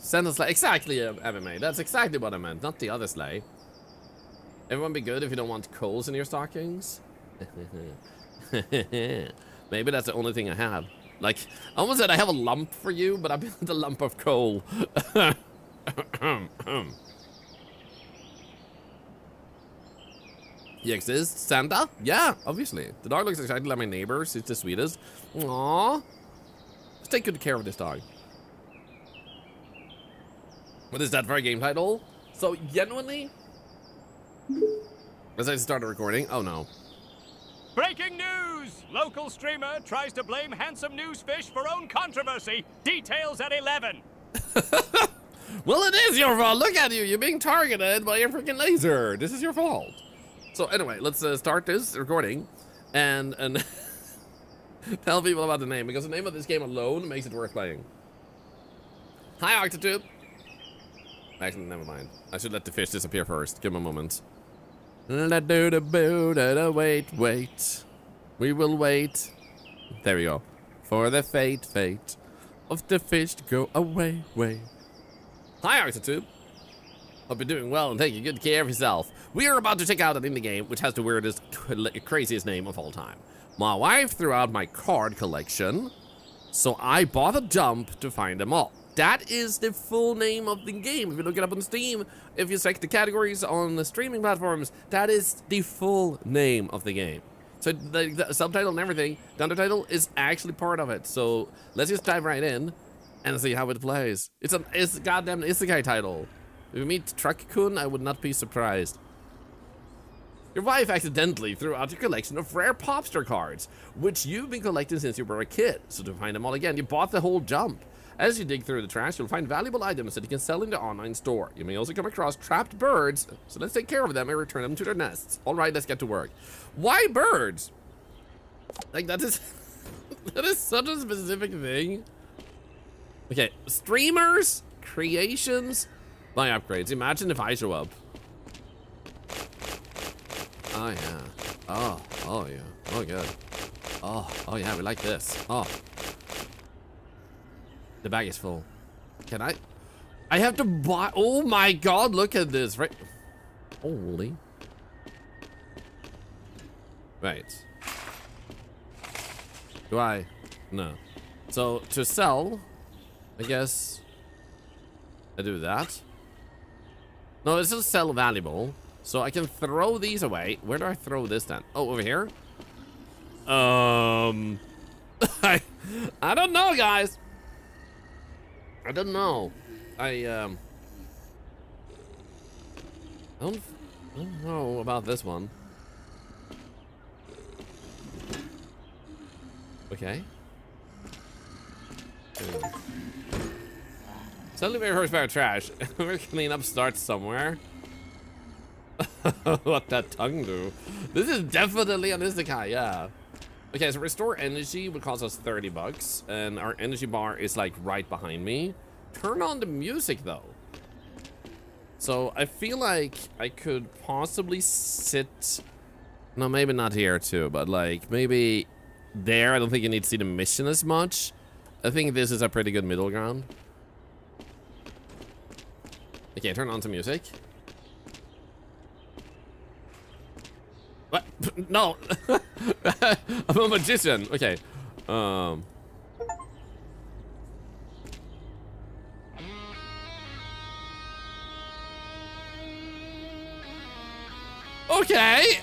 Send a sleigh. Exactly, MMA. That's exactly what I meant, not the other sleigh. Everyone be good if you don't want coals in your stockings. Maybe that's the only thing I have. Like, I almost said I have a lump for you, but I built a lump of coal. EX is Santa? Yeah, obviously. The dog looks exactly like my neighbor's. It's the sweetest. Aww. Let's take good care of this dog. What is that for a game title? So, genuinely... As I start the recording. Oh, no. Breaking news! Local streamer tries to blame handsome newsfish for own controversy. Details at 11. Well, it is your fault. Look at you. You're being targeted by your freaking laser. This is your fault. So anyway, let's start this recording and tell people about the name, because the name of this game alone makes it worth playing. Hi, Octotube. Actually, never mind. I should let the fish disappear first. Give him a moment. Wait. We will wait. There we go. For the fate of the fish to go away. Hi, Octotube. Hope you're doing well and taking good care of yourself. We are about to check out an indie game which has the weirdest, craziest name of all time. My wife threw out my card collection, so I bought a dump to find them all. That is the full name of the game. If you look it up on Steam, if you select the categories on the streaming platforms, that is the full name of the game. So the subtitle and everything, the undertitle is actually part of it. So let's just dive right in and see how it plays. It's a goddamn isekai title. If you meet Truck-kun, I would not be surprised. Your wife accidentally threw out your collection of rare Popstar cards, which you've been collecting since you were a kid. So to find them all again, you bought the whole jump. As you dig through the trash, you'll find valuable items that you can sell in the online store. You may also come across trapped birds, so let's take care of them and return them to their nests. All right, let's get to work. Why birds? Like, that is that is such a specific thing. Okay, streamers, creations, buy upgrades. Imagine if I show up. Oh yeah. Oh yeah. Oh good. Oh yeah, we like this. Oh. The bag is full. Can I have to buy, oh my god, look at this, right? Holy. Right. Do I? No. So to sell, I guess I do that. No, it's just sell valuable. So I can throw these away. Where do I throw this then? Oh, over here? I don't know, guys. I don't know. I don't know about this one. Okay. Suddenly very horsepower trash. We're cleanup starts somewhere. What that tongue do? This is definitely an isekai, yeah. Okay, so restore energy would cost us 30 bucks, and our energy bar is like right behind me. Turn on the music though. So I feel like I could possibly sit, no, maybe not here too, but like maybe there. I don't think you need to see the mission as much. I think this is a pretty good middle ground. Okay, turn on to music. What? No. I'm a magician. Okay. Okay.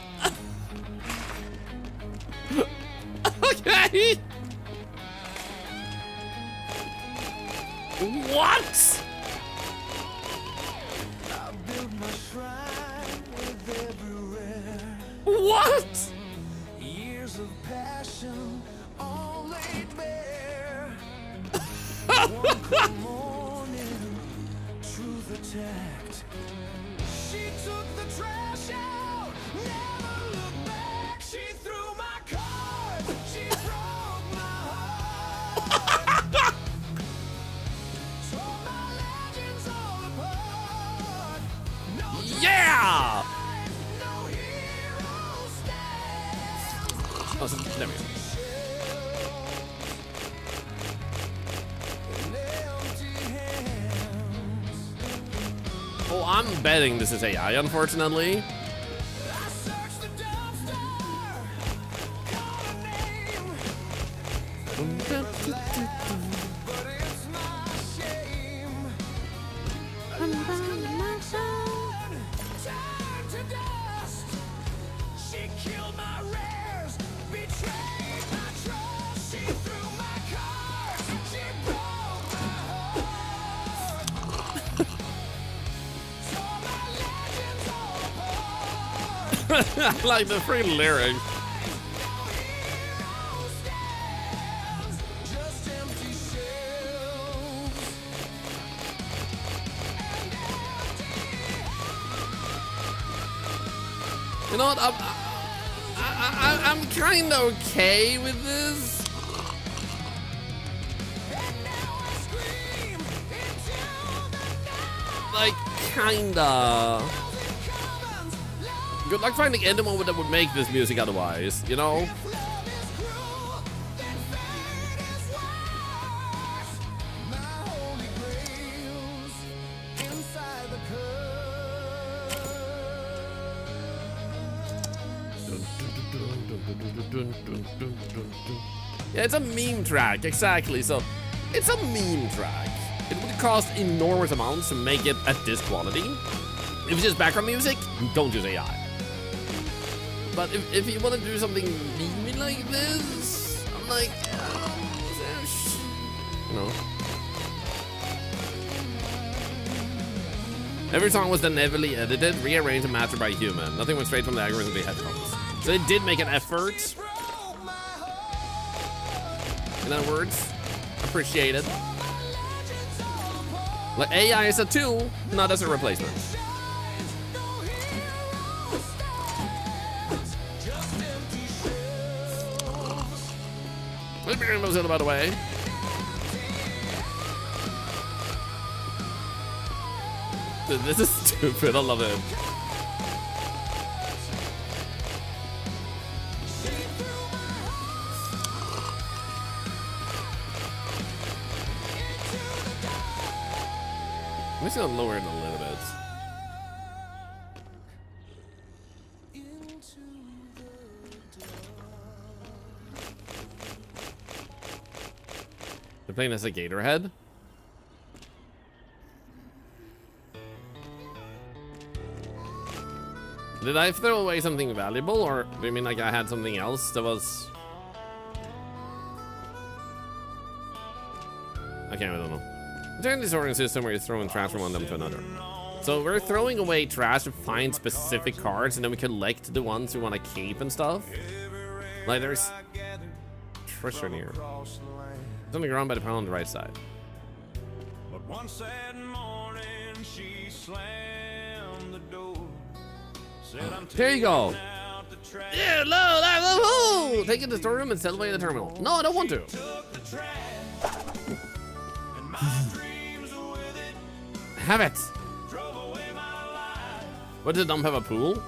Okay. What? I built my shrine with everywhere. What? Years of passion all laid bare. One cold morning, truth attacked. She took the trash out, never looked back. She threw my cards, she broke my heart. Tore my legends all apart. No, yeah! No hero stands. Oh, so, there we go. An empty hand. Oh, I'm betting this is AI, unfortunately. I like the free lyrics. You know what? I'm kind of okay with this. Like, kinda. Good luck finding anyone that would make this music otherwise, you know? Yeah, it's a meme track, exactly. So, it's a meme track. It would cost enormous amounts to make it at this quality. If it's just background music, don't use AI. But if you want to do something meme like this, I'm like, you know. Every song was then heavily edited, rearranged, and mastered by a human. Nothing went straight from the algorithm to the headphones. So it did make an effort. In other words, appreciated. Like, AI is a tool, not as a replacement. Let's be rainbows in, by the way. Dude, this is stupid. I love it. I'm just gonna lower it a little bit. They're playing as a Gatorhead. Did I throw away something valuable, or do you mean like I had something else that was... Okay, I don't know. It's a disordered system where you're throwing trash from one them to another. So we're throwing away trash to find specific cards, and then we collect the ones we want to keep and stuff. Like there's treasure near. It's on the ground by the pile on the right side. But one sad morning she slammed the door. There you go. Yeah, no, take it to the storeroom and sell away the terminal. No, I don't want to. Have it. What, does the dump have a pool?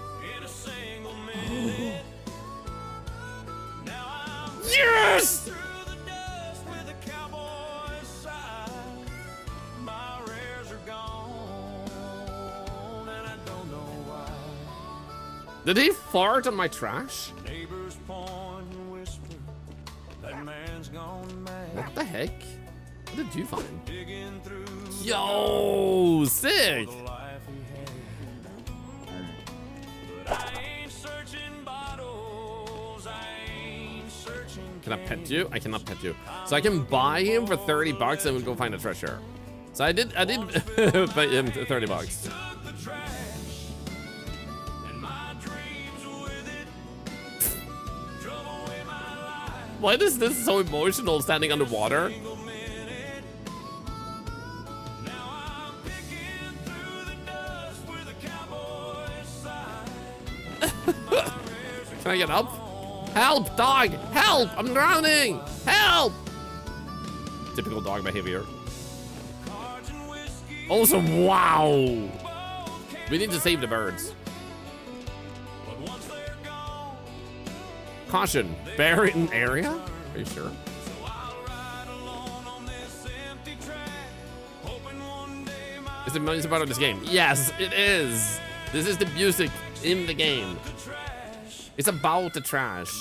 Yes! Did he fart on my trash? What the heck? What did you find? Yo, sick! Can I pet you? I cannot pet you. So I can buy him for 30 bucks and we'll go find a treasure. So I did pay him 30 bucks. Why is this so emotional standing underwater? Can I get up? Help, dog! Help! I'm drowning! Help! Typical dog behavior. Also, wow! We need to save the birds. Caution, buried in area? Are you sure? Is the music part of this game? Yes, it is. This is the music in the game. It's about the trash.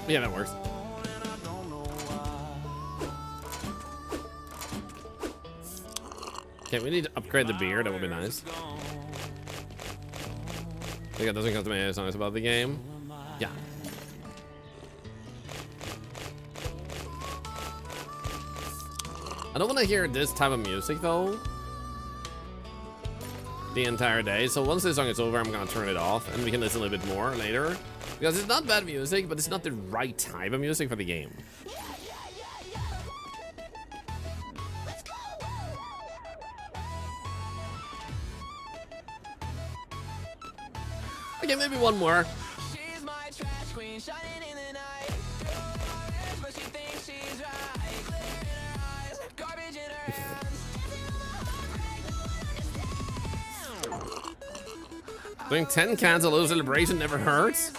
Yeah, that works. Okay, we need to upgrade the beer. That would be nice. I think that doesn't come to my songs about the game. Yeah. I don't want to hear this type of music though the entire day. So once this song is over, I'm gonna turn it off and we can listen a little bit more later. Because it's not bad music, but it's not the right type of music for the game. Okay, maybe one more. She's my trash queen, shining in the night. But she thinks she's right. Glitter in her eyes, garbage in her hands. Doing 10 cans of low celebration never hurts.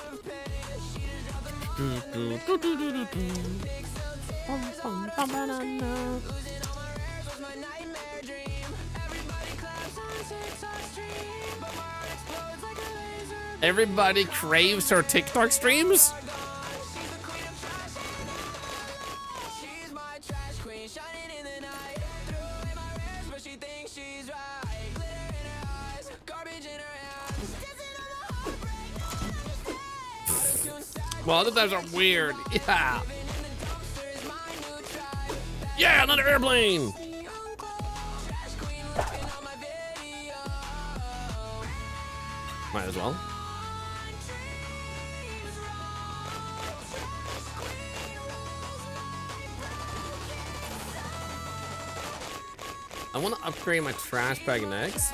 Everybody craves her TikTok streams? She's my trash queen, shining in the night. Threw away my rest, but she thinks she's right. Glitter in her eyes, garbage in her hands. Well, the times are weird. Yeah. Yeah, another airplane. Might as well. I want to upgrade my trash bag next.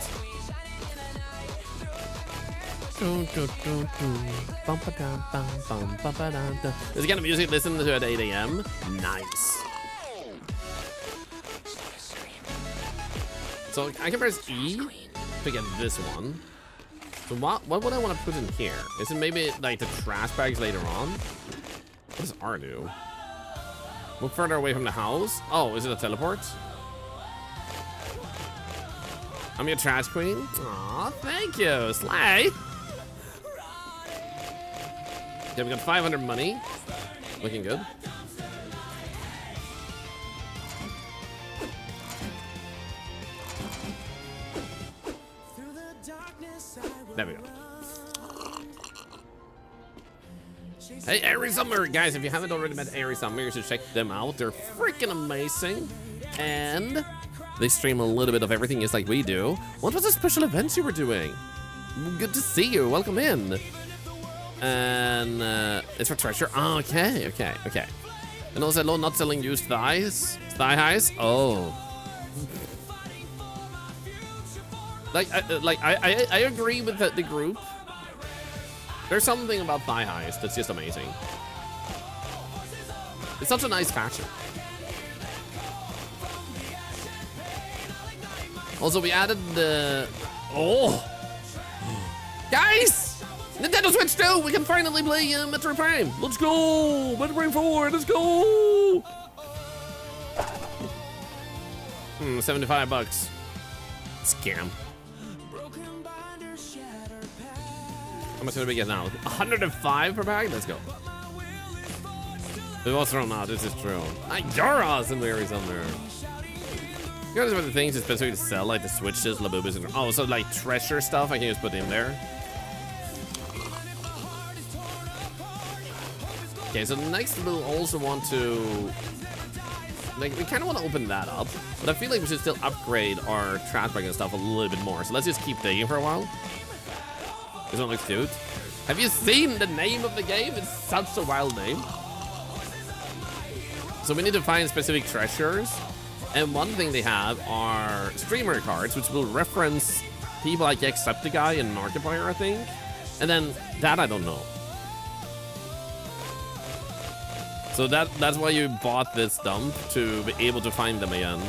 This is kind of music listen to at 8 a.m. Nice. So I can press E to get this one. So what would I want to put in here? Is it maybe like the trash bags later on? What does R do? Move further away from the house. Oh, is it a teleport? I'm your trash queen. Aw, thank you, Slay. Okay, we got 500 money. Looking good. There we go. Hey, Airy Summer! Guys, if you haven't already met Airy Summer, you should check them out. They're freaking amazing. And they stream a little bit of everything just like we do. What was the special events you were doing? Good to see you. Welcome in. And it's for treasure. Oh, okay. And also, hello, not selling used thighs. Thigh highs? Oh. I agree with the group. There's something about thigh highs that's just amazing. It's such a nice fashion. Also, we added the... Oh! Guys! Nintendo Switch 2! We can finally play Metroid Prime! Let's go! Metroid Prime 4! Let's go! 75 bucks. Scam. How much did we get now? 105 per bag? Let's go. It was thrown out, this is true. You're awesome, Mary Summer. You guys, one of the things it's best way to sell, like the switches, labubis, and oh, so like treasure stuff I can just put in there. Okay, so next we'll also want to, like, we kind of want to open that up, but I feel like we should still upgrade our trash bag and stuff a little bit more. So let's just keep digging for a while. This one looks cute. Have you seen the name of the game? It's such a wild name. So we need to find specific treasures. And one thing they have are streamer cards, which will reference people like Jacksepticeye and Markiplier, I think. And then that I don't know. So that's why you bought this dump, to be able to find them again.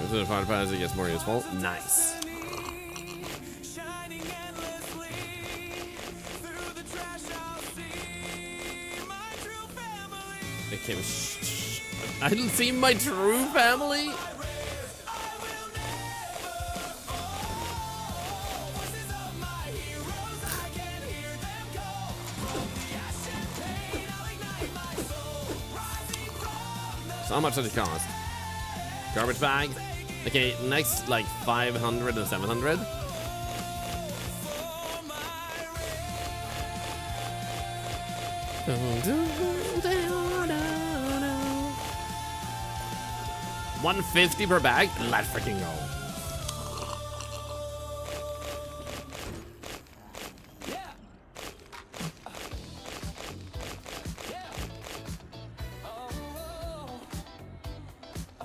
This is a fire pass, it gets more useful. Nice. Okay, I didn't see my true family. So how much does it cost? Garbage bag. Okay, next like 500 and 700. $150 per bag. Let's freaking go.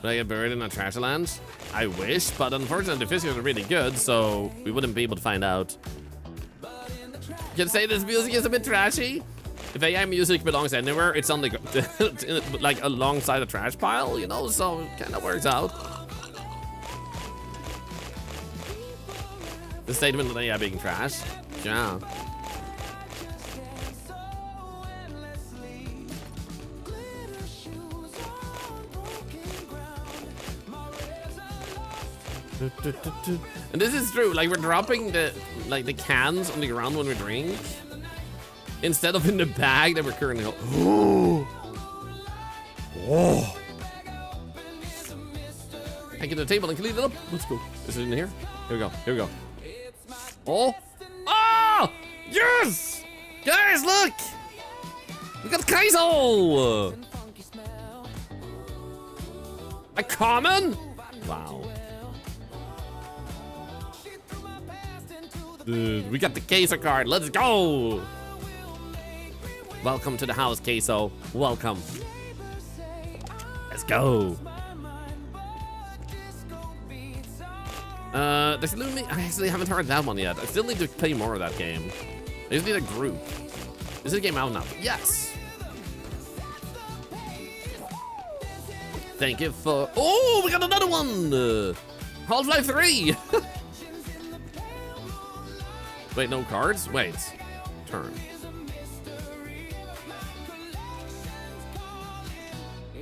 Did I get buried in a trash land? I wish, but unfortunately the physics are really good, so we wouldn't be able to find out. You can say this music is a bit trashy. If AI music belongs anywhere, it's on the like alongside a trash pile, you know, so it kind of works out. The statement of AI being trash, yeah. And this is true, like we're dropping the cans on the ground when we drink instead of in the bag that we're currently holding. Oh. I get to the table and clean it up. Let's go. Is it in here? Here we go. Here we go. Oh. Oh! Yes! Guys, look! We got queso! A common? Wow. Dude, we got the queso card. Let's go! Welcome to the house, queso. Welcome. Let's go. There's Lumi. I actually haven't heard that one yet. I still need to play more of that game. I just need a group. Is this game out now? Yes. Thank you for. Oh, we got another one. Half-Life 3. Wait, no cards? Wait. Turn.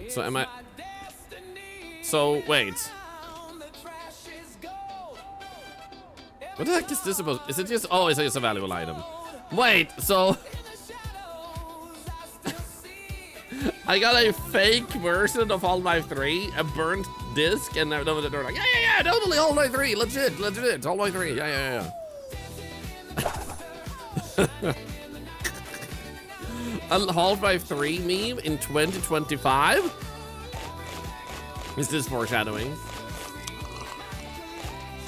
So am I... So, wait. What the heck is this supposed... Is it just... Oh, it's just a valuable item. Wait, so... I got a fake version of Half-Life 3, a burnt disc, and they're like, yeah, totally Half-Life 3, legit, Half-Life 3, yeah. A Half-Life 3 meme in 2025? Is this foreshadowing?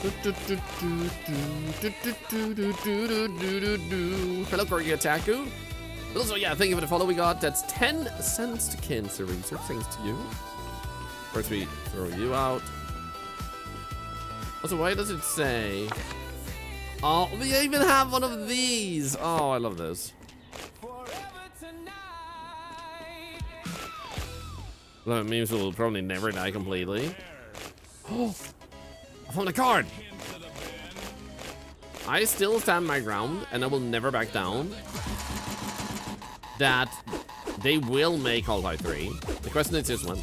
Hello, Corgi Attaku. Also, yeah, thank you for the follow we got. That's 10 cents to Cancer Research. Thanks to you. First, we throw you out. Also, why does it say... Oh, we even have one of these. Oh, I love this. Well, that means we'll probably never die completely. Oh, I found a card. I still stand my ground, and I will never back down. That they will make Half-Life 3. The question is this one.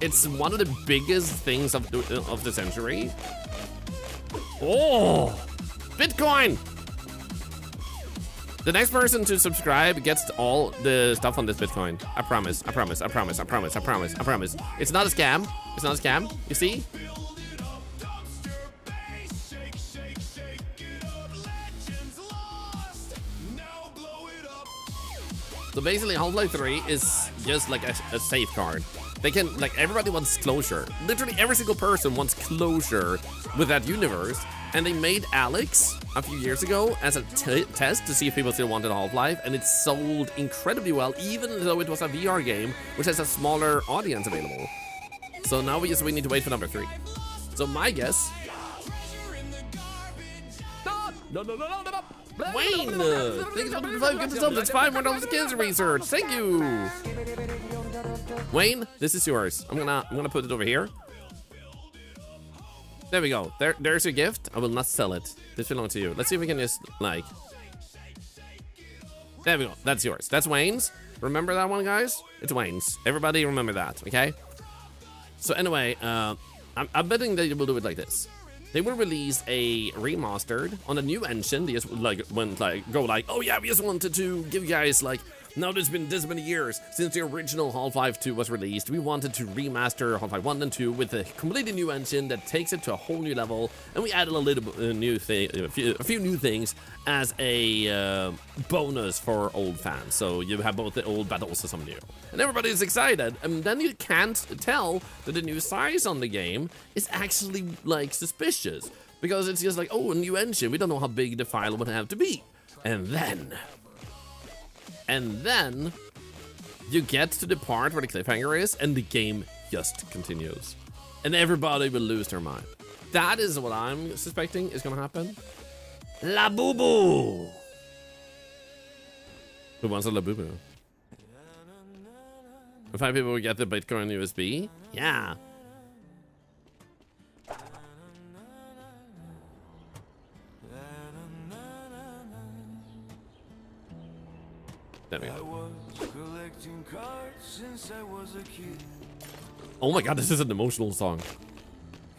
It's one of the biggest things of the century. Oh, Bitcoin! The next person to subscribe gets all the stuff on this Bitcoin. I promise. It's not a scam. You see? So basically, Half-Life 3 is just like a safeguard. They can, like, everybody wants closure. Literally every single person wants closure with that universe. And they made Alex a few years ago as a test to see if people still wanted Half-Life, and it sold incredibly well, even though it was a VR game, which has a smaller audience available. So now we need to wait for number 3. So my guess... Wayne! Thanks for the 5 good subs. That's $5 to Cancer Research. Thank you! Wayne, this is yours. I'm gonna put it over here. There we go. There's your gift. I will not sell it. This belongs to you. Let's see if we can just, like... There we go. That's yours. That's Wayne's. Remember that one, guys? It's Wayne's. Everybody remember that, okay? So anyway, I'm betting that you will do it like this. They will release a remastered on a new engine. They just like go like, oh yeah, we just wanted to give you guys like, now there's been this many years since the original Half-Life 2 was released. We wanted to remaster Half-Life 1 and 2 with a completely new engine that takes it to a whole new level, and we added a little new thing, a few new things as a bonus for old fans. So you have both the old but also some new, and everybody's excited. And then you can't tell that the new size on the game is actually like suspicious, because it's just like, oh, a new engine. We don't know how big the file would have to be, and then you get to the part where the cliffhanger is, and the game just continues. And everybody will lose their mind. That is what I'm suspecting is gonna happen. La Boo Boo! Who wants a La Boo Boo? 5 people will get the Bitcoin USB? Yeah. There we go. Oh my god, this is an emotional song.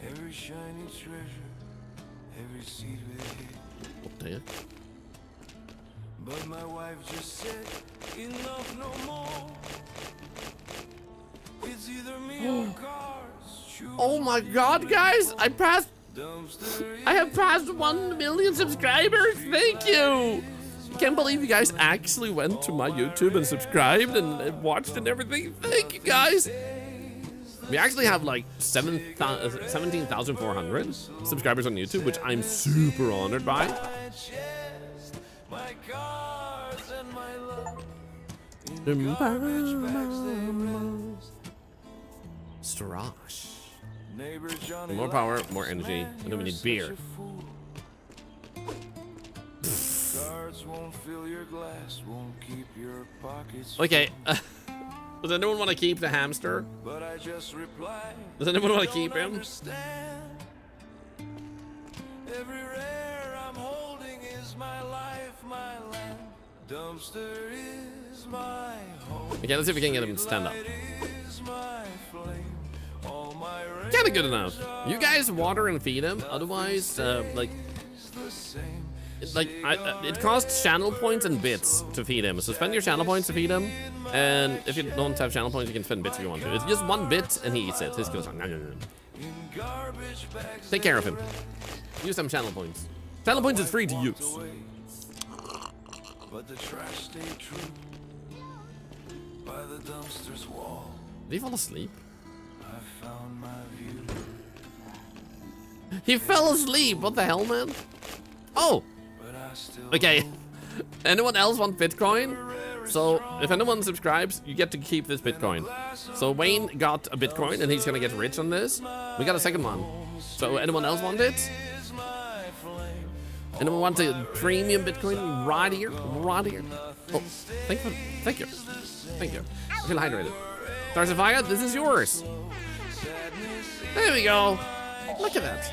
Every shiny treasure, every seed what the heck? But my wife just said, enough no more. It's either me or cars. Oh my god, guys, I have passed 1 million subscribers. Thank you. Can't believe you guys actually went to my YouTube and subscribed and watched and everything. Thank you, guys. We actually have like 17,400 subscribers on YouTube, which I'm super honored by. Strash. More power, more energy, and then we need beer. Won't fill your glass, won't keep your pockets. Okay, does anyone want to keep the hamster? But I just replied, does anyone want to keep him? Every rare I'm holding is my life, my land. Dumpster is my home. Okay, let's see if we can get him to stand up. Kinda good enough. You guys water and feed him, otherwise, it costs channel points and bits to feed him. So spend your channel points to feed him, and if you don't have channel points, you can spend bits if you want to. It's just 1 bit, and he eats it. His goes on. Take care of him. Use some channel points. Channel points is free to use. But the trash stayed true by the dumpster's wall. Did he fall asleep? I found my view. He fell asleep. What the hell, man? Oh. Okay, anyone else want Bitcoin? So if anyone subscribes, you get to keep this Bitcoin. So Wayne got a Bitcoin and he's gonna get rich on this. We got a second one. So anyone else want it? Anyone want a premium Bitcoin right here? Right here. Oh, thank you. I feel hydrated. Starsifia, this is yours. There we go. Look at that.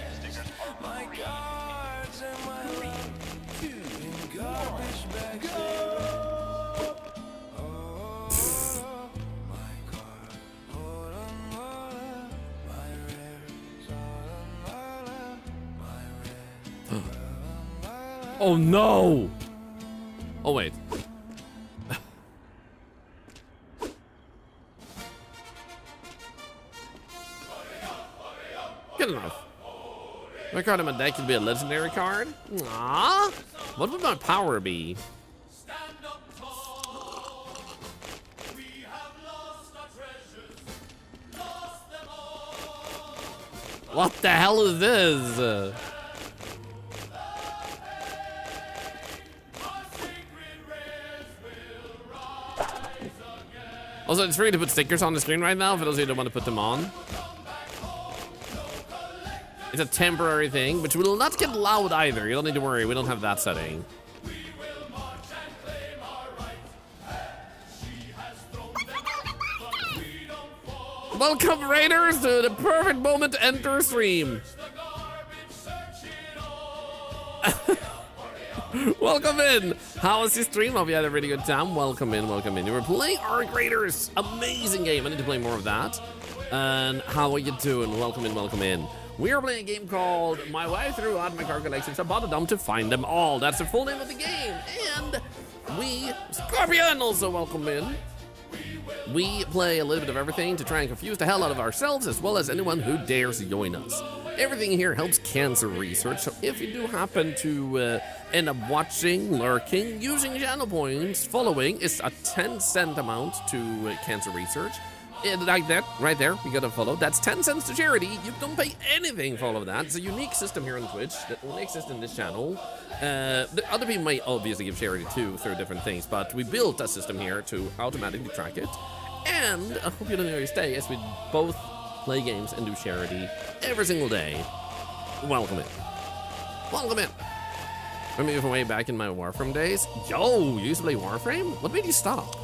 Oh no! Oh wait. Good enough. My card on my deck could be a legendary card. Aww. What would my power be? What the hell is this? Also, it's free to put stickers on the screen right now for those of you who don't want to put them on. It's a temporary thing, which will not get loud either. You don't need to worry, we don't have that setting. Welcome, Raiders, to the perfect moment to enter stream. Welcome in. How was your stream? Hope you had a really good time. Welcome in, welcome in. You were playing Arc Raiders. Amazing game. I need to play more of that. And how are you doing? Welcome in, welcome in. We are playing a game called My Way Through Out My Car Collections. I bought a dump to find them all. That's the full name of the game. And we, Scorpion, also welcome in. We play a little bit of everything to try and confuse the hell out of ourselves as well as anyone who dares join us. Everything here helps cancer research, so if you do happen to end up watching, lurking, using channel points, following is a 10-cent amount to cancer research. And like that, right there, you gotta follow. That's 10 cents to charity. You don't pay anything for all of that. It's a unique system here on Twitch that only exists in this channel. The other people might obviously give charity too through different things, but we built a system here to automatically track it. And I hope you don't know your stay as we both play games and do charity every single day. Welcome in. Welcome in. Remember from way back in my Warframe days? Yo, you used to play Warframe? What made you stop?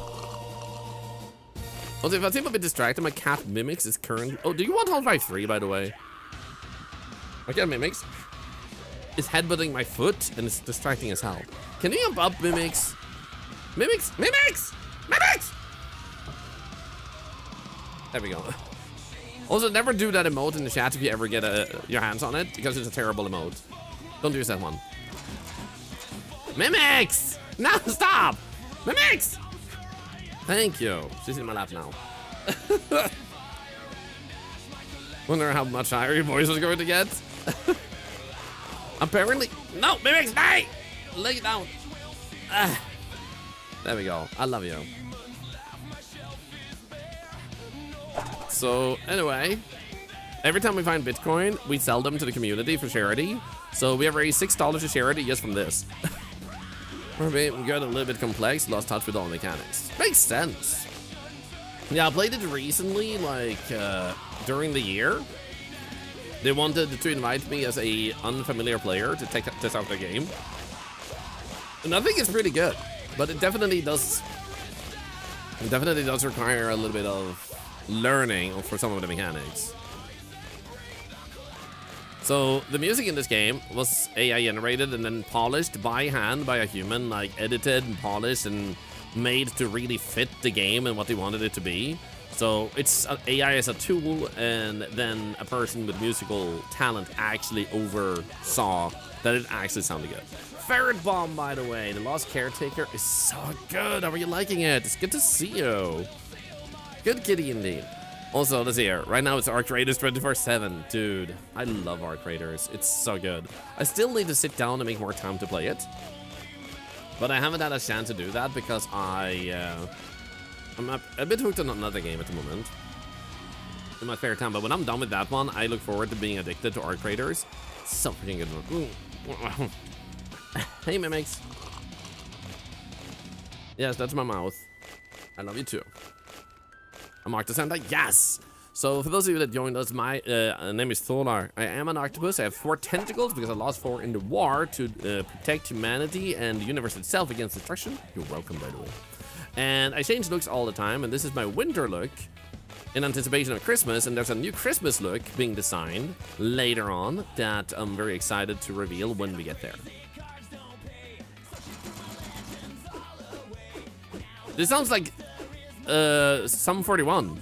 Also, if I seem a bit distracted, my cat Mimics is current. Oh, do you want Half-Life 3, by the way? My cat Mimics is headbutting my foot and it's distracting as hell. Can you jump up, Mimics? Mimics! Mimics! Mimics! There we go. Also, never do that emote in the chat if you ever get your hands on it, because it's a terrible emote. Don't use that one. Mimics! No, stop! Mimics! Thank you. She's in my lap now. Wonder how much higher your voice was going to get. Apparently. No, Mimics, die! Lay it down. There we go. I love you. So, anyway, every time we find Bitcoin, we sell them to the community for charity. So we have raised $6 to charity just from this. We got a little bit complex, lost touch with all mechanics. Makes sense. Yeah, I played it recently, like, during the year. They wanted to invite me as a unfamiliar player to test out the game. And I think it's pretty good, but it definitely does require a little bit of learning for some of the mechanics. So the music in this game was AI generated and then polished by hand by a human, like edited and polished and made to really fit the game and what they wanted it to be. So it's AI as a tool, and then a person with musical talent actually oversaw that it actually sounded good. Ferret Bomb, by the way, The Lost Caretaker is so good. How are you liking it? It's good to see you. Good kitty indeed. Also, let's see here. Right now it's Arc Raiders 24/7. Dude, I love Arc Raiders. It's so good. I still need to sit down and make more time to play it. But I haven't had a chance to do that because I'm a bit hooked on another game at the moment. In my spare time. But when I'm done with that one, I look forward to being addicted to Arc Raiders. So freaking good. Hey, Mimics. Yes, that's my mouth. I love you too. I'm Octocenta, yes! So for those of you that joined us, my name is Thorlar. I am an octopus. I have 4 tentacles because I lost 4 in the war to protect humanity and the universe itself against destruction. You're welcome, by the way. And I change looks all the time, and this is my winter look in anticipation of Christmas, and there's a new Christmas look being designed later on that I'm very excited to reveal when we get there. This sounds like Sum 41.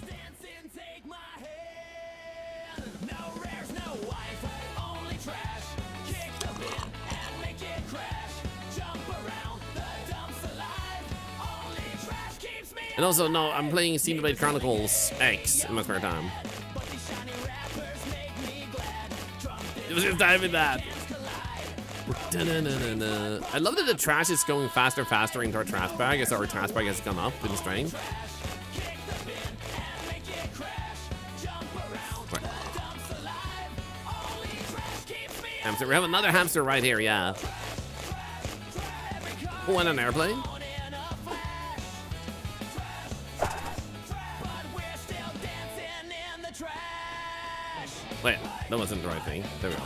And also, no, I'm playing Xenoblade Chronicles X in my spare time. It was just time in that. I love that the trash is going faster and faster into our trash bag as our trash bag has gone up in strength. Hamster, we have another hamster right here, yeah. Oh, and an airplane. Wait, that wasn't the right thing. There we go.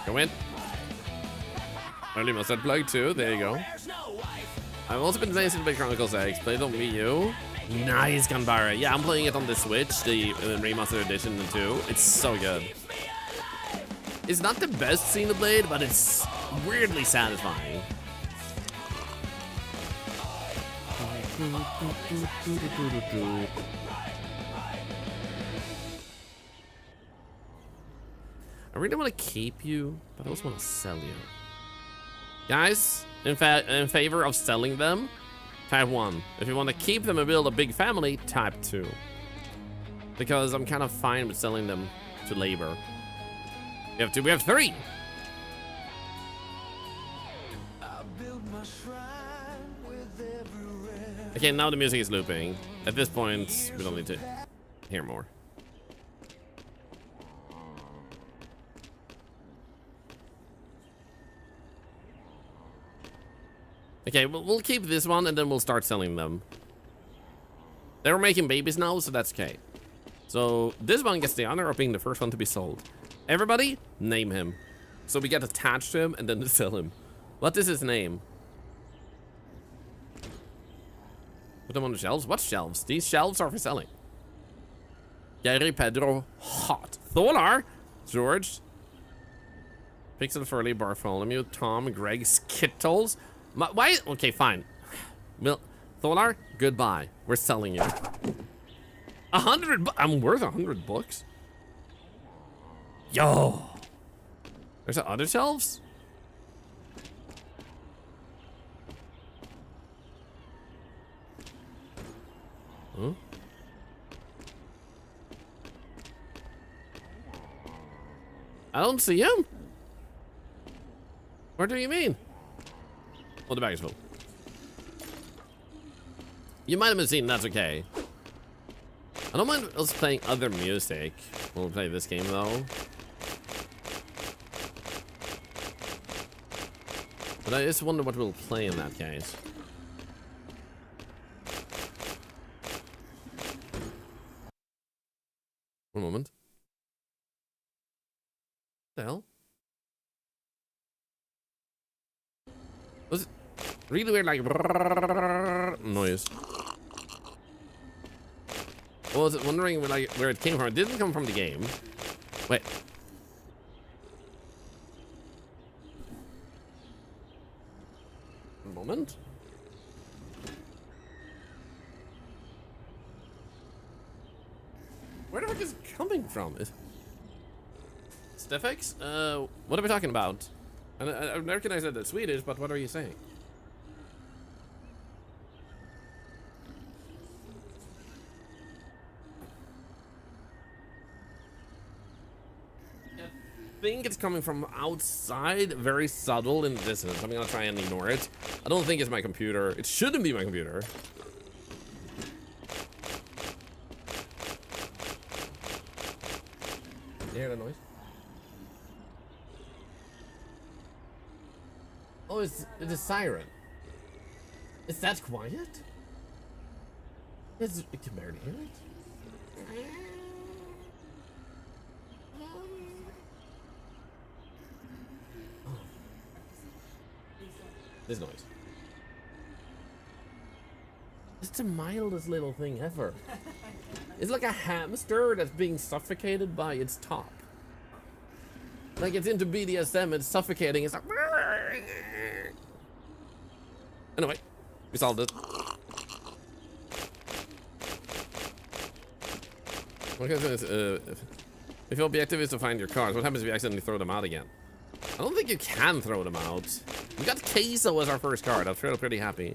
Go in. Early mustard plug too. There you go. I've also been playing Xenoblade Chronicles X. Played on Wii U. Nice, Ganbara. Yeah, I'm playing it on the Switch, the remastered edition too. It's so good. It's not the best Xenoblade, but it's weirdly satisfying. I really want to keep you, but I also want to sell you. Guys, in favor of selling them, type 1. If you want to keep them and build a big family, type 2. Because I'm kind of fine with selling them to labor. We have 2, we have 3! Okay, now the music is looping. At this point, we don't need to hear more. Okay, we'll keep this one and then we'll start selling them. They're making babies now, so that's okay. So this one gets the honor of being the first one to be sold. Everybody, name him. So we get attached to him and then sell him. What is his name? Put them on the shelves? What shelves? These shelves are for selling. Gary, Pedro, Hot. Thorlar, George, Pixel, Furley, Bartholomew, Tom, Greg, Skittles. Why? Okay, fine. Thorlar, goodbye. We're selling you. 100. I'm worth 100 books. Yo. There's other shelves. Huh? I don't see him. What do you mean? Oh, the bag is full. You might have seen, that's okay. I don't mind us playing other music. We'll play this game though. But I just wonder what we'll play in that case. One moment. What the hell? Was it really weird, like noise? I was wondering where it came from. It didn't come from the game. Wait. A moment. Where the heck is it coming from? Stefex? What are we talking about? I recognize that it's Swedish, but what are you saying? I think it's coming from outside, very subtle in the distance. I'm gonna try and ignore it. I don't think it's my computer. It shouldn't be my computer. You hear that noise? Oh, it's a siren. Is that quiet? You can barely hear it. This noise. It's the mildest little thing ever. It's like a hamster that's being suffocated by its top. Like it's into BDSM, it's suffocating, it's like... Anyway, we solved it. If your objective is to find your cards, what happens if you accidentally throw them out again? I don't think you can throw them out. We got Queso as our first card. I'm pretty happy.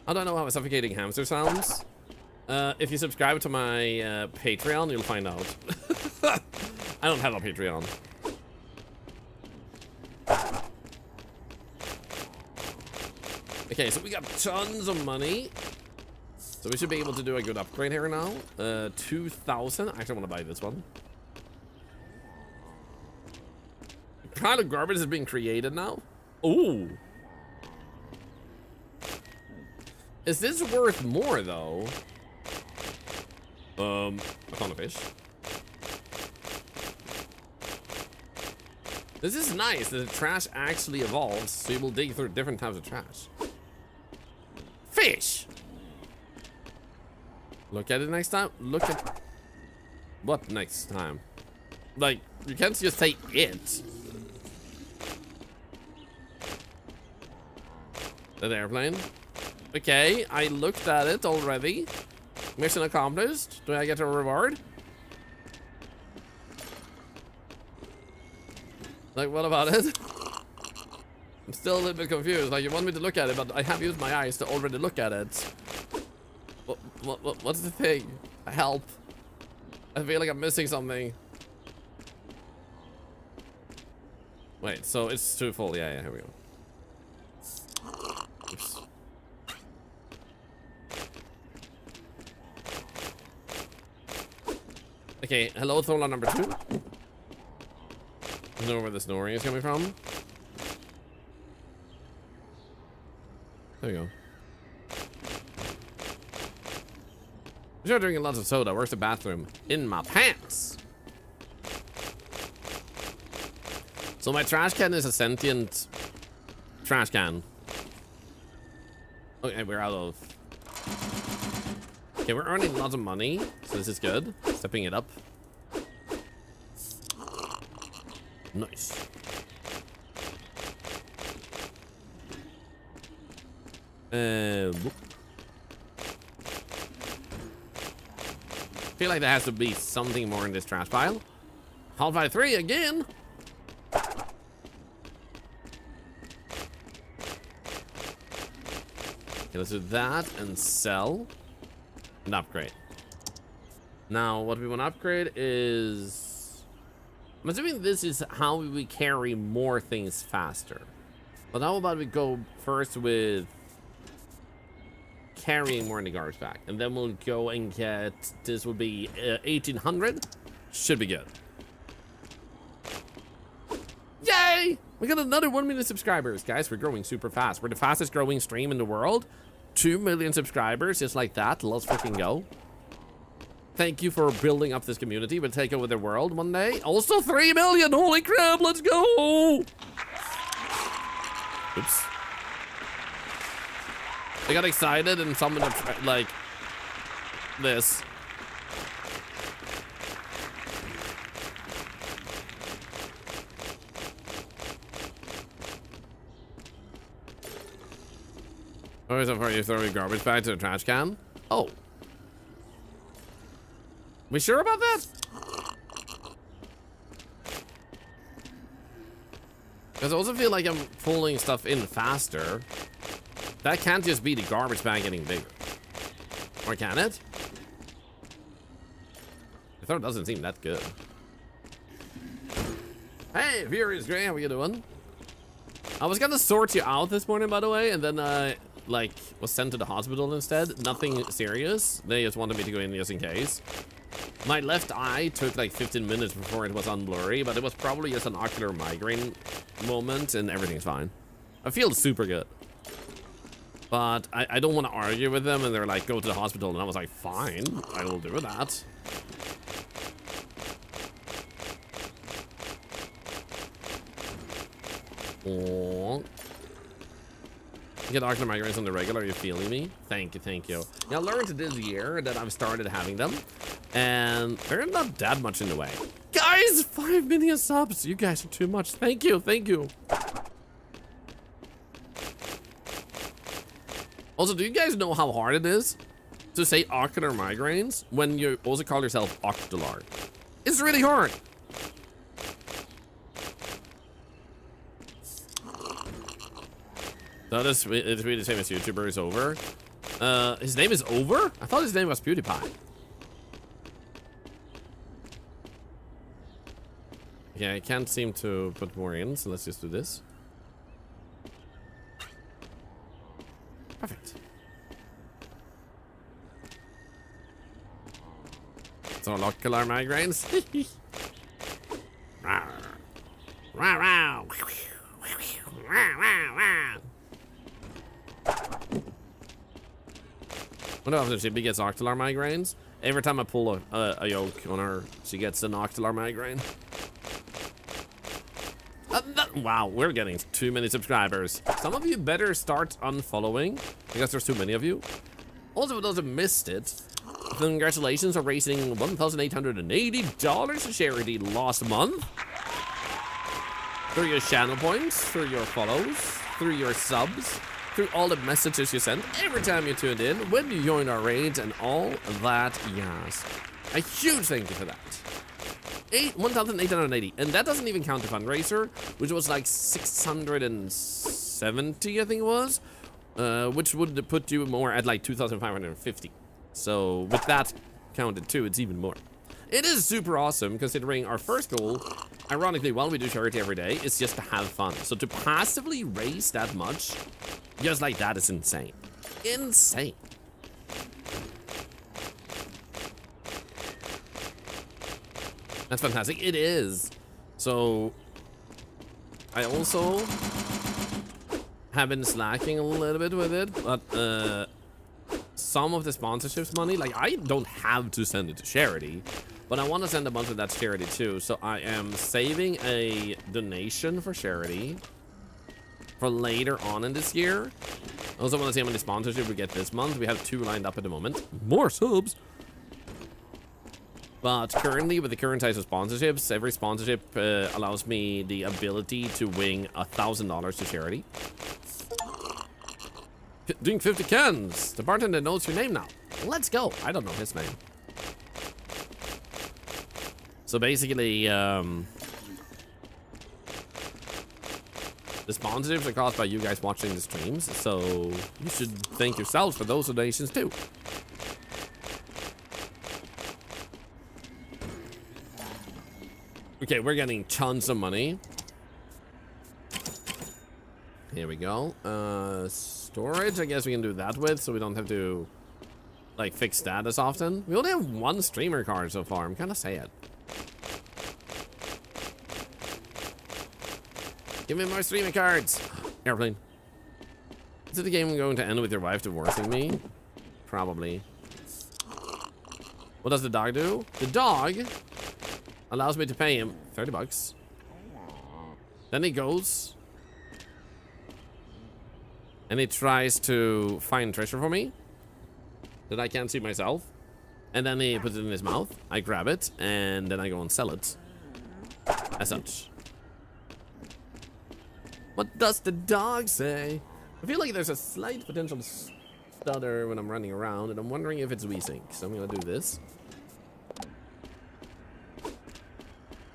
I don't know how a suffocating hamster sounds. If you subscribe to my Patreon, you'll find out. I don't have a Patreon. Okay, so we got tons of money. So we should be able to do a good upgrade here now. 2,000. I actually want to buy this one. What kind of garbage is being created now? Ooh. Is this worth more though? I found a fish. This is nice that the trash actually evolves, so you will dig through different types of trash. Fish! Look at it next time. Look at... What next time? Like, you can't just say it. An airplane. Okay, I looked at it already. Mission accomplished. Do I get a reward? Like, what about it? I'm still a little bit confused. Like, you want me to look at it, but I have used my eyes to already look at it. What's the thing? Help. I feel like I'm missing something. Wait, so it's too full. Yeah, here we go. Oops. Okay, hello, Thorlar number 2. I don't know where the snoring is coming from. There we go. You're drinking lots of soda. Where's the bathroom? In my pants. So my trash can is a sentient trash can. Okay, we're out of. Okay, we're earning lots of money, so this is good. Stepping it up. Nice. Whoop. Feel like there has to be something more in this trash pile. Half-Life 3 again. Okay, let's do that and sell and upgrade. Now, what we want to upgrade is... I'm assuming this is how we carry more things faster. But how about we go first with carrying more in the garbage bag, and then we'll go and get, this will be 1800. Should be good. Yay! We got another 1 million subscribers. Guys, we're growing super fast. We're the fastest growing stream in the world. 2 million subscribers, just like that. Let's freaking go. Thank you for building up this community. We'll take over the world one day. Also 3 million, holy crap, let's go! Oops. I got excited and summoned a like this. Oh, so far you throw your garbage bag to the trash can? Oh. We sure about that? Because I also feel like I'm pulling stuff in faster. That can't just be the garbage bag getting bigger. Or can it? I thought it doesn't seem that good. Hey, Furious Gray, how are you doing? I was gonna sort you out this morning, by the way, and then I, like, was sent to the hospital instead. Nothing serious. They just wanted me to go in just in case. My left eye took like 15 minutes before it was unblurry, but it was probably just an ocular migraine moment, and everything's fine. I feel super good. But I don't want to argue with them, and they're like, go to the hospital, and I was like, fine, I will do that. Oh. You get ocular migraines on the regular, are you feeling me? Thank you, thank you. Now, I learned this year that I've started having them, and they're not that much in the way. Guys, 5 million subs! You guys are too much. Thank you, thank you. Also, do you guys know how hard it is to say ocular migraines when you also call yourself Octolar? It's really hard. That is, it's really famous YouTuber is over. His name is Over? I thought his name was PewDiePie. Yeah, I can't seem to put more in, so let's just do this. Perfect. So ocular migraines. What if she gets ocular migraines? Every time I pull a yoke on her, she gets an ocular migraine. Wow, we're getting too many subscribers. Some of you better start unfollowing because there's too many of you. Also, for those who missed it, Congratulations on raising $1,880 to charity last month. Through your channel points, through your follows, through your subs, through all the messages you send every time you tuned in, when you joined our raids, and all that yes. A huge thank you for that. 1,880, and that doesn't even count the fundraiser, which was like 670, I think it was, which would put you more at like 2,550. So with that counted too, it's even more. It is super awesome, considering our first goal, ironically, while we do charity every day, is just to have fun. So to passively raise that much, just like that, is insane. Insane. That's fantastic. It is. So I also have been slacking a little bit with it, but some of the sponsorships money, like, I don't have to send it to charity, but I want to send a bunch of that to charity too. So I am saving a donation for charity for later on in this year. I also want to see how many sponsorships we get this month. We have 2 lined up at the moment. More subs. But currently, with the current types of sponsorships, every sponsorship allows me the ability to win $1,000 to charity. Doing 50 cans. The bartender knows your name now. Let's go. I don't know his name. So basically, the sponsorships are caused by you guys watching the streams, so you should thank yourselves for those donations too. Okay, we're getting tons of money. Here we go. Storage, I guess we can do that with, so we don't have to, like, fix that as often. We only have 1 streamer card so far. I'm kind of sad. Give me more streaming cards. Airplane. Is it the game going to end with your wife divorcing me? Probably. What does the dog do? The dog allows me to pay him 30 bucks. Then he goes and he tries to find treasure for me that I can't see myself. And then he puts it in his mouth. I grab it and then I go and sell it. As such. What does the dog say? I feel like there's a slight potential stutter when I'm running around, and I'm wondering if it's VSync. So I'm gonna do this.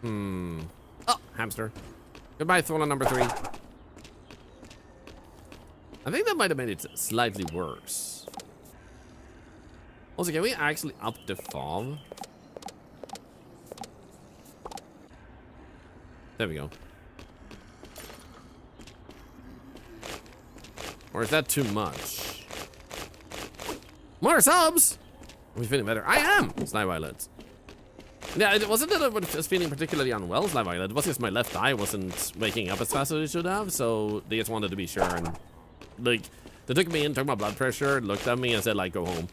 Oh, hamster. Goodbye, Thorlar number 3. I think that might have made it slightly worse. Also, can we actually up the fob? There we go. Or is that too much? More subs! Are we feeling better? I am! Sly Violet. Yeah, it wasn't that I was feeling particularly unwell, Sly Violet. It was just my left eye wasn't waking up as fast as it should have, so they just wanted to be sure. And, like, they took me in, took my blood pressure, looked at me, and said, like, go home.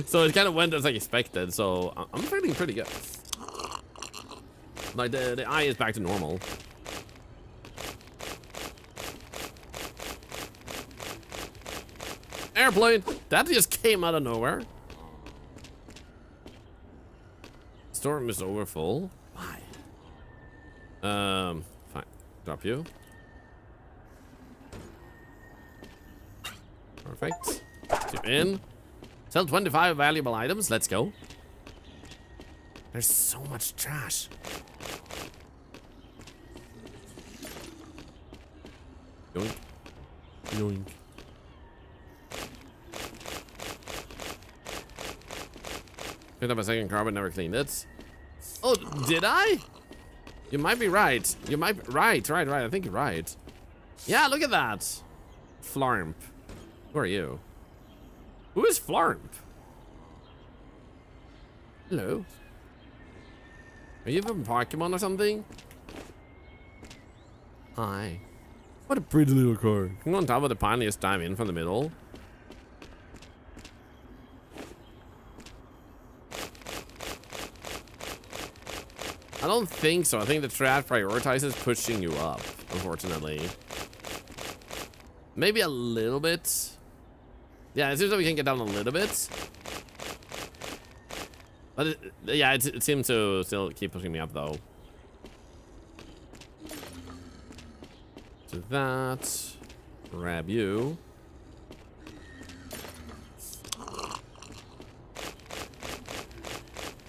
So it kind of went as I expected, so I'm feeling pretty good. Like, the eye is back to normal. Airplane! That just came out of nowhere. Storm is over full. Why? Fine. Drop you. Perfect. You in. Sell 25 valuable items. Let's go. There's so much trash. Yoink. Yoink. Picked up a second car but never cleaned it. Oh, did I? You might be right. You might be right. I think you're right. Yeah, look at that. Flarmp. Who are you? Who is Flarmp? Hello. Are you from Pokemon or something? Hi. What a pretty little car. I'm on top of the piniest time in from the middle. I don't think so. I think the trap prioritizes pushing you up, unfortunately. Maybe a little bit. Yeah, it seems like we can get down a little bit. But yeah, it seems to still keep pushing me up though. So that, grab you.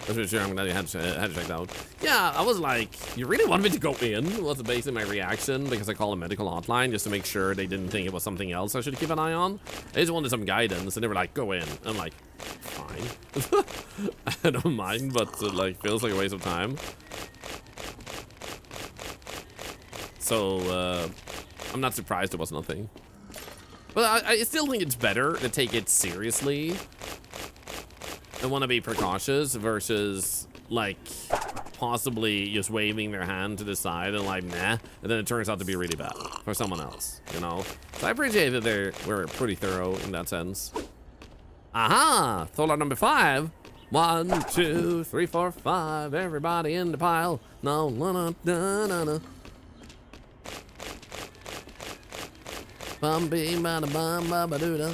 That's for sure. I'm glad you had to check that out. Yeah, I was like, you really want me to go in? Was basically my reaction because I called a medical hotline just to make sure they didn't think it was something else I should keep an eye on. I just wanted some guidance, and they were like, go in. I'm like, fine. I don't mind, but it like feels like a waste of time. So I'm not surprised it was nothing. But I still think it's better to take it seriously. I want to be precautious versus like possibly just waving their hand to the side and like nah, and then it turns out to be really bad for someone else, you know. So I appreciate that we're pretty thorough in that sense. Aha! Thorlar number 5. 1, 2, 3, 4, 5. Everybody in the pile. No, no, no, no, no, no. Bum bee ba da bum ba ba doo da.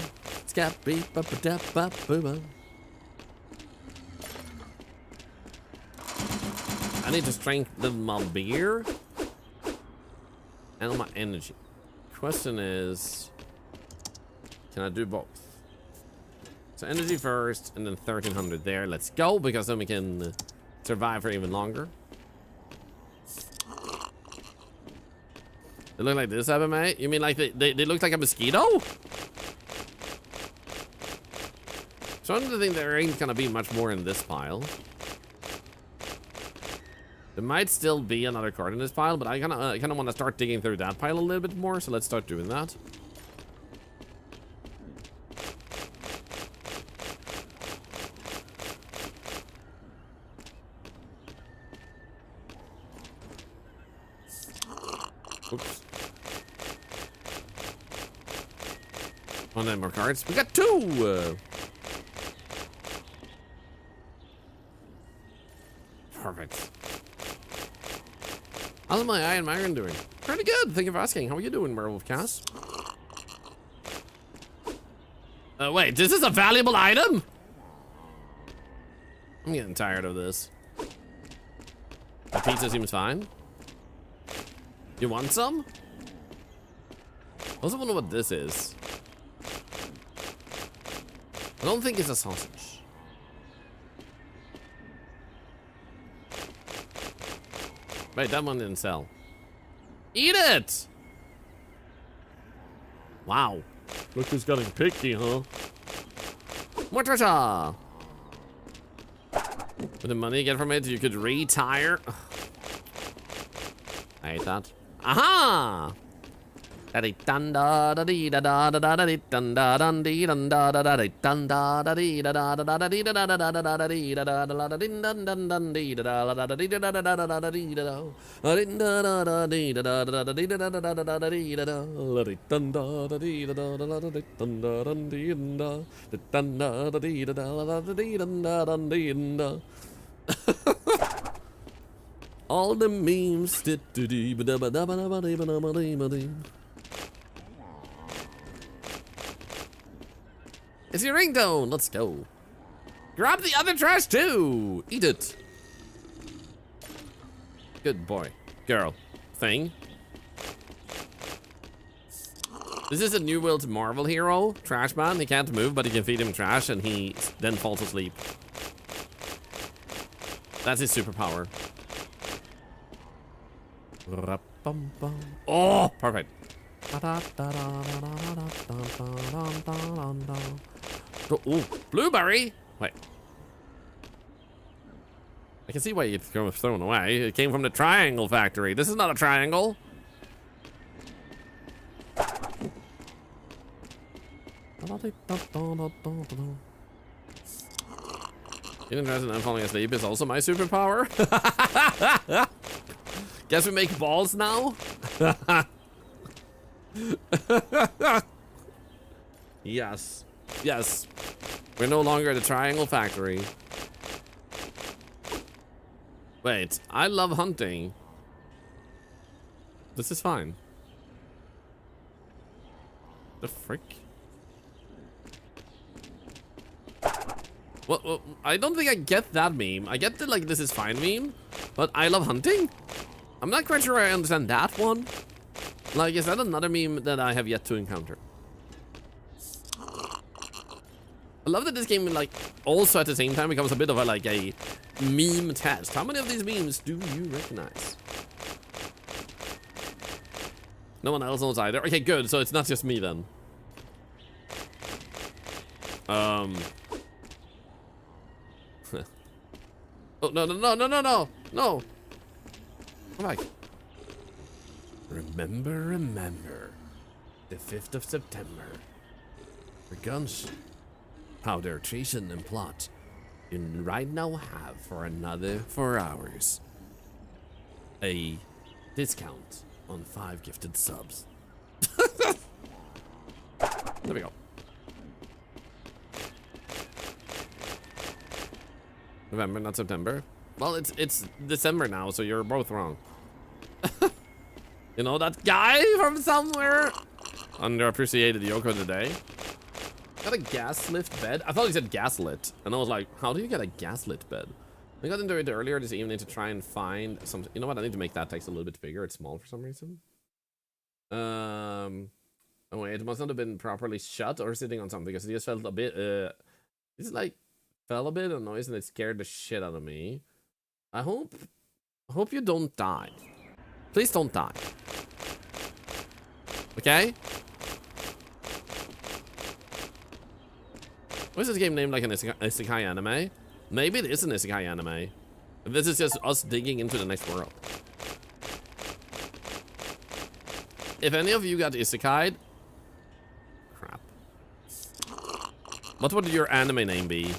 Scap beep ba ba da ba boo ba. I need to strengthen my beer and my energy. Question is, can I do both? So energy first and then 1300 there. Let's go, because then we can survive for even longer. They look like this, mate? You mean like they look like a mosquito? So I'm to think there ain't gonna be much more in this pile. There might still be another card in this pile, but I kind of want to start digging through that pile a little bit more. So let's start doing that. Oops. One of more cards. We got 2. Perfect. How's my Iron Myron doing? Pretty good, thank you for asking. How are you doing, Werewolf Cass? Wait, this is a valuable item? I'm getting tired of this. The pizza seems fine. You want some? I also wonder what this is. I don't think it's a sausage. Wait, that one didn't sell. Eat it! Wow. Look who's getting picky, huh? More treasure! With the money you get from it, you could retire. I hate that. Aha! Aha! All the memes. It's your ringtone. Let's go. Grab the other trash too. Eat it. Good boy. Girl. Thing. This is a New World Marvel hero. Trash man. He can't move, but he can feed him trash and he then falls asleep. That's his superpower. Oh, perfect. Oh, blueberry. Wait. I can see why it's thrown away. It came from the triangle factory. This is not a triangle. Getting dressed and then falling asleep is also my superpower. Guess we make balls now? Yes. Yes. We're no longer the triangle factory. Wait, I love hunting. This is fine. The frick? Well, I don't think I get that meme. I get the like this is fine meme, but I love hunting. I'm not quite sure I understand that one. Like, is that another meme that I have yet to encounter? I love that this game, like, also at the same time becomes a bit of a, like, a meme test. How many of these memes do you recognize? No one else knows either. Okay, good. So it's not just me then. Oh, no. Come back. Remember. The 5th of September. The guns, powder, treason, and plot you right now have for another 4 hours. A discount on 5 gifted subs. There we go. November, not September. Well, it's December now, so you're both wrong. You know that guy from somewhere? Underappreciated Yoko today. Got a gaslit bed. I thought he said gaslit, and I was like, how do you get a gaslit bed? I got into it earlier this evening to try and find some. You know what? I need to make that text a little bit bigger. It's small for some reason. Oh wait, it must not have been properly shut or sitting on something because it just felt a bit. It's like fell a bit of noise and it scared the shit out of me. I hope you don't die. Please don't die. Okay? Why is this game named like an isekai anime? Maybe it is an isekai anime. This is just us digging into the next world. If any of you got isekai'd, crap. What would your anime name be?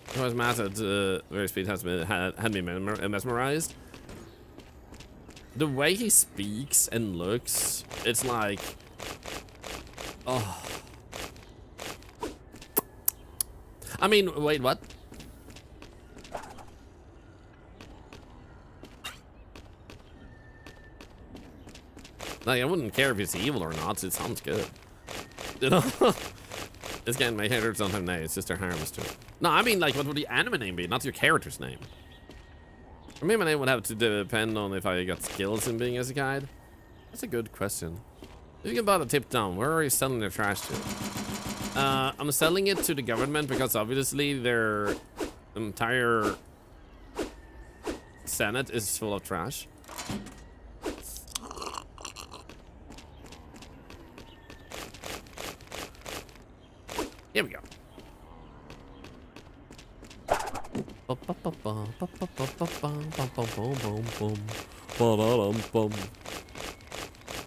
Because Matt at very speed had me mesmerized. The way he speaks and looks, it's like, oh. I mean, wait, what? Like, I wouldn't care if he's evil or not. It sounds good. You know? This game, my haters don't have names. It's just their harmless to it. No, I mean, like, what would the anime name be? Not your character's name. For me, my name would have to depend on if I got skills in being as a guide. That's a good question. If you can buy the tip down, where are you selling their trash to? I'm selling it to the government because obviously their entire Senate is full of trash. Here we go.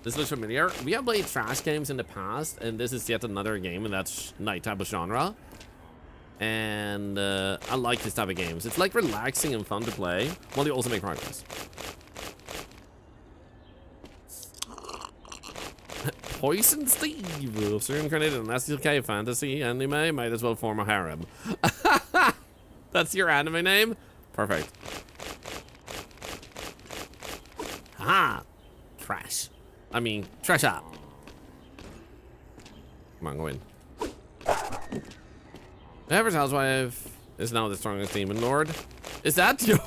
This looks familiar. We have played trash games in the past, and this is yet another game in that type of genre. And I like this type of games. It's like relaxing and fun to play, while you also make progress. Poison Steve, so incarnated in an SLK fantasy anime, might as well form a harem. That's your anime name? Perfect. Ah, trash. I mean, trash up. Come on, go in. The average housewife is now the strongest demon lord. Is that your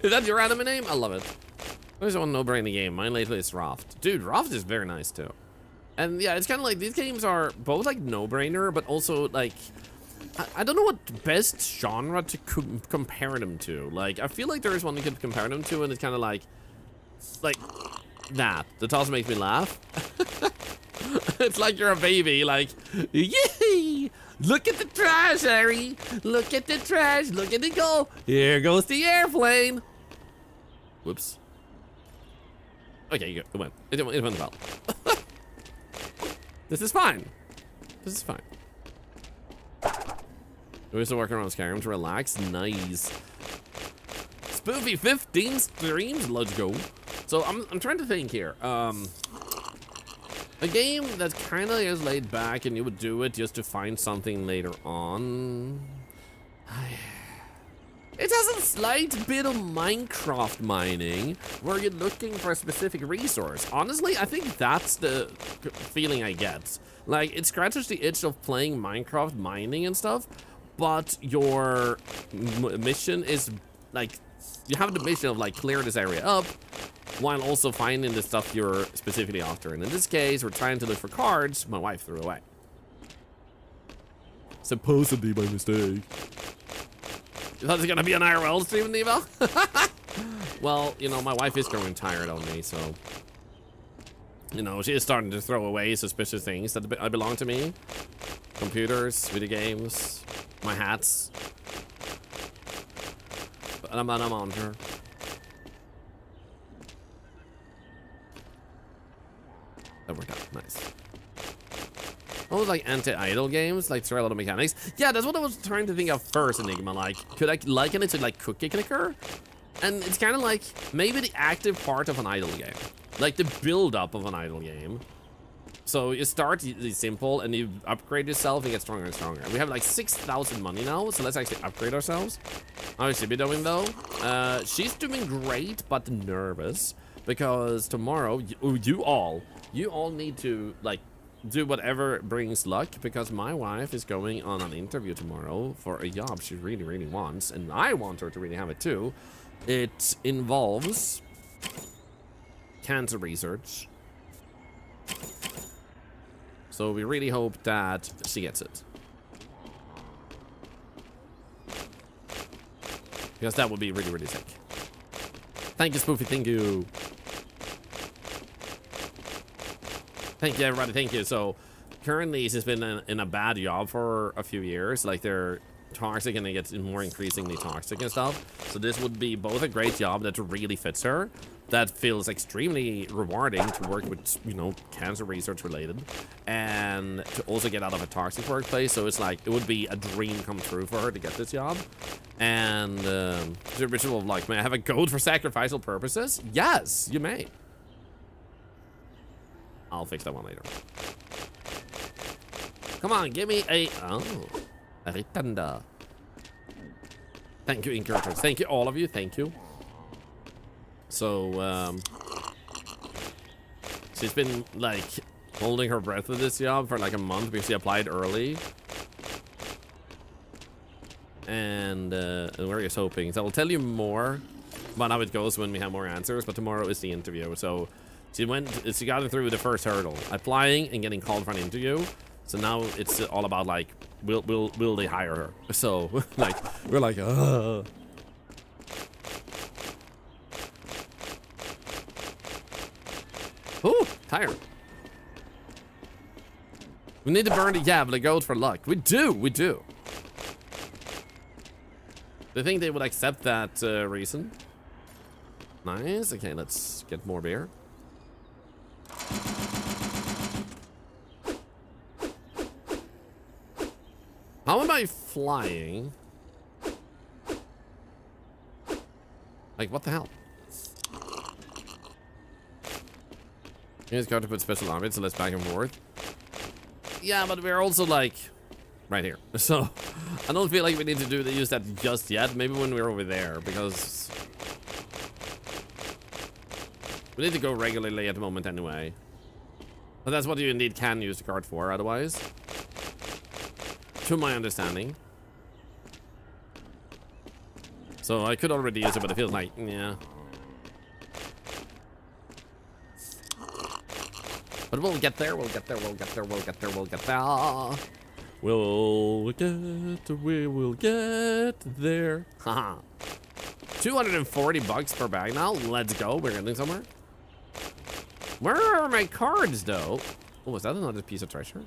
is that your anime name? I love it. There's one no-brainer game. Mine lately is Raft. Dude, Raft is very nice too. And yeah, it's kind of like these games are both like no-brainer, but also like I don't know what best genre to compare them to. Like, I feel like there is one you could compare them to, and it's kind of like that. The toss makes me laugh. It's like you're a baby, like, yay! Look at the trash, Harry. Look at the trash. Look at it go. Here goes the airplane. Whoops. Okay, it went. It went well. This is fine. This is fine. We're still working around Skyrim to relax. Nice. Spoofy 15 streams. Let's go. So I'm trying to think here. A game that kind of is laid back and you would do it just to find something later on. It has a slight bit of Minecraft mining where you're looking for a specific resource. Honestly, I think that's the feeling I get. Like, it scratches the itch of playing Minecraft mining and stuff, but your mission is like, you have the mission of like clear this area up while also finding the stuff you're specifically after. And in this case, we're trying to look for cards my wife threw away. Supposedly by mistake. You thought it was gonna be an IRL stream, Neva? Well, you know, my wife is growing tired on me, so... You know, she is starting to throw away suspicious things that belong to me. Computers, video games, my hats. But I'm on her. That worked out, nice. Oh, like anti-idle games, like try a lot of mechanics. Yeah, that's what I was trying to think of first, Enigma. Like, could I liken it to like Cookie Clicker? And it's kind of like maybe the active part of an idle game, like the build-up of an idle game. So you start simple and you upgrade yourself and get stronger and stronger. We have like 6,000 money now, so let's actually upgrade ourselves. How is she be doing though? She's doing great, but nervous because tomorrow you all need to like do whatever brings luck, because my wife is going on an interview tomorrow for a job she really, really wants, and I want her to really have it too. It involves cancer research. So we really hope that she gets it. Because that would be really, really sick. Thank you, Spoofy, thank you. Thank you, everybody. Thank you. So, currently, she's been in a bad job for a few years. Like, they're toxic and they get more increasingly toxic and stuff. So, this would be both a great job that really fits her, that feels extremely rewarding to work with, you know, cancer research related, and to also get out of a toxic workplace. So, it's like, it would be a dream come true for her to get this job. And, the ritual of like, may I have a goat for sacrificial purposes? Yes, you may. I'll fix that one later. Come on, give me a... Oh. A Ritanda. Thank you, Incurators. Thank you, all of you. Thank you. So, she's been, like, holding her breath with this job for, like, a month because she applied early. And we're just hoping. So, I'll tell you more about how it goes when we have more answers, but tomorrow is the interview, so... She got through the first hurdle, applying and getting called for an interview. So now it's all about like, will they hire her? So like, we're like, Ooh, tired. We need to burn the the goat for luck. We do. Do you think they would accept that reason? Nice. Okay, let's get more beer. How am I flying? Like, what the hell? He's got to put special armor, so let's back and forth. Yeah, but we're also like right here. So I don't feel like we need to use that just yet. Maybe when we're over there, because we need to go regularly at the moment anyway. But that's what you indeed can use the card for, otherwise. To my understanding. So I could already use it, but it feels like, yeah. But we'll get there, we'll get there. We will get there. Haha. 240 bucks per bag now. Let's go. We're getting somewhere. Where are my cards, though? Oh, was that another piece of treasure?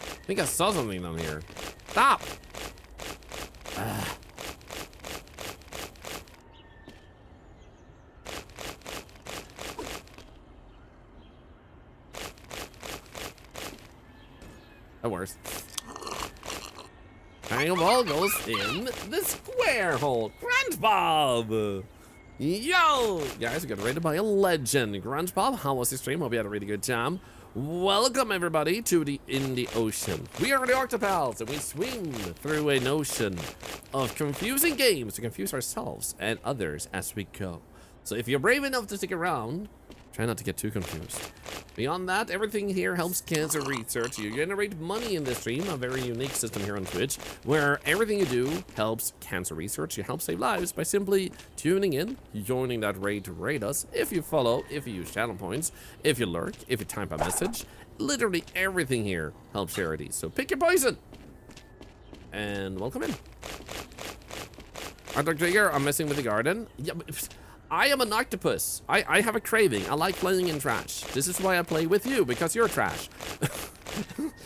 I think I saw something down here. Stop! That works. Triangle ball goes in the square hole. Grant Bob! Yo! Guys, we got rated by a legend. Grant Bob, how was the stream? Hope you had a really good time. Welcome everybody to In the Ocean. We are the Octopals and we swim through an ocean of confusing games to confuse ourselves and others as we go. So if you're brave enough to stick around, try not to get too confused. Beyond that, everything here helps cancer research. You generate money in this stream, a very unique system here on Twitch, where everything you do helps cancer research. You help save lives by simply tuning in, joining that raid to raid us, if you follow, if you use channel points, if you lurk, if you type a message. Literally everything here helps charity. So pick your poison! And welcome in. Arthur Trigger, I'm messing with the garden. Yeah, but I am an octopus. I have a craving. I like playing in trash. This is why I play with you, because you're trash.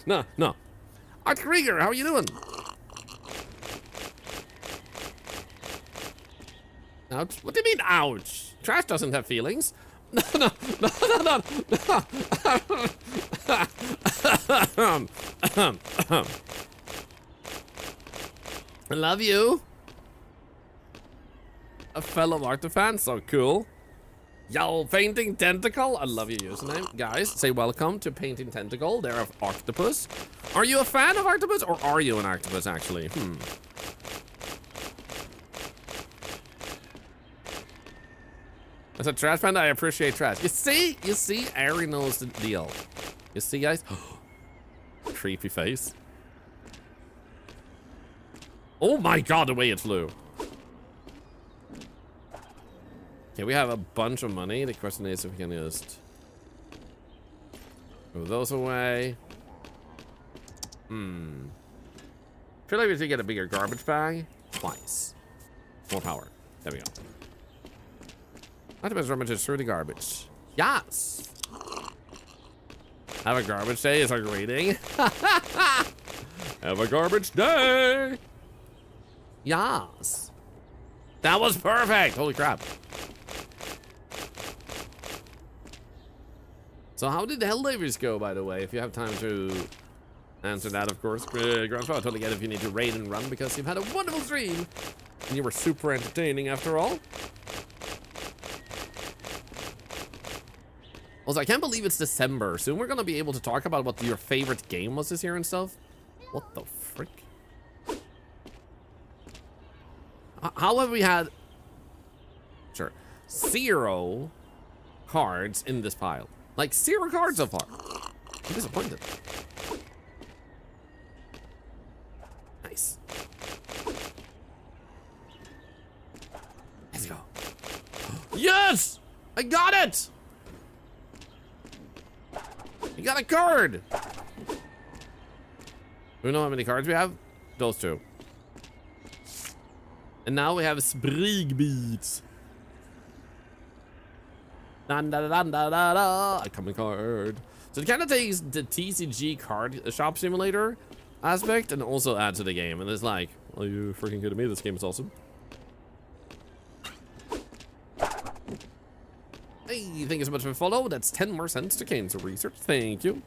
No. Art Krieger, how are you doing? Ouch. What do you mean, ouch? Trash doesn't have feelings. No. I love you. A fellow Arctofan, so cool. Yo, Painting Tentacle, I love your username. Guys, say welcome to Painting Tentacle, they're of Octopus. Are you a fan of Octopus, or are you an octopus, actually? As a trash fan, I appreciate trash. You see, Ari knows the deal. You see, guys? Creepy face. Oh my god, the way it flew. Okay, we have a bunch of money. The question is if we can just move those away. Feel like we should get a bigger garbage bag. Twice. More power. There we go. Octopus rummages through the garbage. Yes! Have a garbage day is our greeting. Have a garbage day! Yes! That was perfect! Holy crap. So how did the Helldivers go, by the way? If you have time to answer that, of course. Grandpa, I totally get if you need to raid and run because you've had a wonderful stream. And you were super entertaining after all. Also, I can't believe it's December. Soon we're gonna be able to talk about what your favorite game was this year and stuff. What the frick? How have we had... Sure. 0 cards in this pile? Like 0 cards so far. I'm disappointed. Nice. Let's go. Yes! I got it! You got a card! We know how many cards we have? Those 2. And now we have Sprig Beats. A common card. So it kind of takes the TCG card shop simulator aspect and also adds to the game. And it's like, well, you freaking good at me. This game is awesome. Hey, thank you so much for the follow. That's 10 more cents to cancer research. Thank you.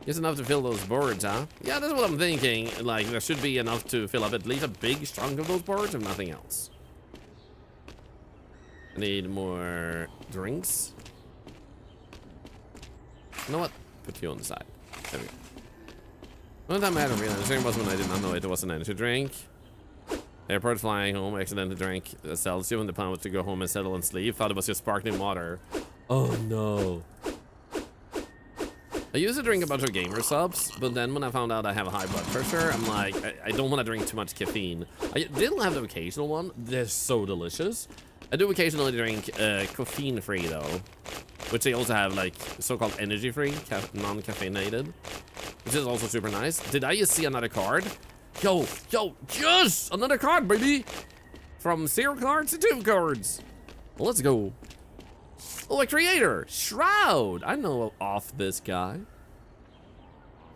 Just enough to fill those boards, huh? Yeah, that's what I'm thinking. Like, there should be enough to fill up at least a big chunk of those boards, if nothing else. I need more drinks. You know what? Put you on the side. There we go. One time I had a real energy was when I did not know it was an energy drink. Airport flying home, accidentally drank Celsius and the plan was to go home and settle and sleep. Thought it was just sparkling water. Oh no. I used to drink a bunch of gamer subs, but then when I found out I have a high blood pressure, I'm like, I don't want to drink too much caffeine. I did have the occasional one. They're so delicious. I do occasionally drink caffeine-free though, which they also have like so-called energy-free, non-caffeinated, which is also super nice. Did I just see another card? Yo, yes! Another card, baby! From 0 cards to 2 cards. Well, let's go. Oh, a creator! Shroud! I know of this guy.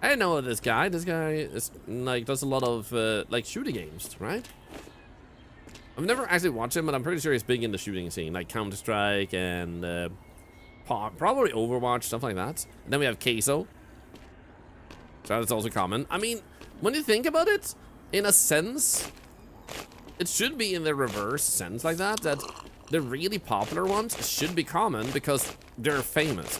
I know of this guy. This guy is like does a lot of like shooting games, right? I've never actually watched him, but I'm pretty sure he's big in the shooting scene, like Counter-Strike and probably Overwatch, stuff like that. And then we have Queso. So that's also common. I mean, when you think about it, in a sense, it should be in the reverse sense like that, that the really popular ones should be common because they're famous.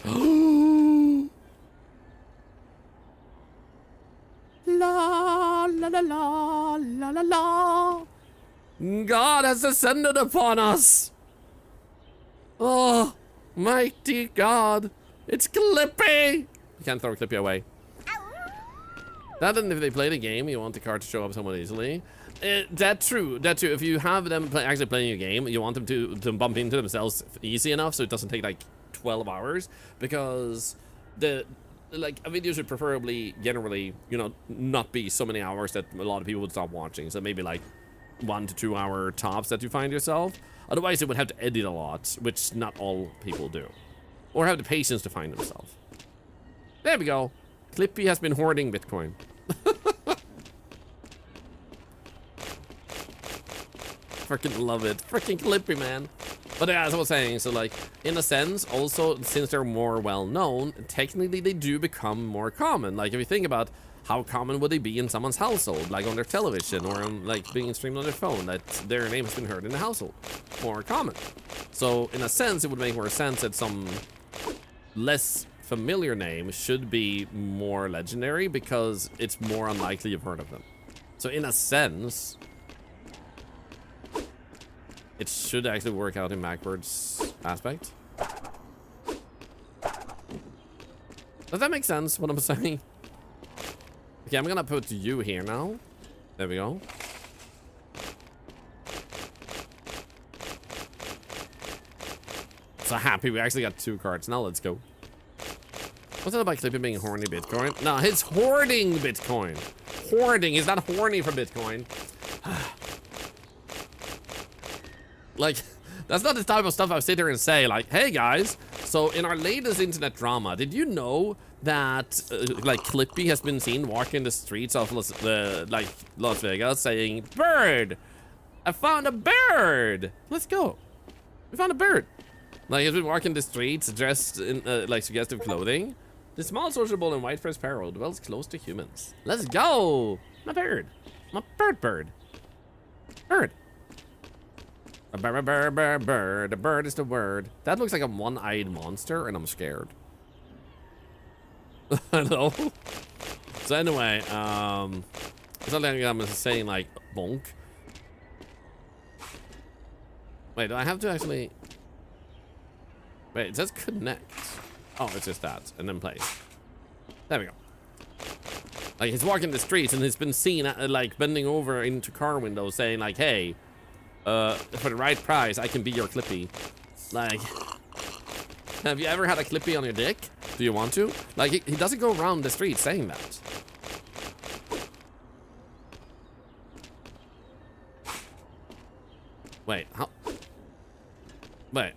la la la la. God has descended upon us. Oh, mighty God. It's Clippy. You can't throw Clippy away. That and if they play the game, you want the card to show up somewhat easily. That's true. That's true. If you have them actually playing a game, you want them to bump into themselves easy enough so it doesn't take like 12 hours. Because a video should preferably, generally, you know, not be so many hours that a lot of people would stop watching. So maybe like 1 to 2 hour tops that you find yourself. Otherwise, it would have to edit a lot, which not all people do. Or have the patience to find themselves. There we go. Clippy has been hoarding Bitcoin. Freaking love it. Freaking Clippy, man. But yeah, as I was saying, so like, in a sense, also, since they're more well-known, technically they do become more common. Like, if you think about how common would they be in someone's household, like on their television or on, like, being streamed on their phone, that their name has been heard in the household. More common. So, in a sense, it would make more sense that some less familiar name should be more legendary because it's more unlikely you've heard of them. So, in a sense, it should actually work out in backwards aspect. Does that make sense, what I'm saying? Okay, I'm gonna put you here now. There we go. So happy we actually got 2 cards. Now let's go. What's that about Clippy being horny Bitcoin? No, it's hoarding Bitcoin. Hoarding is not horny for Bitcoin. Like, that's not the type of stuff I sit here and say, like, hey guys, so in our latest internet drama, did you know that, like, Clippy has been seen walking the streets of Las Vegas saying, bird! I found a bird! Let's go. We found a bird. Like, he's been walking the streets dressed in, like, suggestive clothing. The small sociable and white fur sparrow dwells close to humans. Let's go! My bird. My bird. Bird. A bird. A bird is the word. That looks like a one-eyed monster, and I'm scared. Hello? So anyway, it's not like I'm saying, like, bonk. Wait, do I have to actually... Wait, it says connect. Oh, it's just that, and then place. There we go. Like, he's walking the streets, and he's been seen, like, bending over into car windows saying, like, hey, for the right price, I can be your Clippy. Like, have you ever had a Clippy on your dick? Do you want to? Like, he doesn't go around the street saying that. Wait, how? Wait.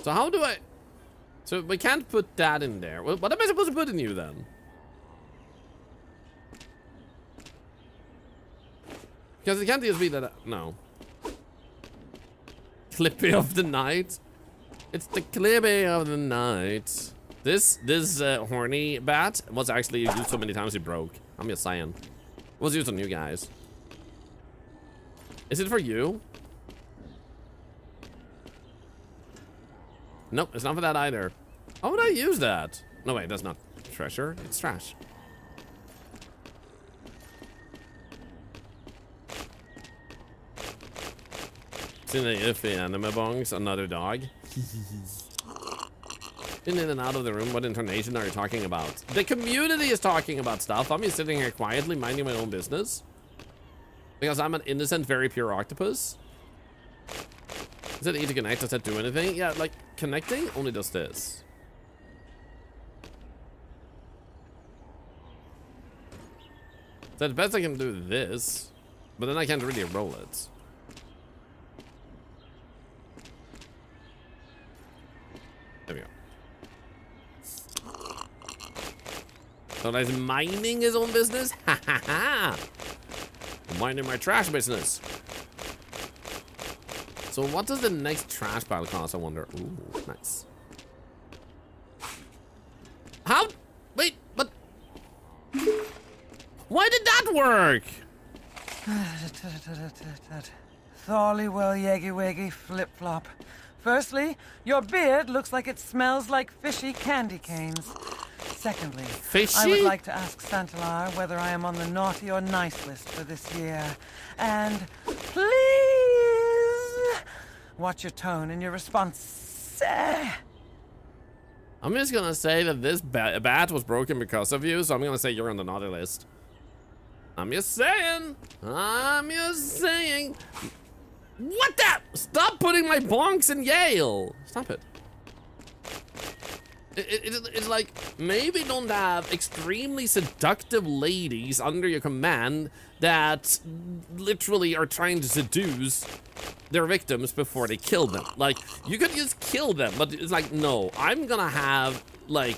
So how do I? So we can't put that in there. What am I supposed to put in you then? Because it can't just be that. No. Clippy of the night. It's the Clippy of the night. This horny bat was actually used so many times it broke. I'm just saying. It was used on you guys. Is it for you? Nope, it's not for that either. How would I use that? No, wait, that's not treasure. It's trash. Seen the iffy anime bongs, another dog. In and out of the room, what intonation are you talking about? The community is talking about stuff. I'm just sitting here quietly, minding my own business. Because I'm an innocent, very pure octopus. Is it E to connect? Does that do anything? Yeah, like, connecting only does this. So at best I can do this, but then I can't really roll it. There we go. So that's minding his own business? Ha ha ha! Minding my trash business. So what does the next trash pile cost, I wonder? Ooh, nice. How? Wait, but... Why did that work? Thorly well yeggy weggy flip flop. Firstly, your beard looks like it smells like fishy candy canes. Secondly, Fishy? I would like to ask Thorlar whether I am on the naughty or nice list for this year. And please watch your tone in your response. I'm just gonna say that this bat was broken because of you, so I'm gonna say you're on the naughty list. I'm just saying. I'm just saying. What the? Stop putting my bonks in Yale. Stop it. It's like, maybe don't have extremely seductive ladies under your command that literally are trying to seduce their victims before they kill them. Like, you could just kill them, but it's like, no, I'm gonna have, like,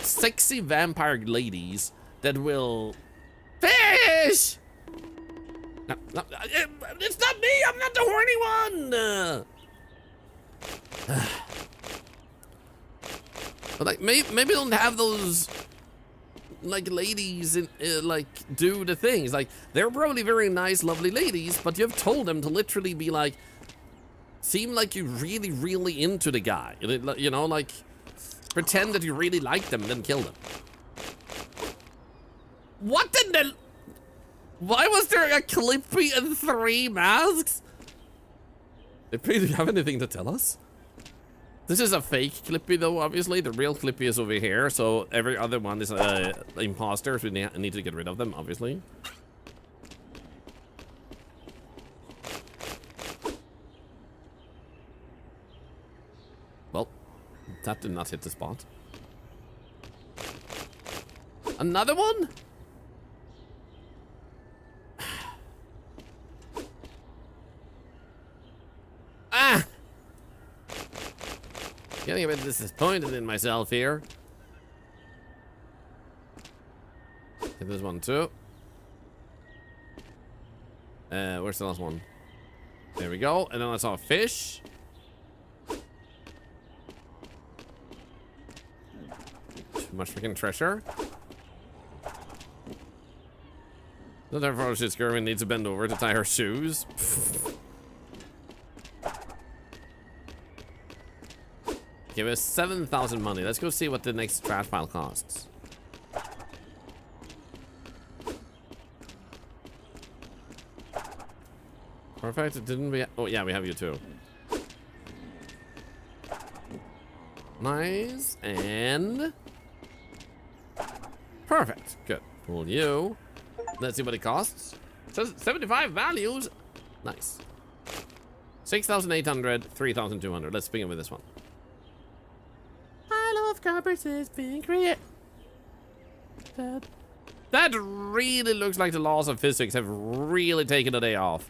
sexy vampire ladies that will... Fish! No, no, it's not me, I'm not the horny one! But like, maybe don't have those, like, ladies in, like, do the things. Like, they're probably very nice, lovely ladies, but you've told them to literally be like, seem like you're really, really into the guy. You know, like, pretend that you really like them and then kill them. What in the... Why was there a Clippy and 3 masks? Did Peter have anything to tell us? This is a fake Clippy though, obviously. The real Clippy is over here, so every other one is imposters. We need to get rid of them, obviously. Well, that did not hit the spot. Another one? Ah! Getting a bit disappointed in myself here. Get this one too. Where's the last one? There we go. And then I saw a fish. Too much freaking treasure. The ferocious girl needs to bend over to tie her shoes. Give us 7,000 money. Let's go see what the next trash pile costs. Perfect. Didn't we? Oh yeah, we have you too. Nice and perfect. Good. Pull you. Let's see what it costs. It says 75 values. Nice. 6,800, 3,200. Let's begin with this one. Carpets is being created. That really looks like the laws of physics have really taken a day off.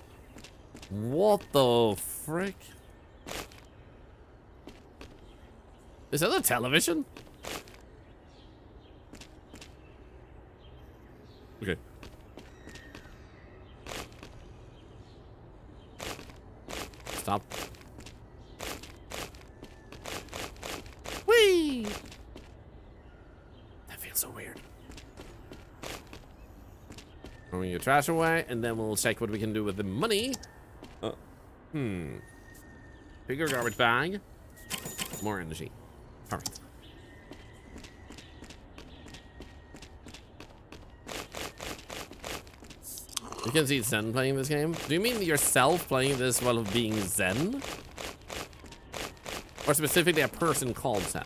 What the frick? Is that a television? Okay. Stop. Whee! That feels so weird. Throwing your trash away, and then we'll check what we can do with the money. Bigger garbage bag. More energy. Perfect. You can see Zen playing this game. Do you mean yourself playing this while being Zen? Or specifically a person called Zen?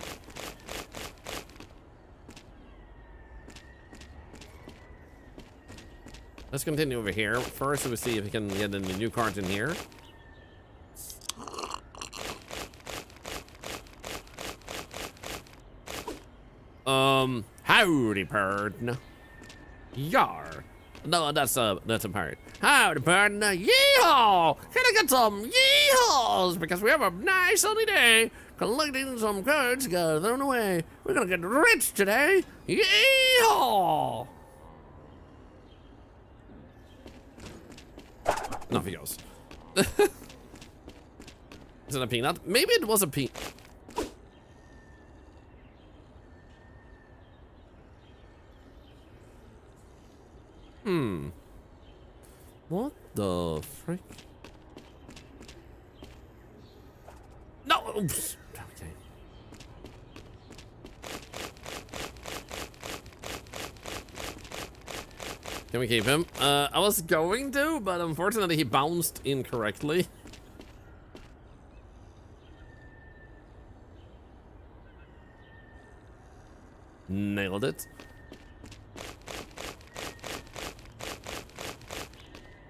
Let's continue over here. First, we'll see if we can get any new cards in here. Howdy, pardon. Yar. No, that's a pirate. Howdy, pardon. Yeehaw! Can I get some yeehaws? Because we have a nice sunny day. Collecting some cards, got thrown away. We're gonna get rich today. Yeehaw! Off he goes. Is it a peanut? Maybe it was a peanut. What the frick? No! Oops. Okay. Can we keep him? I was going to, but unfortunately he bounced incorrectly. Nailed it.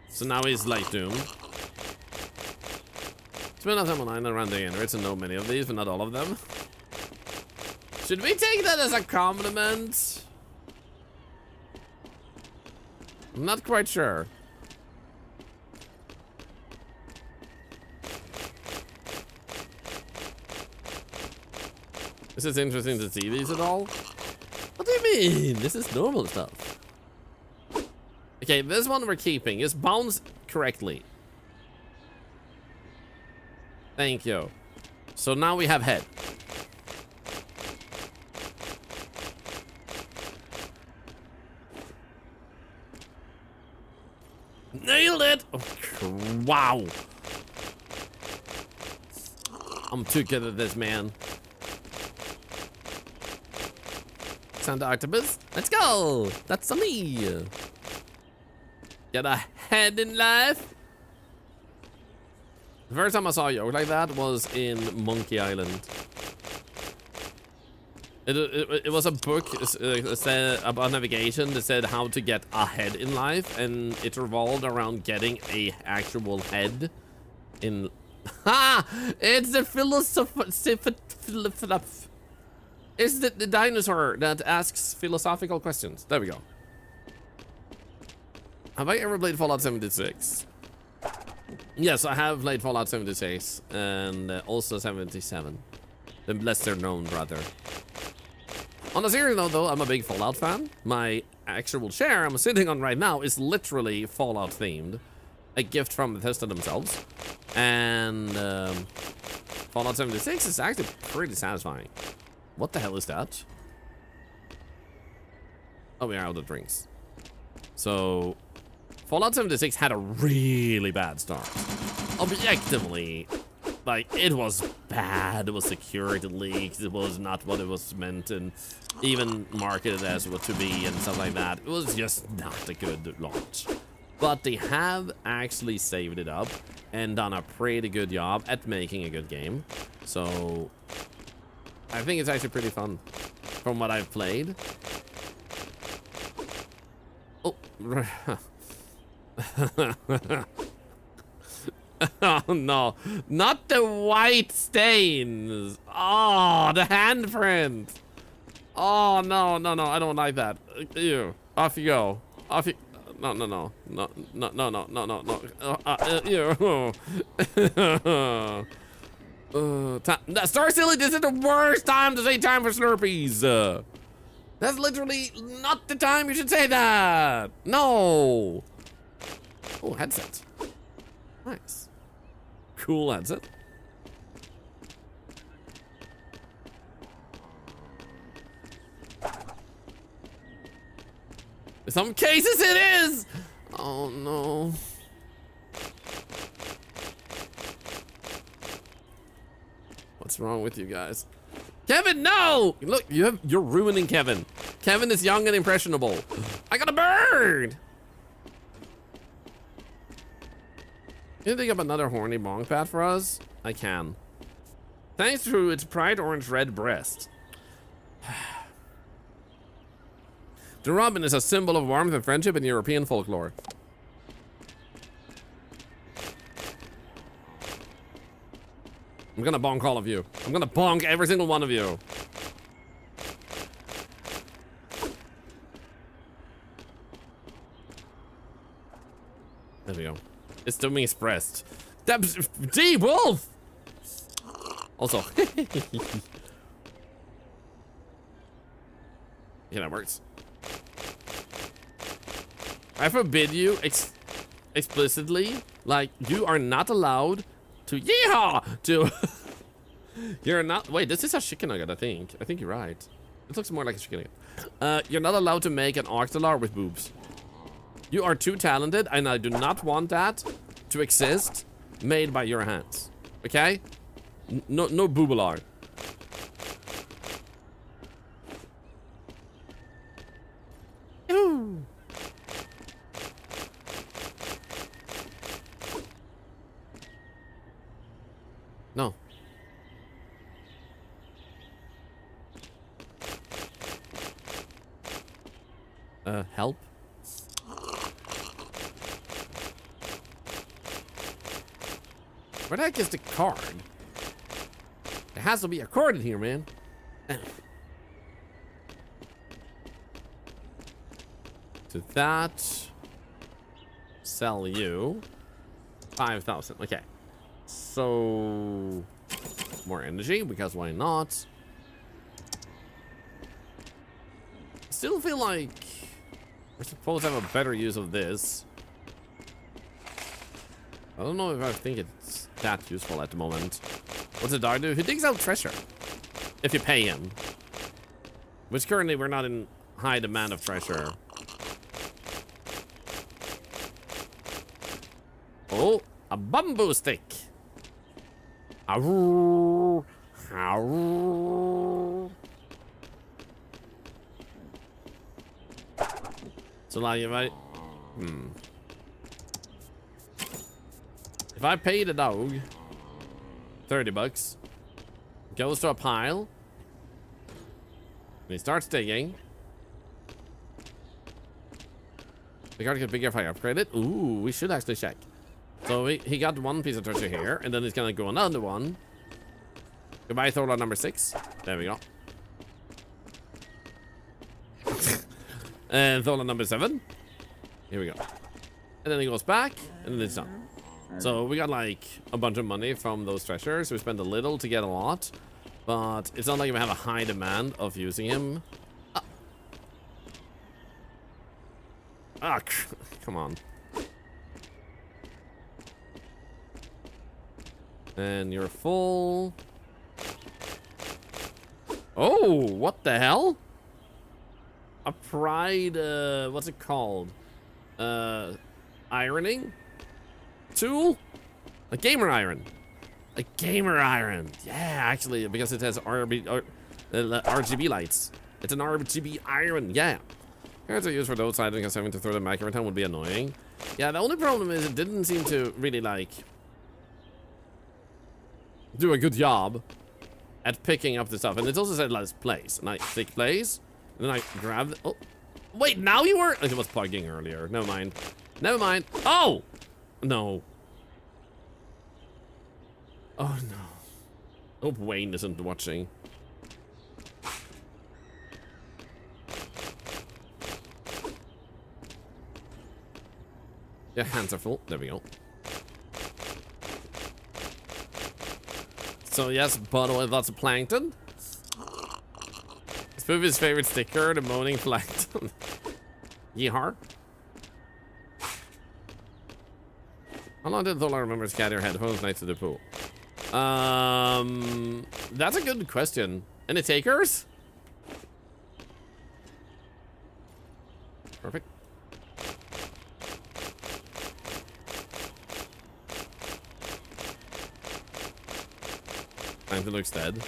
So now he's like doomed. Spin off them online around the generates and know many of these, but not all of them. Should we take that as a compliment? I'm not quite sure. Is it interesting to see these at all? What do you mean? This is normal stuff. Okay, this one we're keeping. It's bounced correctly. Thank you. So now we have head. Nailed it! Oh, wow. I'm too good at this, man. Sand octopus. Let's go! That's on me. Get a head in life. The first time I saw a yogurt like that was in Monkey Island. It was a book said about navigation that said how to get ahead in life, and it revolved around getting a actual head in. Ha! It's the It's the dinosaur that asks philosophical questions. There we go. Have I ever played Fallout 76? Yes, I have played Fallout 76 and also 77. The lesser known, brother. On a serious note, though, I'm a big Fallout fan. My actual chair I'm sitting on right now is literally Fallout themed. A gift from Bethesda themselves. And Fallout 76 is actually pretty satisfying. What the hell is that? Oh, we are out of drinks. So, Fallout 76 had a really bad start. Objectively, like, it was bad. It was security leaked. It was not what it was meant and even marketed as what to be and stuff like that. It was just not a good launch. But they have actually saved it up and done a pretty good job at making a good game. So, I think it's actually pretty fun from what I've played. Oh. Oh no, not the white stains. Oh, the handprint. Oh no, no, no, I don't like that. Ew. Off you go. Off you. No, no, no, no, no, no, no, no, no, no. Ew. Star Silly, this is the worst time to say time for Slurpees. That's literally not the time you should say that. No. Oh, headset. Nice. Cool headset. In some cases it is. Oh no. What's wrong with you guys? Kevin, no! Look, you're ruining Kevin. Kevin is young and impressionable. I got a bird! Can you think of another horny bonk pad for us? I can. Thanks to its bright orange red breast. The robin is a symbol of warmth and friendship in European folklore. I'm gonna bonk all of you. I'm gonna bonk every single one of you. There we go. It's doing expressed. That's D Wolf. Also, yeah, that works. I forbid you explicitly, like, you are not allowed to yeehaw to. You're not. Wait, this is a chicken nugget. I think you're right. It looks more like a chicken nugget. You're not allowed to make an Thorlar with boobs. You are too talented, and I do not want that to exist made by your hands. Okay? No boobalar. Help. Where the heck is the card? There has to be a card in here, man. To that. Sell you. 5,000. Okay. So more energy, because why not? Still feel like we're supposed to have a better use of this. I don't know if I think it's that useful at the moment. What's the dog do? He digs out treasure. If you pay him. Which currently we're not in high demand of treasure. Oh, a bamboo stick. Arrgh. Arrgh. So like if I pay the dog 30 bucks, goes to a pile, and he starts digging. The card gets bigger if I upgrade it. Ooh, we should actually check. So he got one piece of treasure here, and then he's gonna go another one. Goodbye, Thorlar number 6. There we go. And Thorlar number 7. Here we go. And then he goes back, and then it's done. So we got like a bunch of money from those treasures. We spent a little to get a lot, but it's not like we have a high demand of using him. Come on. And you're full. Oh, what the hell? A pride, what's it called? Ironing tool? A gamer iron. A gamer iron. Yeah, actually, because it has RGB lights. It's an RGB iron, yeah. Here's a use for those items because having to throw them back every time would be annoying. Yeah, the only problem is it didn't seem to really, like, do a good job at picking up the stuff. And it also said let's place. And I click place. And then I grab the, oh. Wait, now you were? It was plugging earlier. Never mind. Never mind. Oh! No. Oh, no. Hope Wayne isn't watching. Yeah, hands are full. There we go. So yes, bottle with lots of plankton. Spoofy's favorite sticker, the moaning plankton. Yeehar. How long did Thorlar remember to scatter your headphones next to the pool? That's a good question. Any takers? Perfect. Plankton looks dead.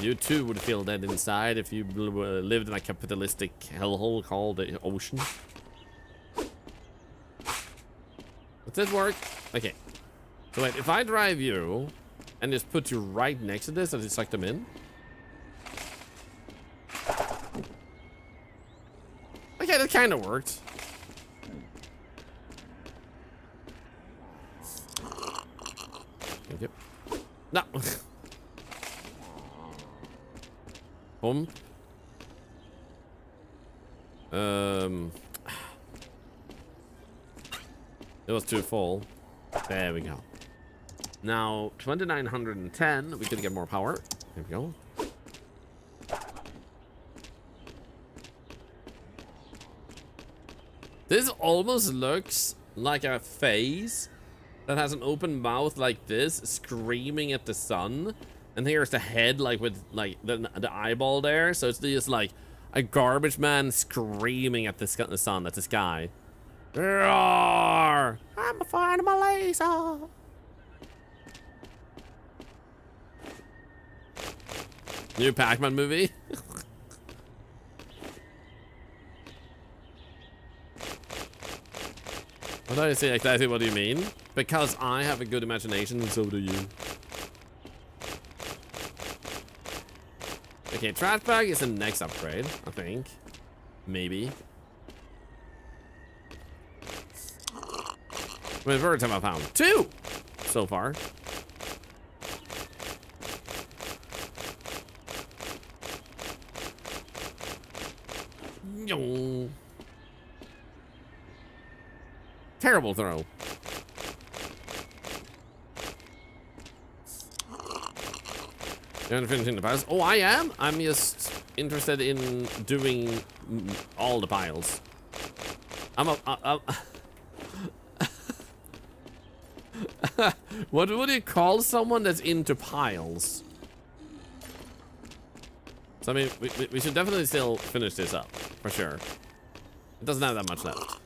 You too would feel dead inside if you lived in a capitalistic hellhole called the ocean. Does this work? Okay. So wait, if I drive you and just put you right next to this, does it suck them in? Okay, that kind of worked. Thank you. No. Boom. It was too full. There we go. Now 2910. We could get more power. There we go. This almost looks like a face that has an open mouth like this, screaming at the sun. And here's the head, like with like the eyeball there. So it's just like a garbage man screaming at the sun, at the sky. Roar! I'm a fire my laser. New Pac-Man movie. What do I say exactly? What do you mean? Because I have a good imagination, and so do you. Okay, trash bag is the next upgrade, I think. Maybe. How many birds have I found? 2 so far. Yo. Terrible throw. You're finishing the piles? Oh, I am? I'm just interested in doing all the piles. What would you call someone that's into piles? So, I mean, we should definitely still finish this up, for sure. It doesn't have that much left.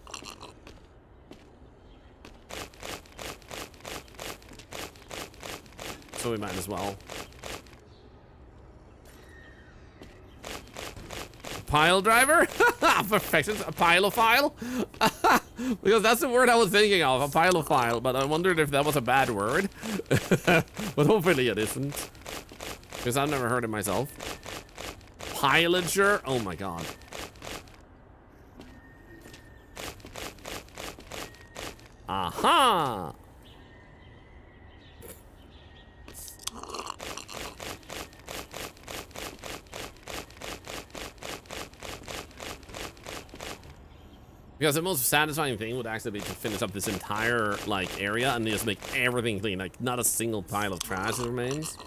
So we might as well. Pile driver? Perfection. A pilophile? Because that's the word I was thinking of, a pilophile, but I wondered if that was a bad word. But hopefully it isn't. Because I've never heard it myself. Pillager? Oh my god. Aha! Because the most satisfying thing would actually be to finish up this entire, like, area and just make everything clean. Like, not a single pile of trash remains.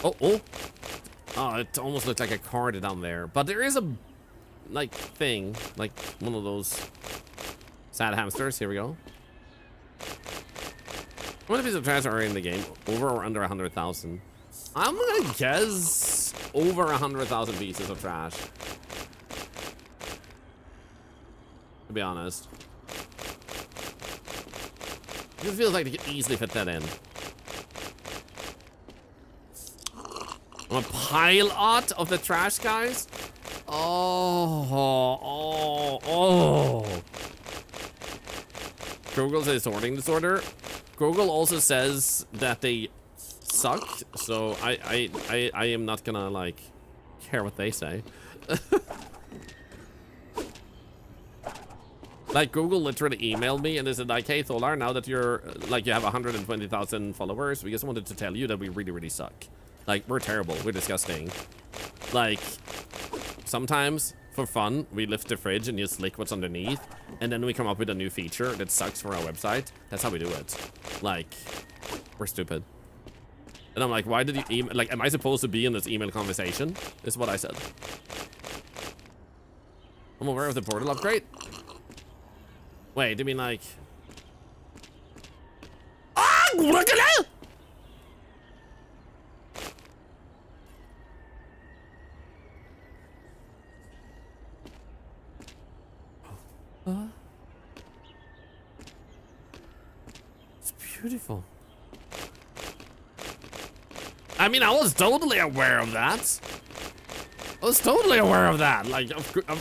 Oh, oh. Oh, it almost looked like a card down there. But there is a, like, thing. Like, one of those sad hamsters. Here we go. How many pieces of trash are in the game? Over or under 100,000? I'm gonna guess over 100,000 pieces of trash. To be honest. It feels like they could easily fit that in. I'm a pile-ot of the trash guys. Oh. Google says sorting disorder. Google also says that they suck, so I am not gonna like care what they say. Like Google literally emailed me and they said like, hey Thorlar, now that you're like you have 120,000 followers, we just wanted to tell you that we really suck. Like we're terrible, we're disgusting. Like sometimes for fun we lift the fridge and just lick what's underneath, and then we come up with a new feature that sucks for our website. That's how we do it. Like we're stupid. And I'm like, why did you email? Like, am I supposed to be in this email conversation? Is what I said. I'm aware of the portal upgrade. Wait, do you mean like? Ah, look at that! It's beautiful. I mean, I was totally aware of that. I was totally aware of that. Like,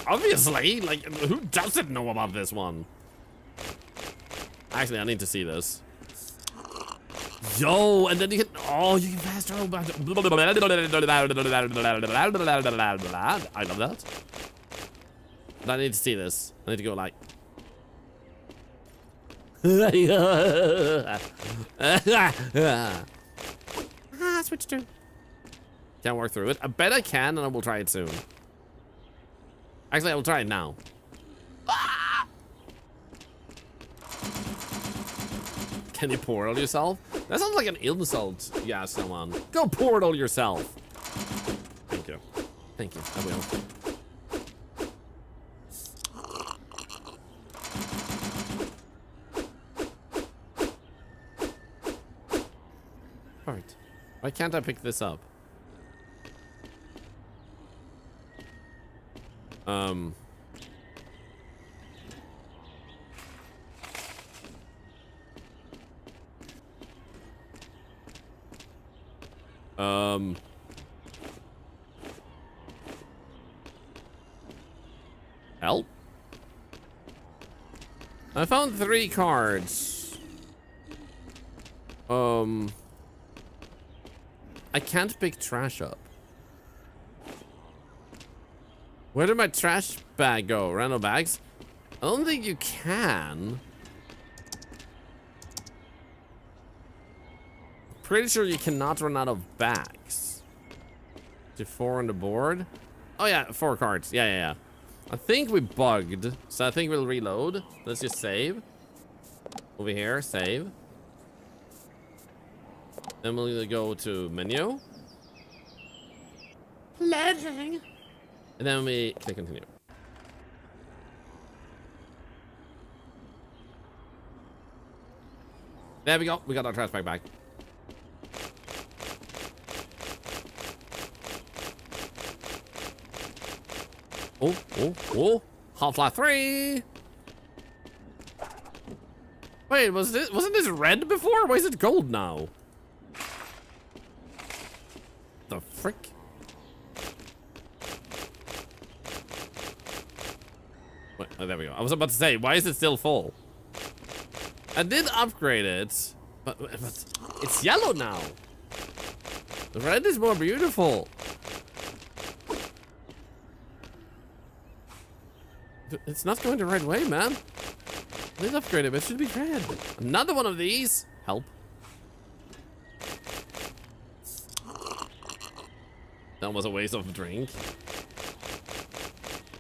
obviously, like, who doesn't know about this one? Actually, I need to see this. Yo, and then you can, oh, you can fast travel back. I love that. But I need to see this. I need to go like. Switch to. Can't work through it. I bet I can, and I will try it soon. Actually, I will try it now. Ah! Can you portal yourself? That sounds like an insult. Yeah, someone. Go portal yourself. Thank you. Thank you. I will. Alright. Why can't I pick this up? Help. I found 3 cards. I can't pick trash up. Where did my trash bag go? Random bags? I don't think you can. Pretty sure you cannot run out of bags. To 4 on the board. Oh yeah, 4 cards. Yeah. I think we bugged, so I think we'll reload. Let's just save. Over here, save. Then we'll either go to menu. Loading. And then we click continue. There we go. We got our trash bag back. Oh. Half-Life 3. Wait, wasn't this red before? Why is it gold now? The frick? Wait, oh, there we go. I was about to say, why is it still full? I did upgrade it, but it's yellow now. The red is more beautiful. It's not going the right way, man. I did upgrade it, but it should be red. Another one of these. Help. That was a waste of a drink.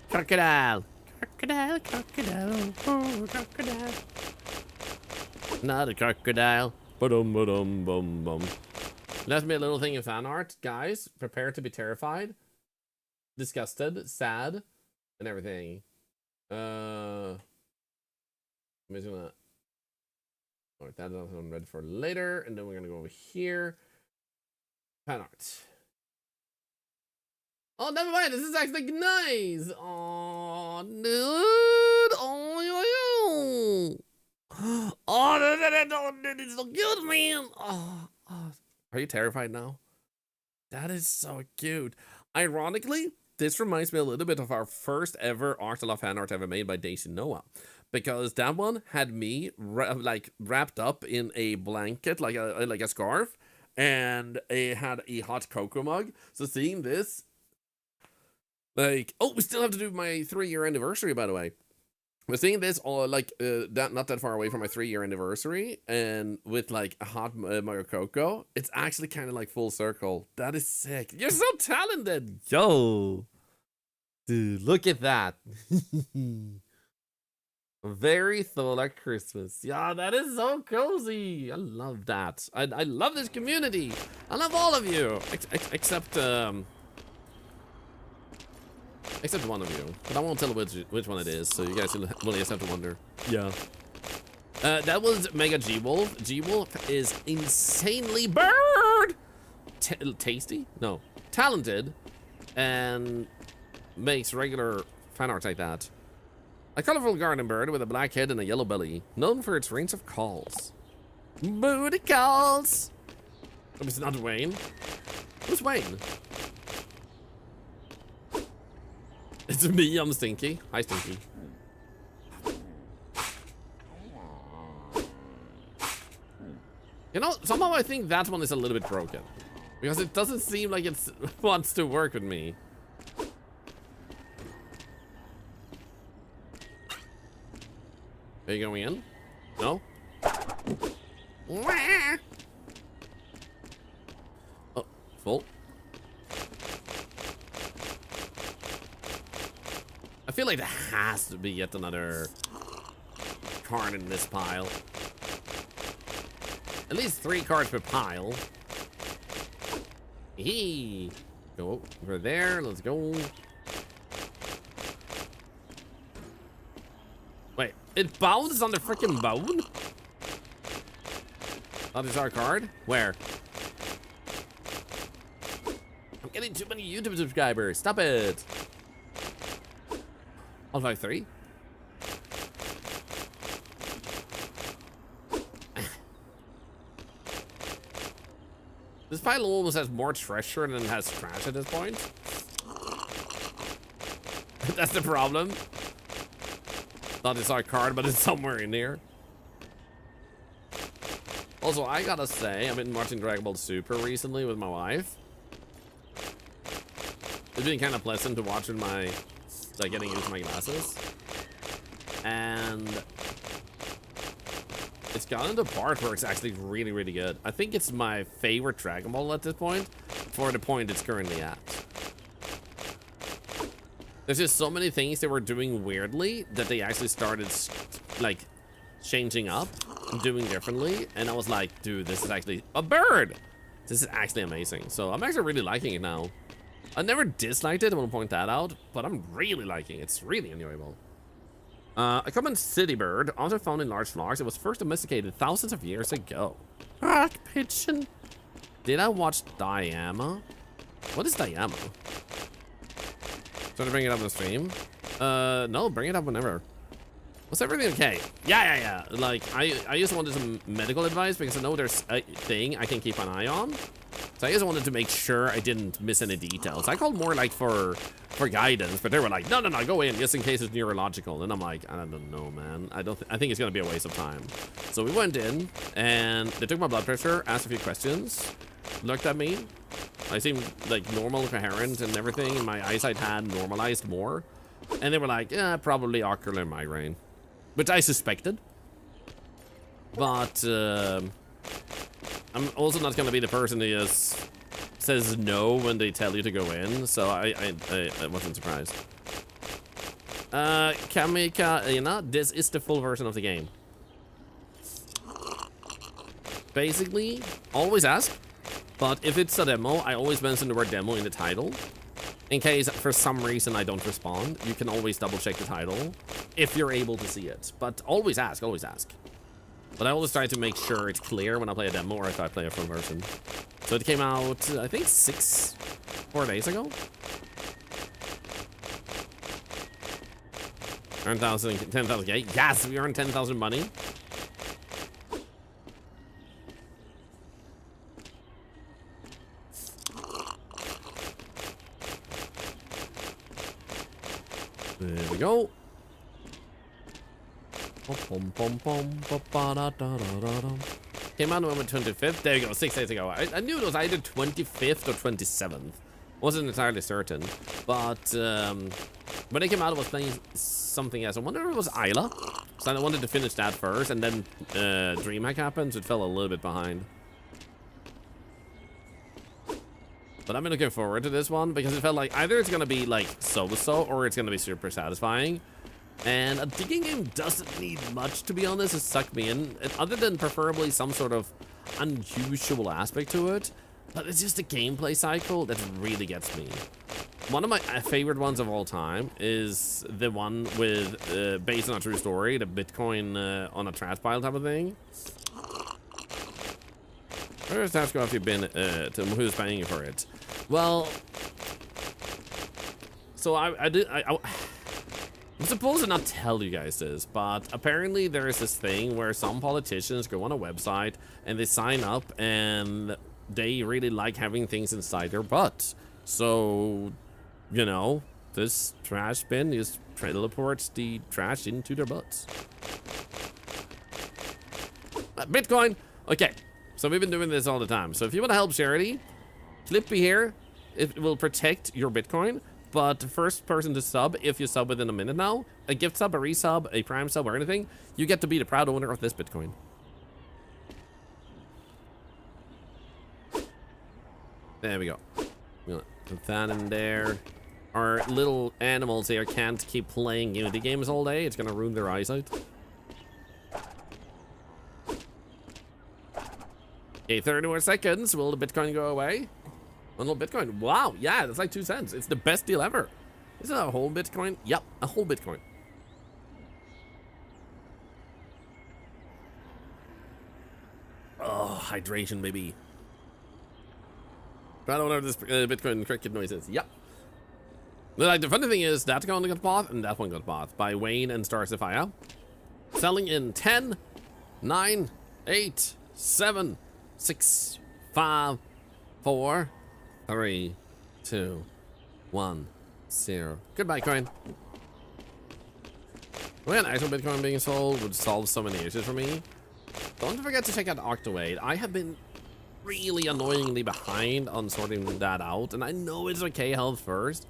Crocodile. Crocodile, crocodile, oh, crocodile. Not a crocodile. Ba-dum, ba-dum, bum, bum. Left me a little thing in fan art. Guys, prepare to be terrified, disgusted, sad, and everything. I'm just gonna mark that on red for later, and then we're gonna go over here. Fan art. Oh, never mind. This is actually nice. Oh, dude. Oh, it's so cute, man. Oh. Are you terrified now? That is so cute. Ironically, this reminds me a little bit of our first ever Artala fan art ever made by Daisy Noah, because that one had me wrapped up in a blanket, like a scarf, and it had a hot cocoa mug. So seeing this, like, oh, we still have to do my 3-year anniversary, by the way. We're seeing this all not that far away from my 3-year anniversary, and with like a hot mug of cocoa, it's actually kind of like full circle. That is sick. You're so talented, yo, dude. Look at that. Very Thorlar Christmas. Yeah, that is so cozy. I love that. I love this community. I love all of you, except one of you, but I won't tell which one it is, so you guys will just have to wonder. Yeah. That was Mega G-Wolf. G-Wolf is insanely tasty? No. Talented, and makes regular fan art like that. A colorful garden bird with a black head and a yellow belly, known for its range of calls. Booty calls! Oh, it's not Wayne. Who's Wayne? It's me, I'm Stinky. Hi, Stinky. You know, somehow I think that one is a little bit broken, because it doesn't seem like it wants to work with me. Are you going in? No? Oh, full. I feel like there has to be yet another card in this pile. At least 3 cards per pile. Hee. Go over there. Let's go. Wait, it bounces on the freaking bone? That is our card? Where? I'm getting too many YouTube subscribers. Stop it. Half-Life 3. This pile almost has more treasure than it has trash at this point. That's the problem. Not it's our card, but it's somewhere in here. Also, I gotta say, I've been watching Dragon Ball Super recently with my wife. It's been kind of pleasant to watch with my like getting used to my glasses. And it's gotten to the part where it's actually really, really good. I think it's my favorite Dragon Ball at this point, for the point it's currently at. There's just so many things they were doing weirdly that they actually started, like, changing up and doing differently. And I was like, dude, this is actually a bird. This is actually amazing. So I'm actually really liking it now. I never disliked it, I want to point that out, but I'm really liking it. It's really enjoyable. A common city bird, also found in large flocks. It was first domesticated thousands of years ago. Rock pigeon. Did I watch Diama? What is Diama? Should I bring it up on the stream? No, bring it up whenever. Was everything okay? Yeah. Like, I just wanted some medical advice because I know there's a thing I can keep an eye on. So I just wanted to make sure I didn't miss any details. I called more like for guidance, but they were like, no, go in just in case it's neurological. And I'm like, I don't know, man. I think it's gonna be a waste of time. So we went in and they took my blood pressure, asked a few questions, looked at me. I seemed like normal, coherent and everything, and my eyesight had normalized more. And they were like, yeah, probably ocular migraine, which I suspected. But I'm also not gonna be the person who just says no when they tell you to go in, so I wasn't surprised. Kamika, this is the full version of the game. Basically, always ask, but if it's a demo, I always mention the word demo in the title. In case, for some reason, I don't respond, you can always double check the title if you're able to see it. But always ask, always ask. But I always try to make sure it's clear when I play a demo or if I play a full version. So it came out, I think 4 days ago. 10,000K. Yes, we earned 10,000 money. There we go. Came out November 25th. There you go, 6 days ago. I knew it was either 25th or 27th. Wasn't entirely certain. But when it came out, I was playing something else. I wonder if it was Isla. So I wanted to finish that first, and then DreamHack happened, so it fell a little bit behind. But I'm looking forward to this one because it felt like either it's gonna be like so-so or it's gonna be super satisfying. And a digging game doesn't need much, to be honest, to suck me in, other than preferably some sort of unusual aspect to it. But it's just the gameplay cycle that really gets me. One of my favorite ones of all time is the one with, based on a true story, the Bitcoin on a trash pile type of thing. Where does that go if you've been to who's paying for it? Well, so I'm supposed to not tell you guys this, but apparently there is this thing where some politicians go on a website and they sign up and they really like having things inside their butt. So, you know, this trash bin just teleports the trash into their butts. Bitcoin! Okay, so we've been doing this all the time. So if you want to help charity, Clippy here, it will protect your Bitcoin. But the first person to sub, if you sub within a minute now, a gift sub, a resub, a prime sub, or anything, you get to be the proud owner of this Bitcoin. There we go. Put that in there. Our little animals here can't keep playing Unity games all day. It's gonna ruin their eyesight. Okay, 30 more seconds. Will the Bitcoin go away? One little Bitcoin. Wow, yeah, that's like 2 cents. It's the best deal ever. Isn't that a whole Bitcoin? Yep, a whole Bitcoin. Oh, hydration, baby. I don't know what this Bitcoin cricket noise is. Yep. But like, the funny thing is, that one got bought, and that one got bought by Wayne and Star Sapphire. Selling in 10, 9, 8, 7, 6, 5, 4, 3, 2, 1, 0. Goodbye, coin. When actual Bitcoin being sold would solve so many issues for me. Don't forget to check out Octawade. I have been really annoyingly behind on sorting that out, and I know it's okay health first.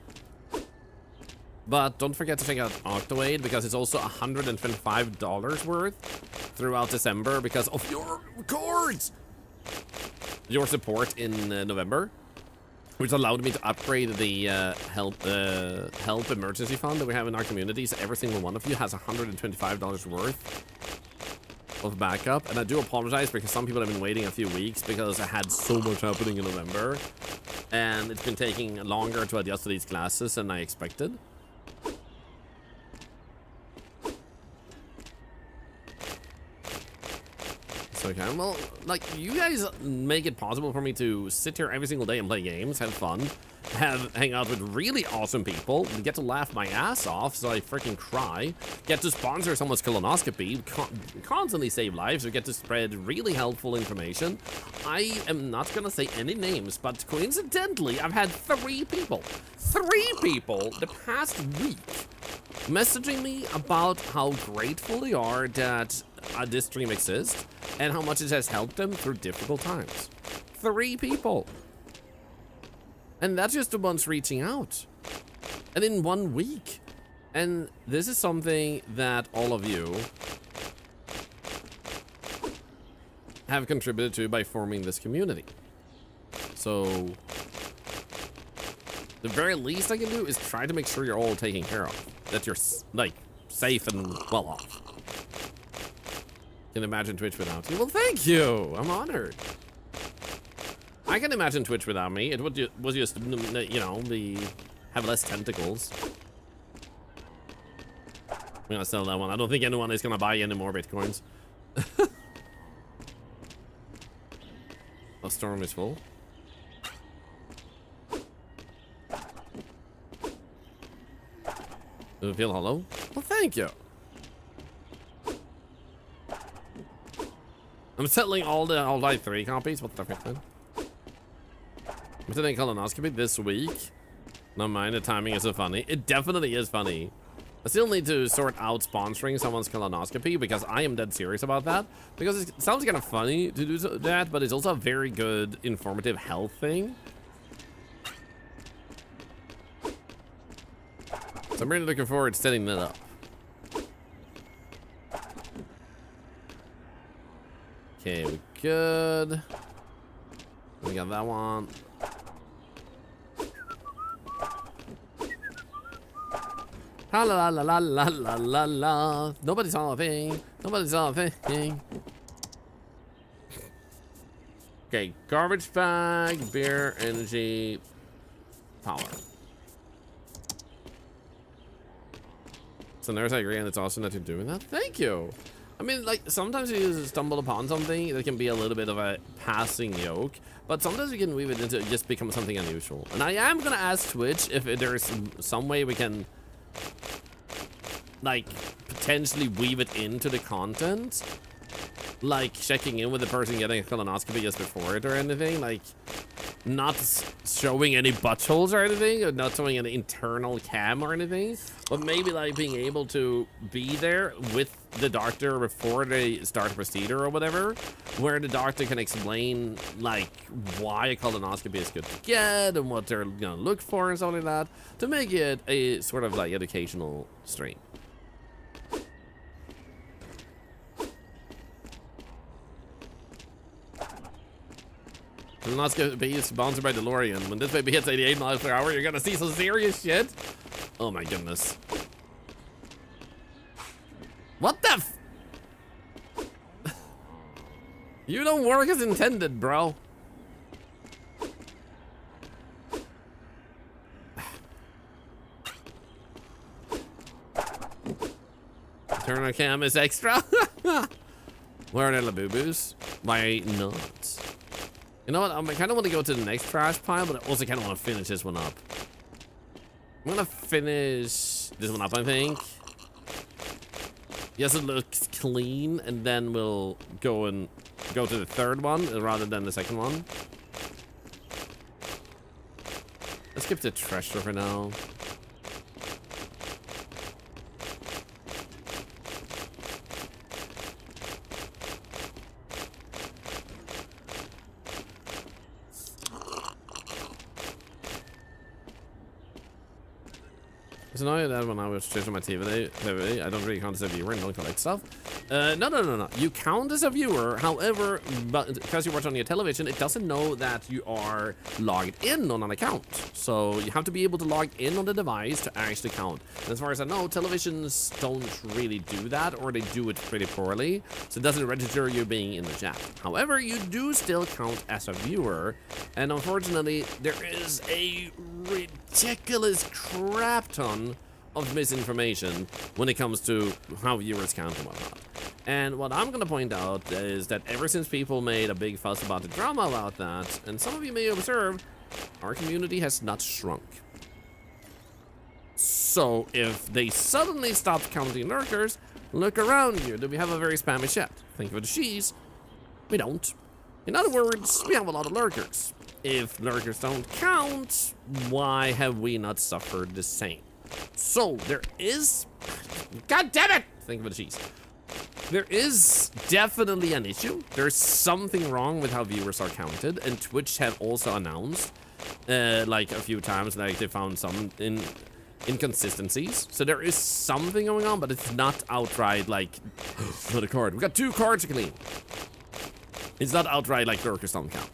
But don't forget to check out Octawade because it's also $125 worth throughout December because of your records. Your support in November, which allowed me to upgrade the help emergency fund that we have in our community. So every single one of you has $125 worth of backup. And I do apologize because some people have been waiting a few weeks because I had so much happening in November. And it's been taking longer to adjust to these classes than I expected. Okay, well, like, you guys make it possible for me to sit here every single day and play games, have fun, hang out with really awesome people, get to laugh my ass off so I freaking cry, get to sponsor someone's colonoscopy, constantly save lives, or get to spread really helpful information. I am not gonna say any names, but coincidentally, I've had three people the past week messaging me about how grateful they are that this stream exists and how much it has helped them through difficult times. 3 people. And that's just the ones reaching out. And in 1 week. And this is something that all of you have contributed to by forming this community. So the very least I can do is try to make sure you're all taken care of. That you're, like, safe and well off. Can imagine Twitch without you. Well, thank you. I'm honored. I can imagine Twitch without me. It was just, you know, have less tentacles. I'm gonna sell that one. I don't think anyone is gonna buy any more bitcoins. The storm is full. Do it feel hollow? Well, thank you. I'm settling all the Half-Life 3 copies. What the frick, man? I'm sitting colonoscopy this week. Not mind, the timing is so funny. It definitely is funny. I still need to sort out sponsoring someone's colonoscopy because I am dead serious about that. Because it sounds kind of funny to do that, but it's also a very good, informative health thing. So I'm really looking forward to setting that up. Okay, we good. We got that one. La la la la la la la la. Nobody saw a thing. Nobody saw a thing. Okay, garbage bag, beer, energy, power. So there's I agree, and it's awesome that you're doing that. Thank you. I mean, like, sometimes you stumble upon something that can be a little bit of a passing joke, but sometimes we can weave it into just become something unusual. And I am gonna ask Twitch if there's some way we can, like, potentially weave it into the content, like checking in with the person getting a colonoscopy just before it or anything, like not showing any buttholes or anything, or not showing any internal cam or anything, but maybe like being able to be there with the doctor before they start a procedure or whatever, where the doctor can explain like why a colonoscopy is good to get and what they're gonna look for and something like that, to make it a sort of like educational stream. Colonoscopy is sponsored by DeLorean. When this baby hits 88 miles per hour, you're gonna see some serious shit. Oh my goodness. What the f— You don't work as intended, bro. Turn on cam is extra. Where are the boo-boos? Why not? You know what? I kind of want to go to the next trash pile, but I also kind of want to finish this one up. I'm gonna finish this one up, I think. Yes, it looks clean, and then we'll go to the third one rather than the second one. Let's skip the treasure for now. It's annoying that when I was changing my TV, I don't really count as a viewer and don't collect stuff. No. You count as a viewer, however, but because you watch on your television, it doesn't know that you are logged in on an account. So you have to be able to log in on the device to actually count. And as far as I know, televisions don't really do that, or they do it pretty poorly. So it doesn't register you being in the chat. However, you do still count as a viewer. And unfortunately, there is a ridiculous crap ton of misinformation when it comes to how viewers count and whatnot. And what I'm gonna point out is that ever since people made a big fuss about the drama about that, and some of you may observe, our community has not shrunk. So if they suddenly stopped counting lurkers, look around you. Do we have a very spammy chat? Think of the cheese. We don't. In other words, we have a lot of lurkers. If lurkers don't count, why have we not suffered the same? So there is, god damn it, think of the cheese. There is definitely an issue. There's something wrong with how viewers are counted, and Twitch have also announced, like a few times, like they found some inconsistencies. So there is something going on, but it's not outright like, not a card. We got 2 cards to clean. It's not outright like lurkers don't count.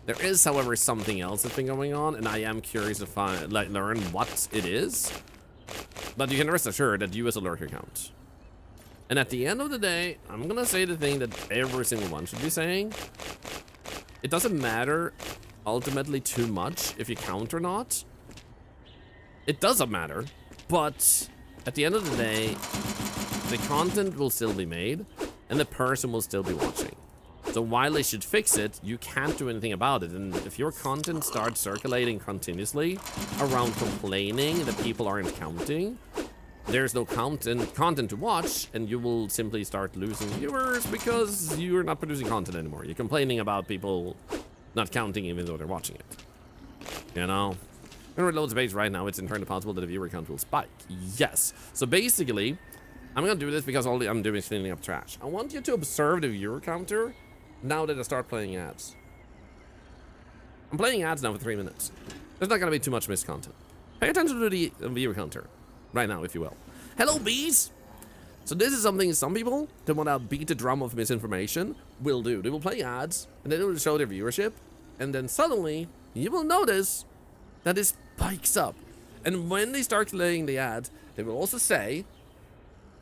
There is, however, something else that's been going on, and I am curious to find, learn what it is. But you can rest assured that you as a lurker count. And at the end of the day, I'm gonna say the thing that every single one should be saying. It doesn't matter ultimately too much if you count or not. It doesn't matter, but at the end of the day, the content will still be made, and the person will still be watching. So while they should fix it, you can't do anything about it. And if your content starts circulating continuously around complaining that people aren't counting, there's no content to watch, and you will simply start losing viewers because you're not producing content anymore. You're complaining about people not counting even though they're watching it. You know? When we're loads of page right now, it's entirely possible that the viewer count will spike. Yes. So basically, I'm gonna do this because all I'm doing is cleaning up trash. I want you to observe the viewer counter now that I start playing ads. I'm playing ads now for 3 minutes. There's not gonna be too much missed content. Pay attention to the viewer counter right now, if you will. Hello, bees! So this is something some people that want to beat the drum of misinformation will do. They will play ads, and then it will show their viewership, and then suddenly you will notice that it spikes up. And when they start playing the ads, they will also say,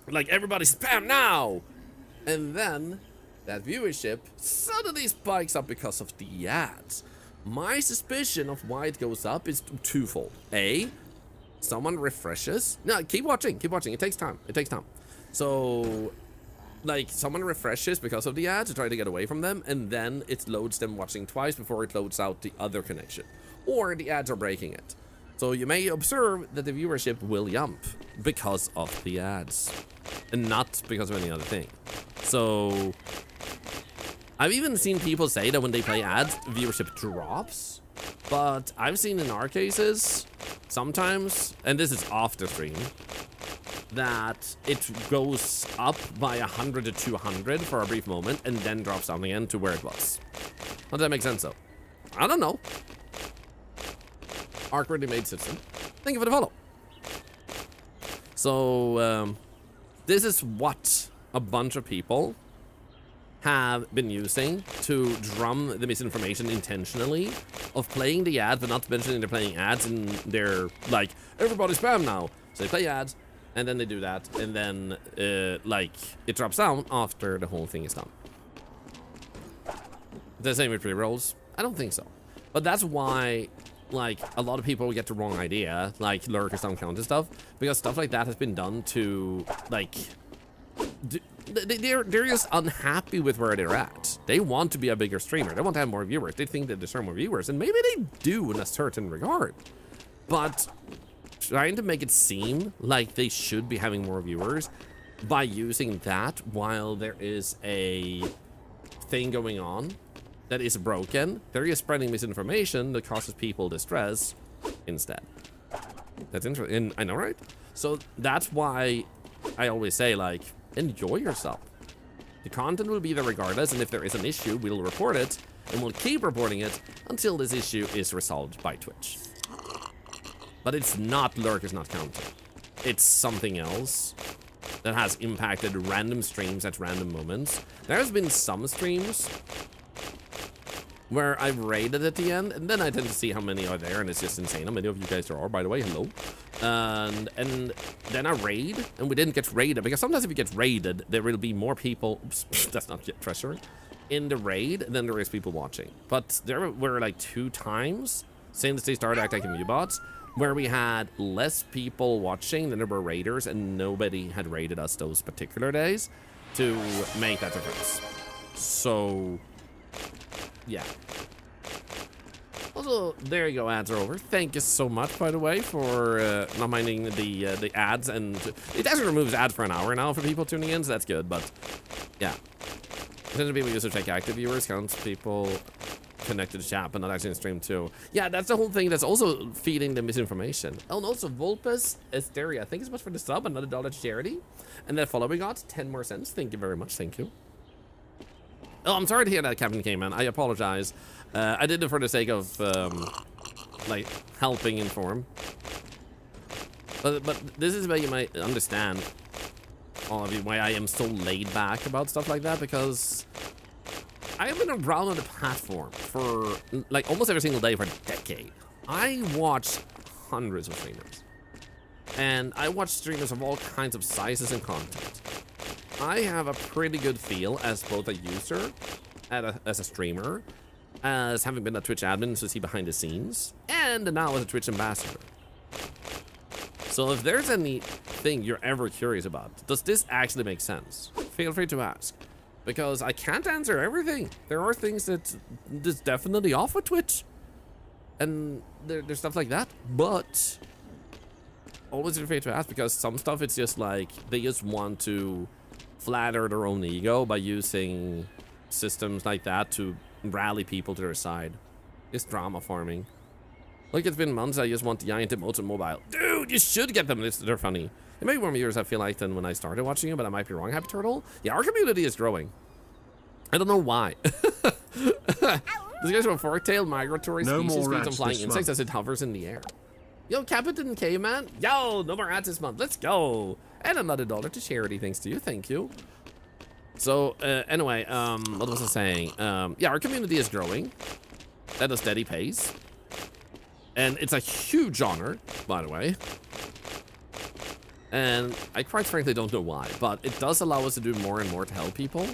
like, everybody spam now! And then that viewership suddenly spikes up because of the ads. My suspicion of why it goes up is twofold. A, someone refreshes. No, keep watching. It takes time. So, like, someone refreshes because of the ads to try to get away from them, and then it loads them watching twice before it loads out the other connection. Or the ads are breaking it. So you may observe that the viewership will jump because of the ads, and not because of any other thing. So I've even seen people say that when they play ads, viewership drops. But I've seen in our cases, sometimes, and this is off the stream, that it goes up by 100 to 200 for a brief moment and then drops down again to where it was. How does that make sense though? I don't know. Awkwardly made citizen. Thank you for the follow. So, this is what a bunch of people have been using to drum the misinformation intentionally of playing the ads, but not mentioning they're playing ads, and they're like, everybody spam now. So they play ads, and then they do that, and then, like, it drops down after the whole thing is done. The same with pre-rolls? I don't think so. But that's why, like, a lot of people get the wrong idea, like lurkers don't count and stuff, because stuff like that has been done to, like, they're just unhappy with where they're at. They want to be a bigger streamer. They want to have more viewers. They think they deserve more viewers, and maybe they do in a certain regard. But trying to make it seem like they should be having more viewers by using that while there is a thing going on that is broken, they're just spreading misinformation that causes people distress instead. That's interesting. I know, right? So that's why I always say, like, enjoy yourself. The content will be there regardless, and if there is an issue, we'll report it, and we'll keep reporting it until this issue is resolved by Twitch. But it's not lurkers not counting. it's something else that has impacted random streams at random moments. There's been some streams where I've raided at the end, and then I tend to see how many are there, and it's just insane how many of you guys there are, by the way, hello. And then I raid, and we didn't get raided, because sometimes if you get raided, there will be more people, oops, that's not yet treasure, in the raid than there is people watching. But there were like 2 times since they started attacking U-bots where we had less people watching than there were raiders, and nobody had raided us those particular days to make that difference. So yeah. Also, there you go, ads are over. Thank you so much, by the way, for not minding the ads, and it actually removes ads for an hour now for people tuning in, so that's good. But yeah, potentially people use to check active viewers, counts people connected to chat, but not actually in stream too. Yeah, that's the whole thing that's also feeding the misinformation. Oh, and also Vulpes Hysteria, thank you so much for the sub, another $1 to charity, and that follow we got 10 more cents. Thank you very much. Thank you. Oh, I'm sorry to hear that, Captain K-Man. I apologize. I did it for the sake of, like, helping inform. But this is where you might understand, all of you, why I am so laid back about stuff like that, because I have been around on the platform for, like, almost every single day for a decade. I watch hundreds of streamers. And I watch streamers of all kinds of sizes and content. I have a pretty good feel as both a user, as a streamer, as having been a Twitch admin to see behind the scenes, and now as a Twitch ambassador. So if there's anything you're ever curious about, does this actually make sense? Feel free to ask, because I can't answer everything. There are things that's definitely off with Twitch, and there's stuff like that, but always feel free to ask, because some stuff it's just like, they just want to flatter their own ego by using systems like that to rally people to their side. It's drama farming. Like, it's been months I just want the giant emotes on mobile. Dude, you should get them. They're funny. It may be more viewers I feel like than when I started watching it, but I might be wrong, Happy Turtle. Yeah, our community is growing. I don't know why. This guy's a fork-tailed migratory species feeds on flying insects as it hovers in the air. Yo, Captain Caveman. Yo, no more ads this month. Let's go. And another $1 to charity, thanks to you. Thank you. So, anyway, what was I saying? Yeah, our community is growing at a steady pace. And it's a huge honor, by the way. And I quite frankly don't know why, but it does allow us to do more and more to help people.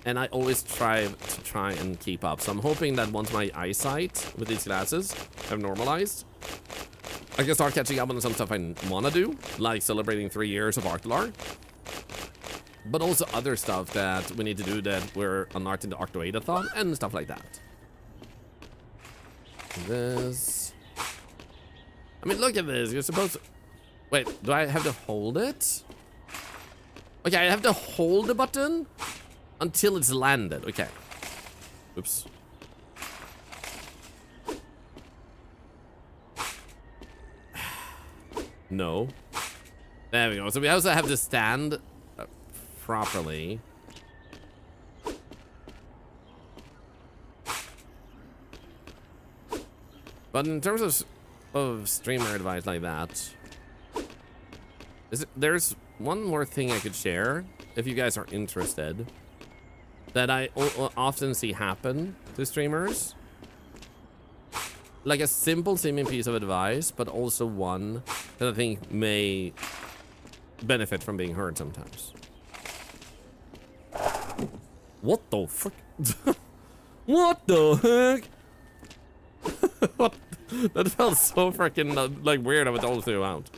And I always try and keep up. So I'm hoping that once my eyesight with these glasses have normalized, I can start catching up on some stuff I want to do, like celebrating 3 years of Thorlar. But also other stuff that we need to do that we're unlocked in the Octoadathon and stuff like that. This. I mean, look at this. You're supposed to... Wait, do I have to hold it? Okay, I have to hold the button until it's landed. Okay. Oops. No. There we go. So we also have to stand properly. But in terms of streamer advice like that, there's one more thing I could share if you guys are interested that I often see happen to streamers. Like a simple seeming piece of advice, but also one that I think may benefit from being heard sometimes. What the fuck? What the heck? What? That felt so freaking like weird. I was all throughout.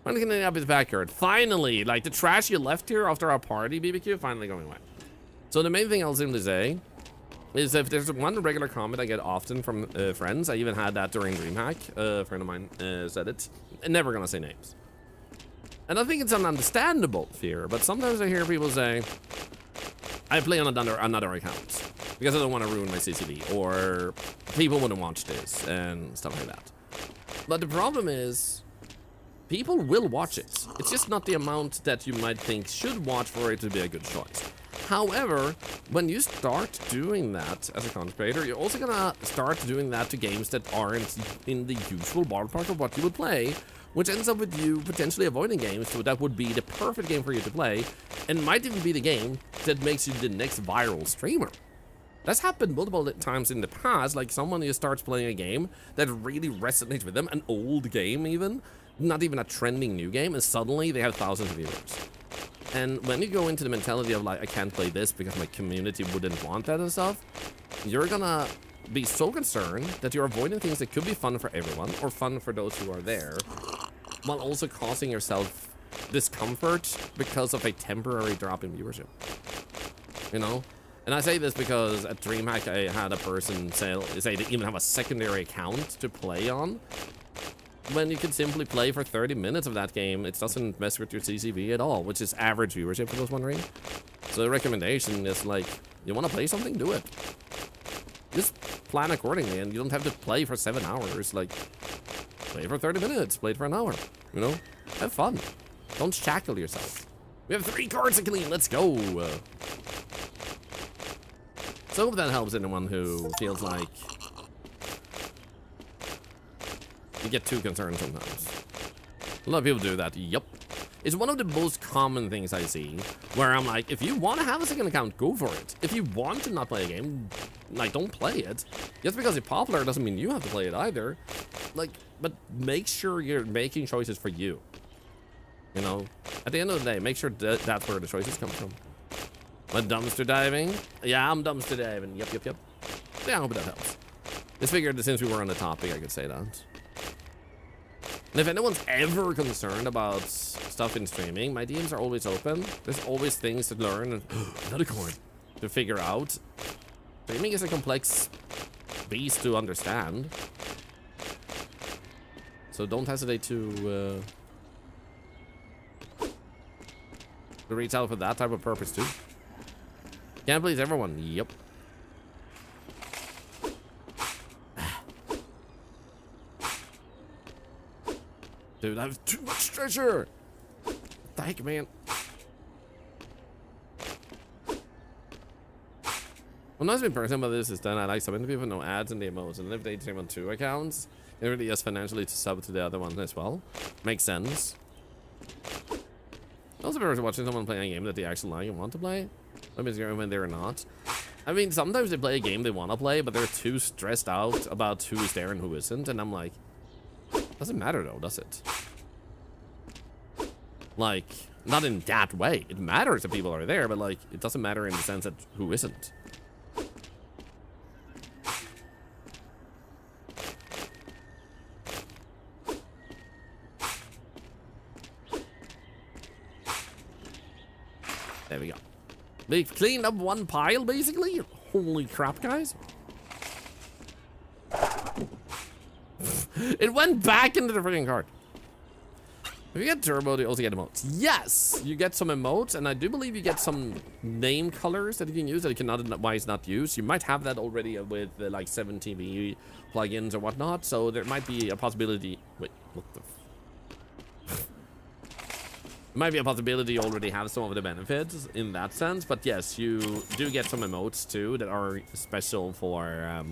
Finally getting up his backyard. Finally, like the trash you left here after our party BBQ finally going away. So the main thing I'll simply say is if there's one regular comment I get often from friends, I even had that during DreamHack. A friend of mine said it. I'm never gonna say names. And I think it's an understandable fear, but sometimes I hear people say, I play on another account because I don't want to ruin my CCV, or people wouldn't watch this and stuff like that. But the problem is, people will watch it. It's just not the amount that you might think should watch for it to be a good choice. However, when you start doing that as a content creator, you're also gonna start doing that to games that aren't in the usual ballpark of what you would play, which ends up with you potentially avoiding games so that would be the perfect game for you to play, and might even be the game that makes you the next viral streamer. That's happened multiple times in the past, like someone who starts playing a game that really resonates with them, an old game even, not even a trending new game, and suddenly they have thousands of viewers. And when you go into the mentality of like, I can't play this because my community wouldn't want that and stuff, you're gonna be so concerned that you're avoiding things that could be fun for everyone, or fun for those who are there, while also causing yourself discomfort because of a temporary drop in viewership. You know? And I say this because at DreamHack I had a person say they even have a secondary account to play on. When you can simply play for 30 minutes of that game, it doesn't mess with your CCV at all, which is average viewership for those wondering. So the recommendation is like, you want to play something, do it. Just plan accordingly, and you don't have to play for 7 hours. Like, play for 30 minutes, play it for an hour, you know? Have fun. Don't shackle yourself. We have 3 cards to clean, let's go. So I hope that helps anyone who feels like you get too concerned sometimes. A lot of people do that, yup. It's one of the most common things I see, where I'm like, if you want to have a second account, go for it. If you want to not play a game, like, don't play it. Just because it's popular doesn't mean you have to play it either. Like, but make sure you're making choices for you. You know, at the end of the day, make sure that that's where the choices come from. But dumpster diving? Yeah, I'm dumpster diving. Yep. Yeah, I hope that helps. Just figured that since we were on the topic, I could say that. And if anyone's ever concerned about stuff in streaming, my DMs are always open. There's always things to learn and another coin to figure out. Streaming is a complex beast to understand. So don't hesitate to reach out for that type of purpose too. Can't please everyone. Yep. Dude, I have too much treasure. What the heck, man? What annoys me personally about this is that I like some people no ads in the emotes, and if they stream on 2 accounts, it really is financially to sub to the other one as well. Makes sense. Also, if you're watching someone playing a game that they actually like and want to play, I mean, when they're not. I mean, sometimes they play a game they want to play, but they're too stressed out about who is there and who isn't, and I'm like, doesn't matter though, does it? Like, not in that way. It matters that people are there, but like, it doesn't matter in the sense that who isn't. There we go. They've cleaned up one pile, basically. Holy crap, guys. It went back into the freaking card. If you get turbo, you also get emotes. Yes, you get some emotes, and I do believe you get some name colors that you can use that you cannot otherwise not use. You might have that already with like 7TV plugins or whatnot, so there might be a possibility. Wait, what the? Might be a possibility you already have some of the benefits in that sense, but yes, you do get some emotes too that are special for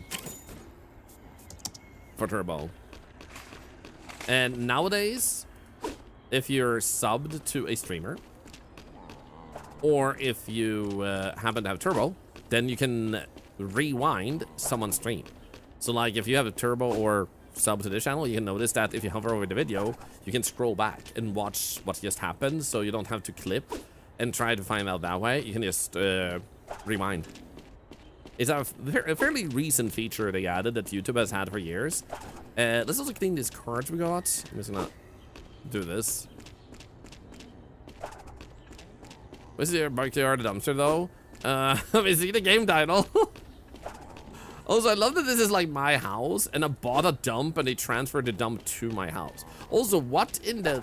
turbo. And nowadays, if you're subbed to a streamer, or if you happen to have turbo, then you can rewind someone's stream. So like if you have a turbo or sub to this channel, you can notice that if you hover over the video, you can scroll back and watch what just happened, so you don't have to clip and try to find out that way. You can just rewind. It's a fairly recent feature they added that YouTube has had for years. Let's also clean these cards we got. I'm just gonna do this. What's your backyard dumpster though? Is he the game title? Also, I love that this is like my house, and I bought a dump, and they transferred the dump to my house. Also, what in the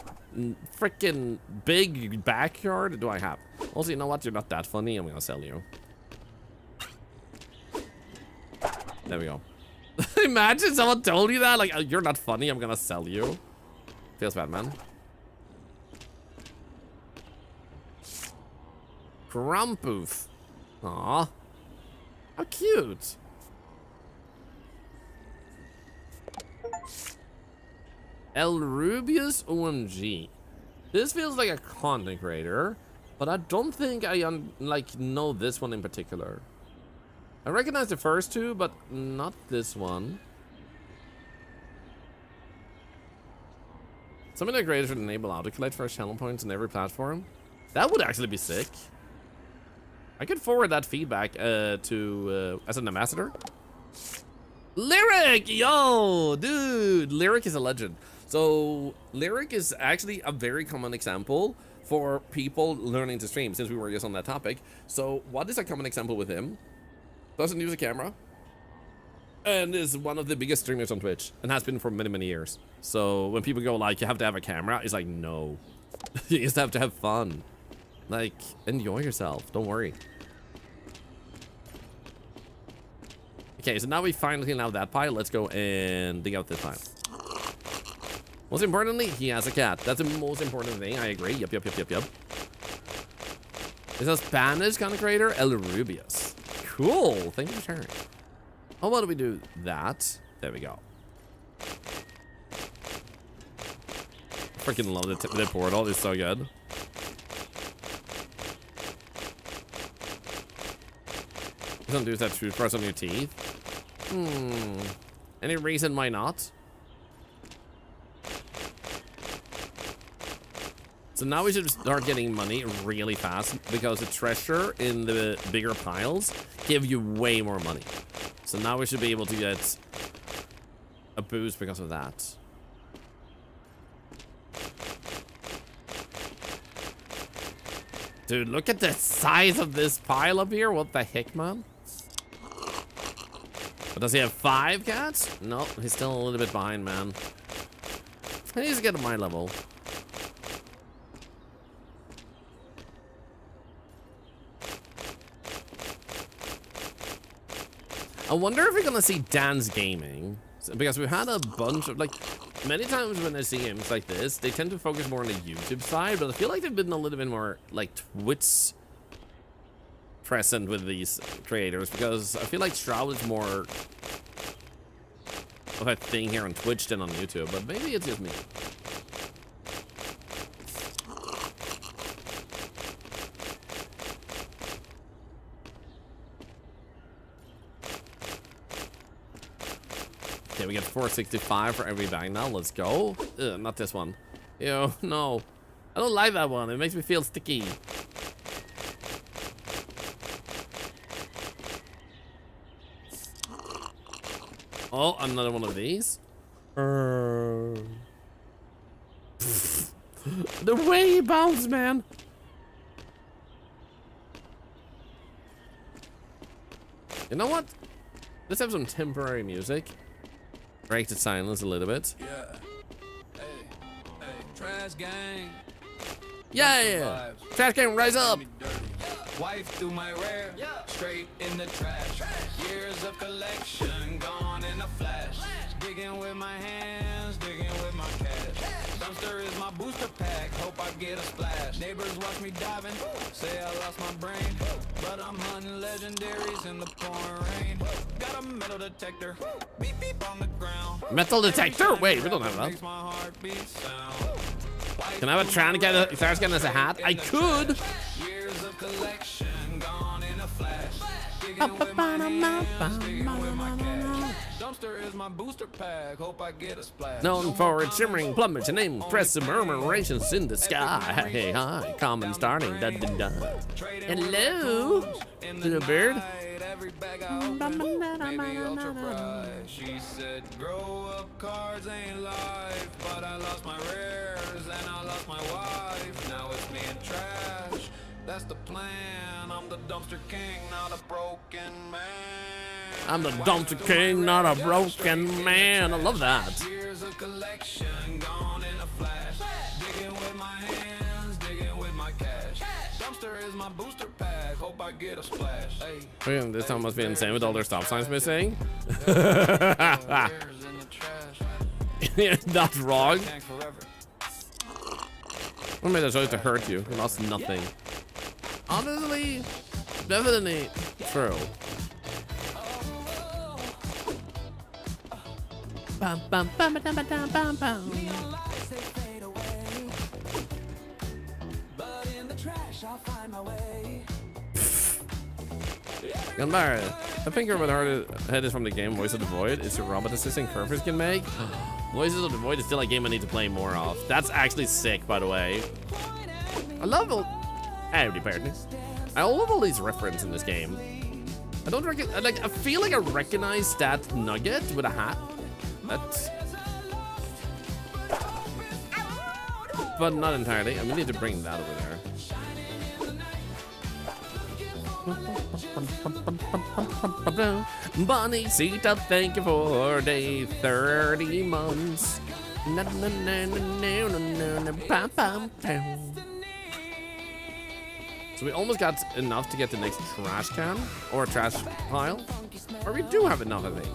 freaking big backyard do I have? Also, you know what? You're not that funny. I'm gonna sell you. There we go. Imagine someone told you that. Like, you're not funny. I'm gonna sell you. Feels bad, man. Krampus. Aw. How cute. El Rubius OMG. This feels like a content creator, but I don't think I know this one in particular. I recognize the first two, but not this one. Some of the creators would enable auto-collect for channel points on every platform. That would actually be sick. I could forward that feedback to as an ambassador. Lyric! Yo! Dude! Lyric is a legend. So, Lyric is actually a very common example for people learning to stream, since we were just on that topic. So, what is a common example with him? Doesn't use a camera. And is one of the biggest streamers on Twitch. And has been for many, many years. So, when people go like, you have to have a camera, it's like, no. You just have to have fun. Like, enjoy yourself. Don't worry. Okay, so now we finally clean out that pile. Let's go and dig out this pile. Most importantly, he has a cat. That's the most important thing. I agree. Yep. Is a Spanish content creator, El Rubius. Cool. Thank you for sharing. How about we do that? There we go. Freaking love the portal. It's so good. Don't use that toothbrush on your teeth. Any reason why not? So now we should start getting money really fast because the treasure in the bigger piles give you way more money. So now we should be able to get a boost because of that. Dude, look at the size of this pile up here. What the heck, man? But does he have 5 cats? Nope, he's still a little bit behind, man. He needs to get to my level. I wonder if we're gonna see Dan's gaming. Because we've had a bunch of, like, many times when I see games like this, they tend to focus more on the YouTube side, but I feel like they've been a little bit more, like, Twitch present with these creators, because I feel like Shroud is more of a thing here on Twitch than on YouTube, but maybe it's just me. Okay, we get 465 for every bag now. Let's go. Ugh, not this one. Ew, no. I don't like that one. It makes me feel sticky. Oh, another one of these. The way he bounced, man. You know what? Let's have some temporary music. Break the silence a little bit. Yeah. Hey, trash gang. Yeah. Trash can rise up. Wife through my rear, straight in the trash. Years of collection gone in a flash. Digging with my hands, digging with my cash. Dumpster is my booster pack, hope I get a splash. Neighbors watch me diving, say I lost my brain. But I'm hunting legendaries in the pouring rain. Got a metal detector, beep beep on the ground. Metal detector? Wait, we don't have that. Makes my heartbeat sound. Can I have a trash can as a hat? I could. Years of collection gone in a flash. Digging with my hands, digging with my cash. Dumpster is my booster pack, hope I get a splash. Known for its shimmering plumage and impressive murmurations in the sky. Hey, hi, common starting. Da, da, da. Hello, little bird. Every bag I open, maybe ultra bright. She said, grow up cards ain't life. But I lost my rares and I lost my wife. Now it's me and trash. That's the plan. I'm the dumpster king, not a broken man. I'm the dumpster king, not a broken man. I love that. Years of collection gone in a flash. Digging with my hands, digging with my cash. Dumpster is my booster pack, hope I get a splash. Hey, This time must be insane with all their stop signs missing. That's wrong. I made a choice to hurt you. You lost nothing. Honestly, definitely true. Bum, bum, bum, bum, bum, bum, bum. Gunbar, I think your head is from the game Voice of the Void. It's your robot assisting Curvers can make. Voices of the Void is still a game I need to play more of. That's actually sick, by the way. I love all... Howdy, partner. I love all these references in this game. I don't I feel like I recognize that nugget with a hat. That's... But not entirely. I'm gonna need to bring that over there. Bonnie Sita, thank you for the 30 months. So we almost got enough to get the next trash can or trash pile. Or we do have enough, I think.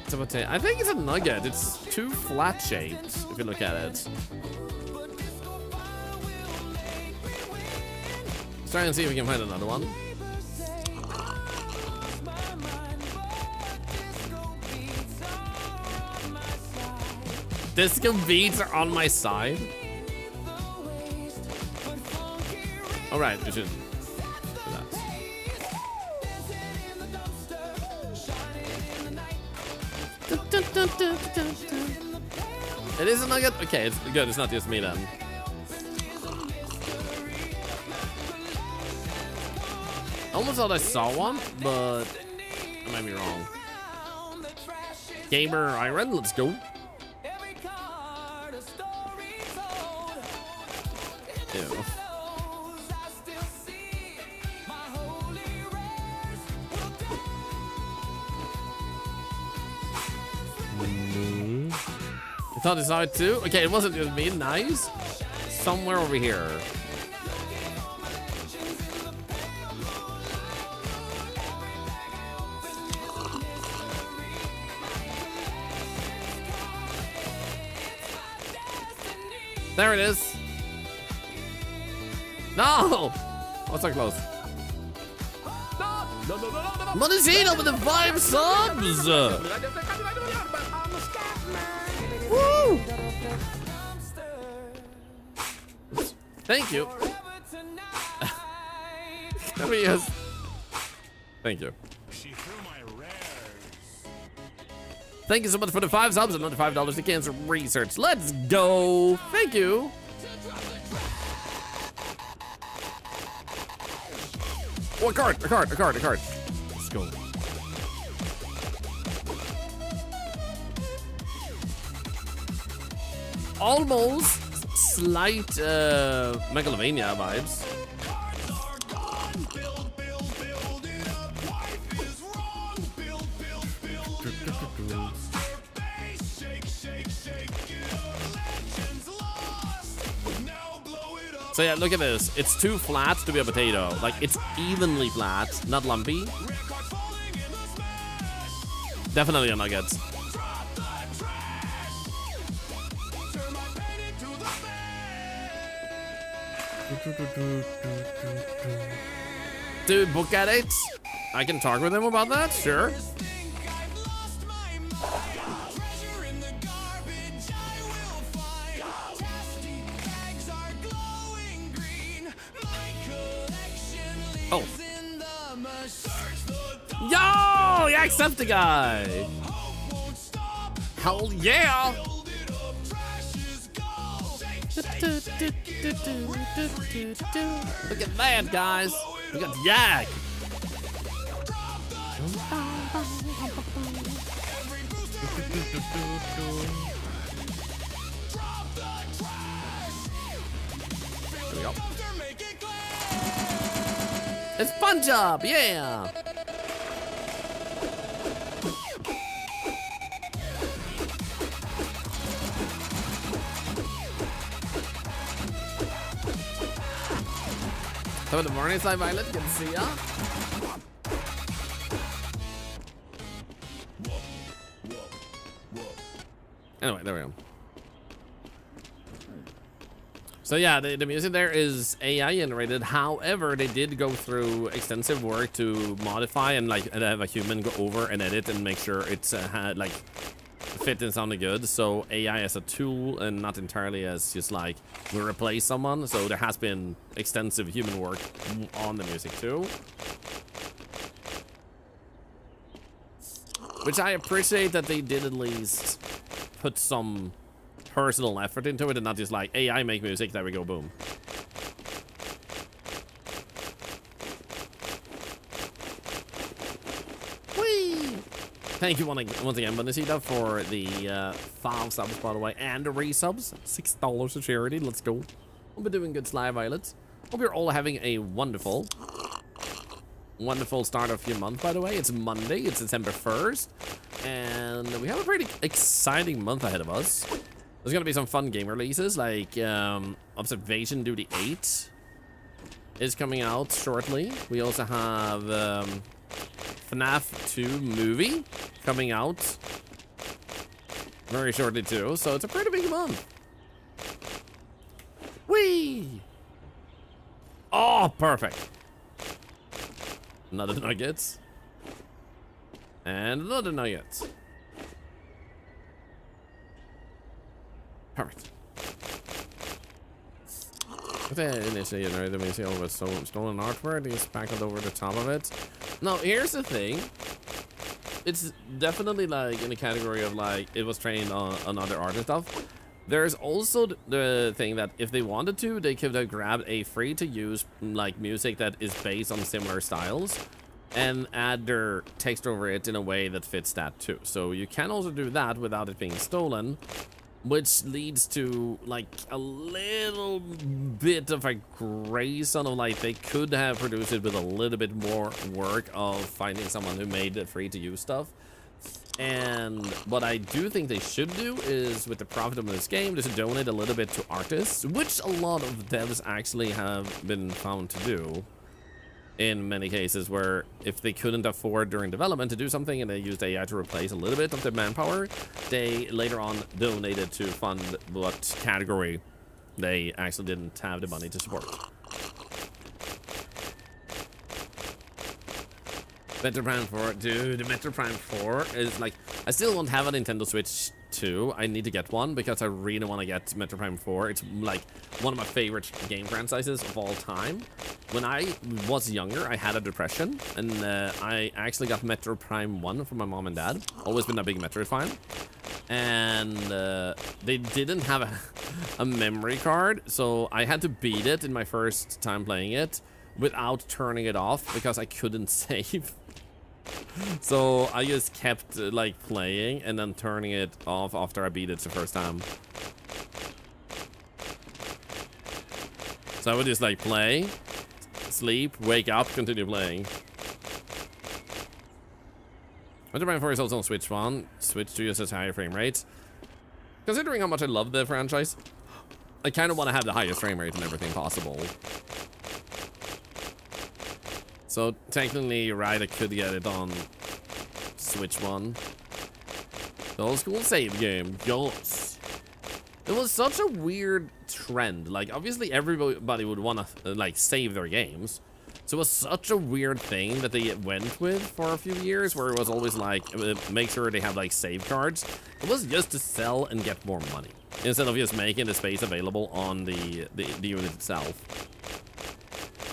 So I think it's a nugget. It's two flat shapes if you look at it. Let's try and see if we can find another one. Disco beats are on my side. All right, we should do that. It is a nugget. Okay, it's good. It's not just me then. I almost thought I saw one, but I might be wrong. Gamer Iron, let's go. Ew. I thought I saw it too. Okay, it wasn't just me. Nice. Somewhere over here. There it is. No! Oh, so close. Montezino with the 5 subs! Woo! Thank you. There he is. Thank you. Thank you so much for the 5 subs and another $5 to cancer research. Let's go. Thank you. Oh, a card. Let's go. Almost slight Megalovania vibes. So yeah, look at this. It's too flat to be a potato. Like, it's evenly flat, not lumpy. Definitely a nugget. Dude, book at it. I can talk with him about that, sure. Oh. Yo! Yeah, accept the guy. Hell yeah! Look at that, guys. We got Yak. There we go. It's Fun Job, yeah! So in the morning side, Violet, good to see ya. Anyway, there we go. So yeah, the music there is AI generated. However, they did go through extensive work to modify and like have a human go over and edit and make sure it's had like fit and sounded good. So AI as a tool and not entirely as just like we replace someone. So there has been extensive human work on the music too, which I appreciate that they did at least put some personal effort into it and not just like AI make music, there we go, boom. Whee! Thank you once again, Bundesliga, for the 5 subs, by the way, and the resubs. $6 to charity, let's go. We'll be doing good, Sly Violet. Hope you're all having a wonderful start of your month, by the way. It's Monday, it's December 1st, and we have a pretty exciting month ahead of us. There's gonna be some fun game releases, like Observation Duty 8 is coming out shortly. We also have FNAF 2 movie coming out very shortly too, so it's a pretty big month. Whee! Oh, perfect. Another nuggets. And another nuggets. Perfect. The initially generated music with stolen artwork is spackled over the top of it. Now, here's the thing. It's definitely like in the category of like it was trained on other art and stuff. There's also the thing that if they wanted to, they could have grabbed a free-to-use like music that is based on similar styles and add their text over it in a way that fits that too. So you can also do that without it being stolen, which leads to like a little bit of a gray zone of like they could have produced it with a little bit more work of finding someone who made the free-to-use stuff. And what I do think they should do is, with the profit of this game, just donate a little bit to artists, which a lot of devs actually have been found to do in many cases, where if they couldn't afford during development to do something and they used AI to replace a little bit of their manpower, they later on donated to fund what category they actually didn't have the money to support. Metro Prime 4, dude, Metro Prime 4 is like, I still won't have a Nintendo Switch 2. I need to get one because I really want to get Metro Prime 4. It's like one of my favorite game franchises of all time. When I was younger, I had a depression, and I actually got Metro Prime 1 from my mom and dad. Always been a big Metro fan. And they didn't have a memory card, so I had to beat it in my first time playing it without turning it off because I couldn't save. So I just kept like playing and then turning it off after I beat it the first time. So I would just like play, sleep, wake up, continue playing. Metro Prime 4 is also on Switch 1. Switch 2 uses higher frame rates. Considering how much I love the franchise, I kind of want to have the highest frame rate and everything possible. So technically, you're right, I could get it on Switch 1. The old school save game, yes. It was such a weird trend. Like, obviously everybody would want to like save their games. So it was such a weird thing that they went with for a few years, where it was always like, make sure they have like save cards. It was just to sell and get more money, instead of just making the space available on the unit itself.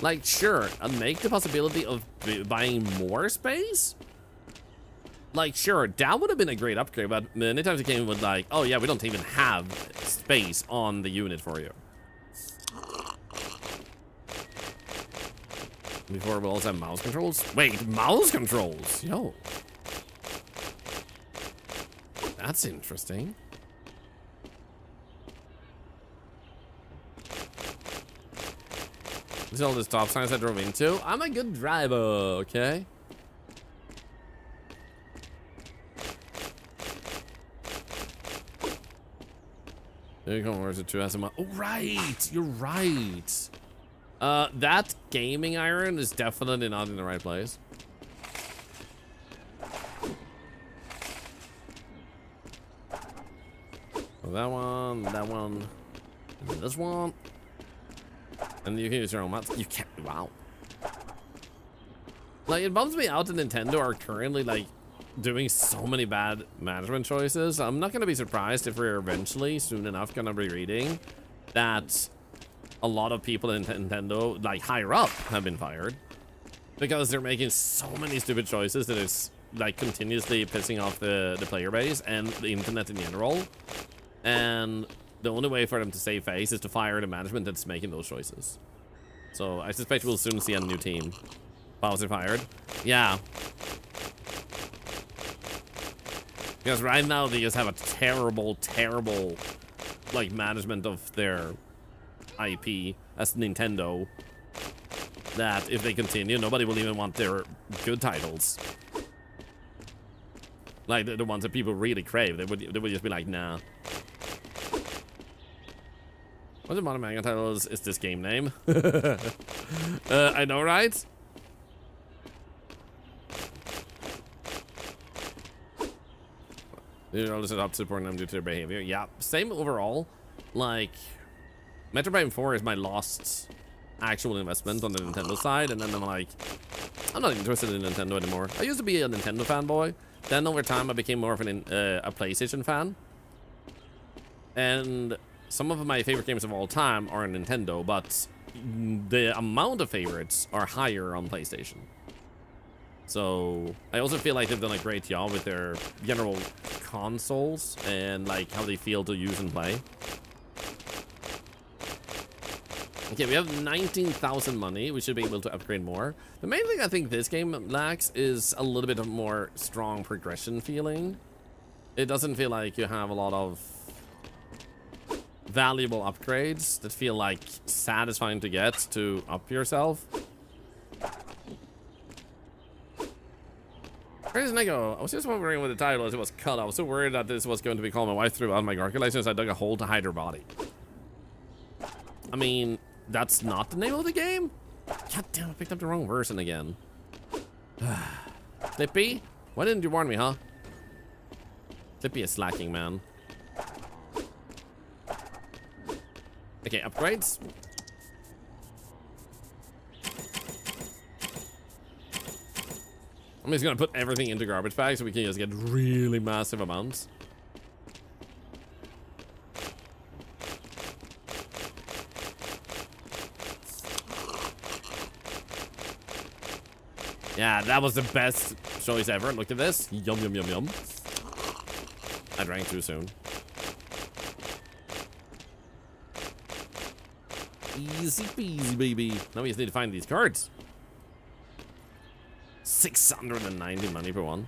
Like, sure, and make the possibility of buying more space? Like, sure, that would have been a great upgrade, but many times it came with like, oh yeah, we don't even have space on the unit for you. Before we also have mouse controls? Wait, mouse controls? Yo. That's interesting. These are all the stop signs I drove into. I'm a good driver, okay? There you go, where's the 2 SMI? Oh, right! You're right! That gaming iron is definitely not in the right place. So that one, and this one. And you can use your own mods. You can't. Wow. Like, it bums me out that Nintendo are currently, like, doing so many bad management choices. I'm not going to be surprised if we're eventually, soon enough, going to be reading that a lot of people in Nintendo, like, higher up, have been fired. Because they're making so many stupid choices that it's, like, continuously pissing off the player base and the internet in general. And the only way for them to save face is to fire the management that's making those choices. So I suspect we'll soon see a new team. Bowser fired. Yeah. Because right now they just have a terrible, terrible, like, management of their IP as Nintendo. That if they continue, nobody will even want their good titles. Like the ones that people really crave. They would just be like, nah. What the modern manga title is this game name? I know, right? You know, this is up supporting them due to their behavior. Yeah, same overall. Like, Metro Prime 4 is my last actual investment on the Nintendo side, and then I'm like, I'm not interested in Nintendo anymore. I used to be a Nintendo fanboy. Then over time, I became more of a PlayStation fan. And some of my favorite games of all time are on Nintendo, but the amount of favorites are higher on PlayStation. So I also feel like they've done a great job with their general consoles and like how they feel to use and play. Okay, we have 19,000 money. We should be able to upgrade more. The main thing I think this game lacks is a little bit of more strong progression feeling. It doesn't feel like you have a lot of valuable upgrades that feel like satisfying to get to up yourself. Where does Nego? I was just wondering what the title is. It was cut. I was so worried that this was going to be called. My wife threw out my Garca license. I dug a hole to hide her body. I mean, that's not the name of the game? God damn, I picked up the wrong version again. Flippy? Why didn't you warn me, huh? Flippy is slacking, man. Okay, upgrades. I'm just gonna put everything into garbage bags so we can just get really massive amounts. Yeah, that was the best choice ever. Look at this. Yum, yum, yum, yum. I drank too soon. Easy peasy, baby. Now we just need to find these cards. 690 money per one.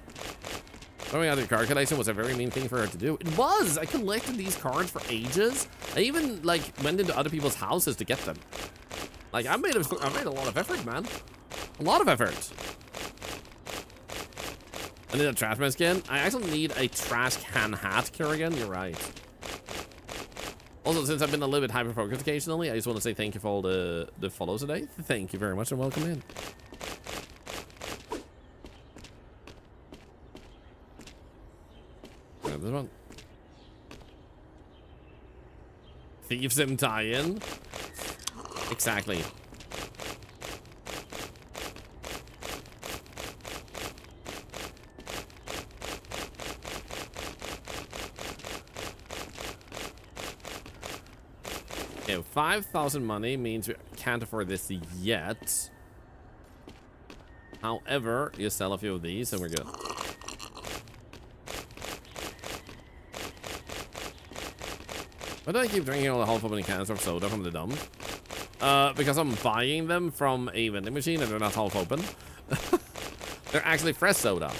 Going out of the card collection was a very mean thing for her to do. It was! I collected these cards for ages. I even, like, went into other people's houses to get them. Like, I made a lot of effort, man. A lot of effort. I need a trash man skin. I actually need a trash can hat, Kerrigan. You're right. Also, since I've been a little bit hyper-focused occasionally, I just want to say thank you for all the follows today. Thank you very much and welcome in. This one. Thieves Sim tie-in. Exactly. Okay, 5,000 money means we can't afford this yet. However, you sell a few of these and we're good. Why do I keep drinking all the half-open cans of soda from the dump? Because I'm buying them from a vending machine and they're not half-open. They're actually fresh soda.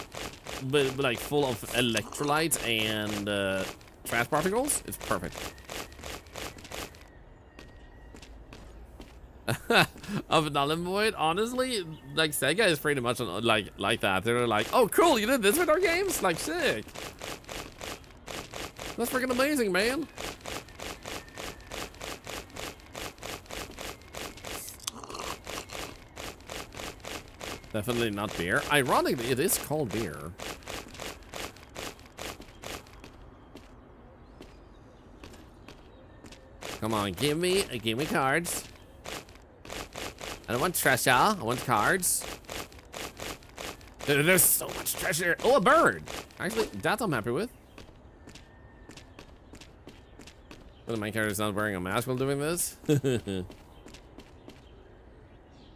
But like full of electrolytes and trash particles. It's perfect. Of Null and Void, honestly, like Sega is pretty much like that. They're like, oh cool, you did this with our games? Like, sick. That's freaking amazing, man. Definitely not beer. Ironically, it is called beer. Come on, give me cards. I don't want treasure. I want cards. There's so much treasure. Oh, a bird. Actually, that I'm happy with. But the main character's not wearing a mask while doing this.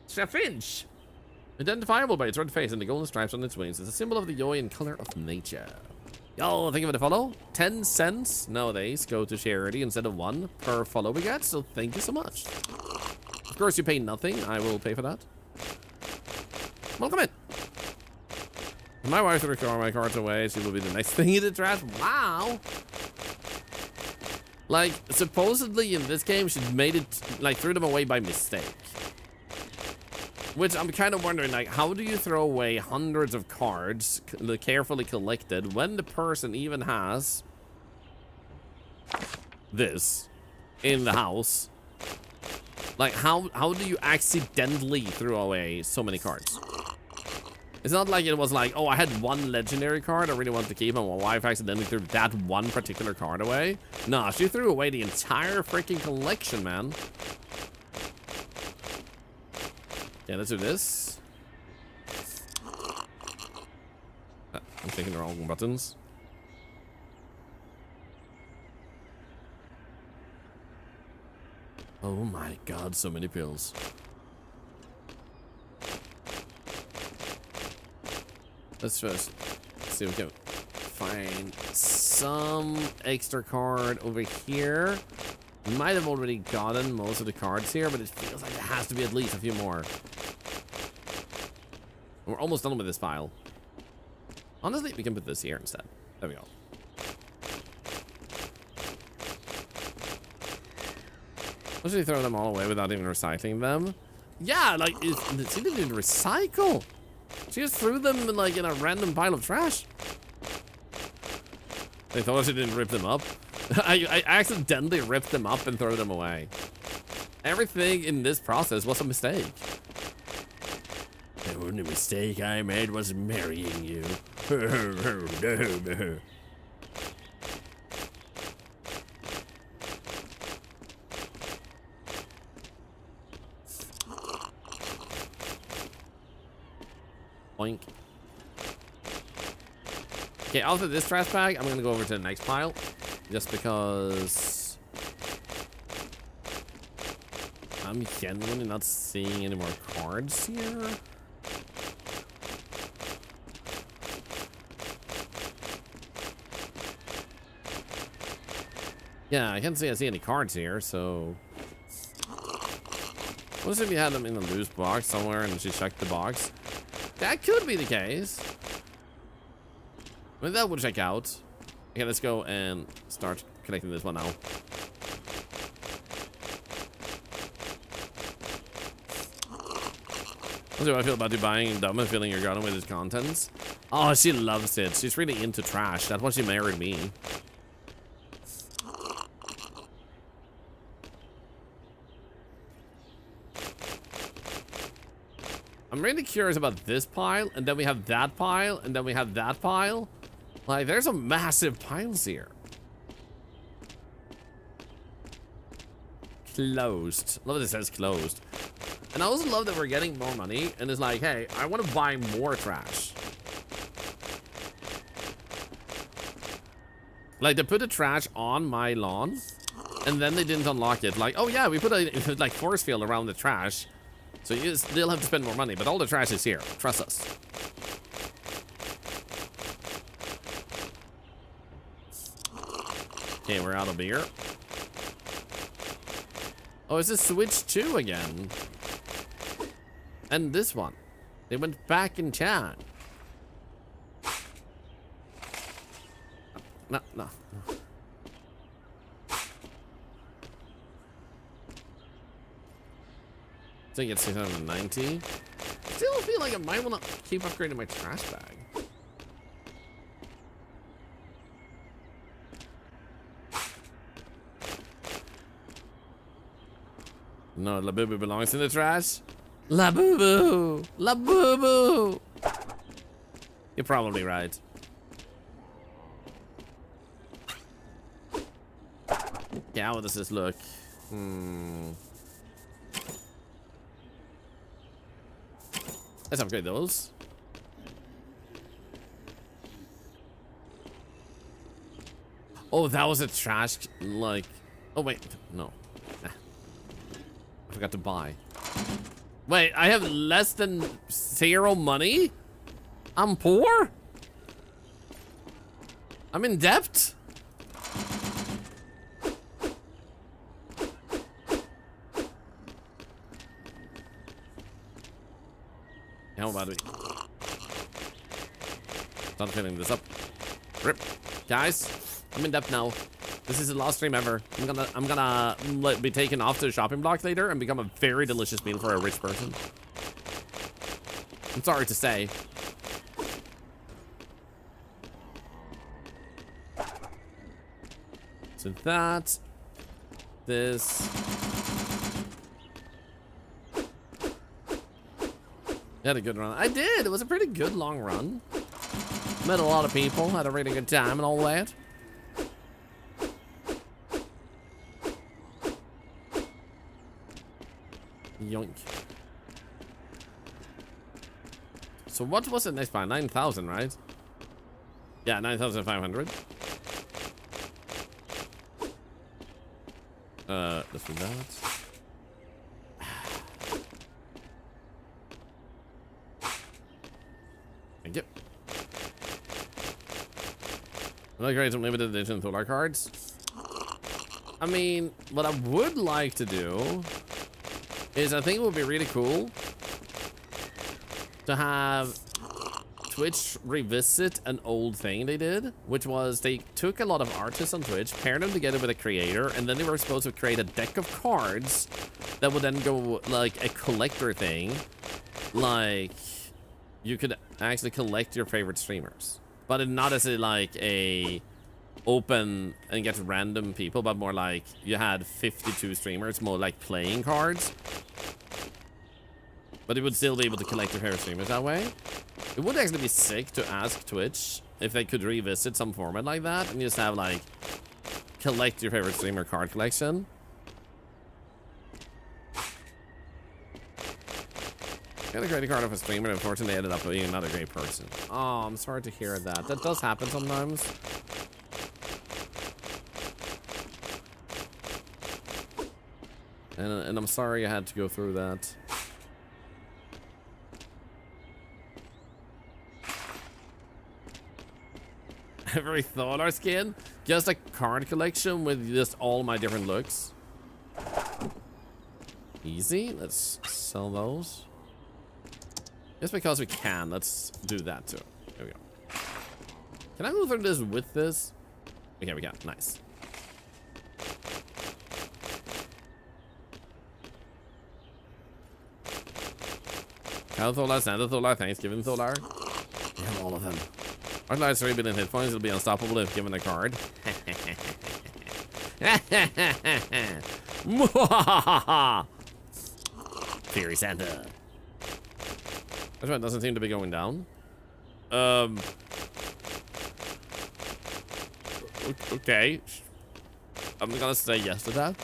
Chaffinch. Identifiable by its red face and the golden stripes on its wings. It's a symbol of the joy and color of nature. Y'all think of it a follow? 10 cents nowadays go to charity instead of 1 per follow we get, so thank you so much. Of course, you pay nothing. I will pay for that. Welcome in. If my wife would throw my cards away, she will be the next thing in the trash. Wow. Like, supposedly in this game, she made it, like, threw them away by mistake. Which I'm kind of wondering, like, how do you throw away hundreds of cards carefully collected when the person even has this in the house? Like, how do you accidentally throw away so many cards? It's not like it was like, oh, I had 1 legendary card I really wanted to keep, and my wife accidentally threw that 1 particular card away. Nah, she threw away the entire freaking collection, man. Yeah, let's do this. I'm clicking the wrong buttons. Oh my god, so many pills. Let's first see if we can find some extra card over here. We might have already gotten most of the cards here, but it feels like there has to be at least a few more. We're almost done with this pile. Honestly, we can put this here instead. There we go. Let's just throw them all away without even recycling them. Yeah, like, she didn't even recycle. She just threw them in, like, in a random pile of trash. They thought she didn't rip them up. I accidentally ripped them up and threw them away. Everything in this process was a mistake. The only mistake I made was marrying you. Boink. Okay, after this trash bag, I'm gonna go over to the next pile. Just because I'm genuinely not seeing any more cards here. Yeah, I can't say I see any cards here, so... What if we had them in a loose box somewhere and she checked the box? That could be the case. I mean, that would check out. Okay, let's go and start collecting this one now. That's how I feel about you buying dumb and filling your garden with its contents. Oh, she loves it. She's really into trash. That's why she married me. I'm really curious about this pile, and then we have that pile, and then we have that pile. Like, there's a massive piles here. Closed. Love that it says closed. And I also love that we're getting more money, and it's like, hey, I want to buy more trash. Like, they put the trash on my lawn, and then they didn't unlock it. Like, oh yeah, we put a like force field around the trash. So you still have to spend more money, but all the trash is here. Trust us. Okay, we're out of beer. Oh, is this Switch 2 again? And this one. They went back in chat. No. I think it's 690. Still feel like I might want to keep upgrading my trash bag. No, Labubu belongs in the trash. Labubu! Labubu! You're probably right. Yeah, how does this look? Let's upgrade those. Oh, that was a trash, like... Oh, wait. No. Ah. I forgot to buy. Wait, I have less than 0 money? I'm poor? I'm in debt? How about we... Start filling this up. Rip. Guys, I'm in debt now. This is the last stream ever. I'm gonna be taken off to the shopping block later and become a very delicious meal for a rich person. I'm sorry to say. So that, this. You had a good run. I did. It was a pretty good long run. Met a lot of people. Had a really good time and all that. Yoink. So what was the next buy? 9,000, right? Yeah, 9,500. Let's do that. Thank you. I like create some limited edition Thorlar cards. I mean, what I would like to do is I think it would be really cool to have Twitch revisit an old thing they did, which was they took a lot of artists on Twitch, paired them together with a creator, and then they were supposed to create a deck of cards that would then go like a collector thing. Like, you could actually collect your favorite streamers, but not as a open and get random people, but more like you had 52 streamers, more like playing cards. But you would still be able to collect your favorite streamers that way. It would actually be sick to ask Twitch if they could revisit some format like that and just have like collect your favorite streamer card collection. Got a great card of a streamer, and unfortunately ended up being another great person. Oh, I'm sorry to hear that. That does happen sometimes. And I'm sorry I had to go through that. Every Thorlar skin? Just a card collection with just all my different looks. Easy. Let's sell those. Just because we can, let's do that too. There we go. Can I go through this with this? Okay, we can. Nice. Hello Thorlar, Santa Thorlar, Thanksgiving Thorlar. We have all of them. Our last 3 billion hit points will be unstoppable if given a card. Fiery Santa. That's right, doesn't seem to be going down. Okay. I'm gonna say yes to that.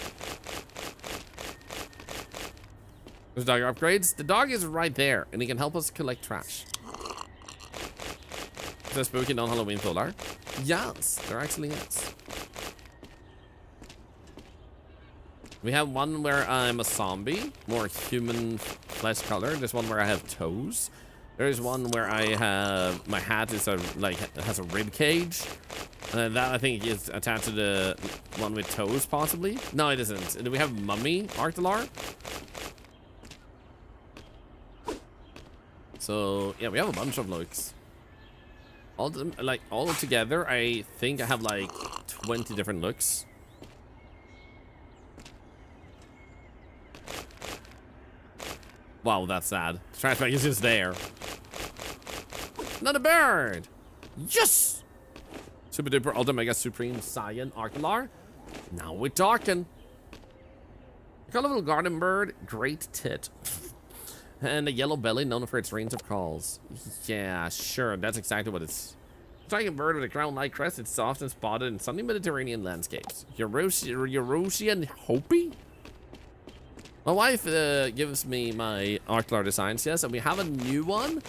There's dog upgrades. The dog is right there, and he can help us collect trash. Is there spooky non-Halloween Thorlar? Yes, there actually is. We have one where I'm a zombie, more human flesh color. There's one where I have toes. There's one where I have my hat is has a rib cage. That I think is attached to the one with toes, possibly. No, it isn't. Do we have mummy Artelar? So yeah, we have a bunch of looks. All them, like all together, I think I have like 20 different looks. Wow, that's sad. The trash bag is just there. Another bird! Yes! Super duper ultra mega supreme Saiyan Artelar. Now we're talking. A colorful garden bird, great tit. And a yellow belly known for its range of calls. Yeah, sure, that's exactly what it's. Striking bird with a crown-like crest, it's soft and spotted in sunny Mediterranean landscapes. Eurasian Hopi? My wife gives me my Thorlar designs, yes, and we have a new one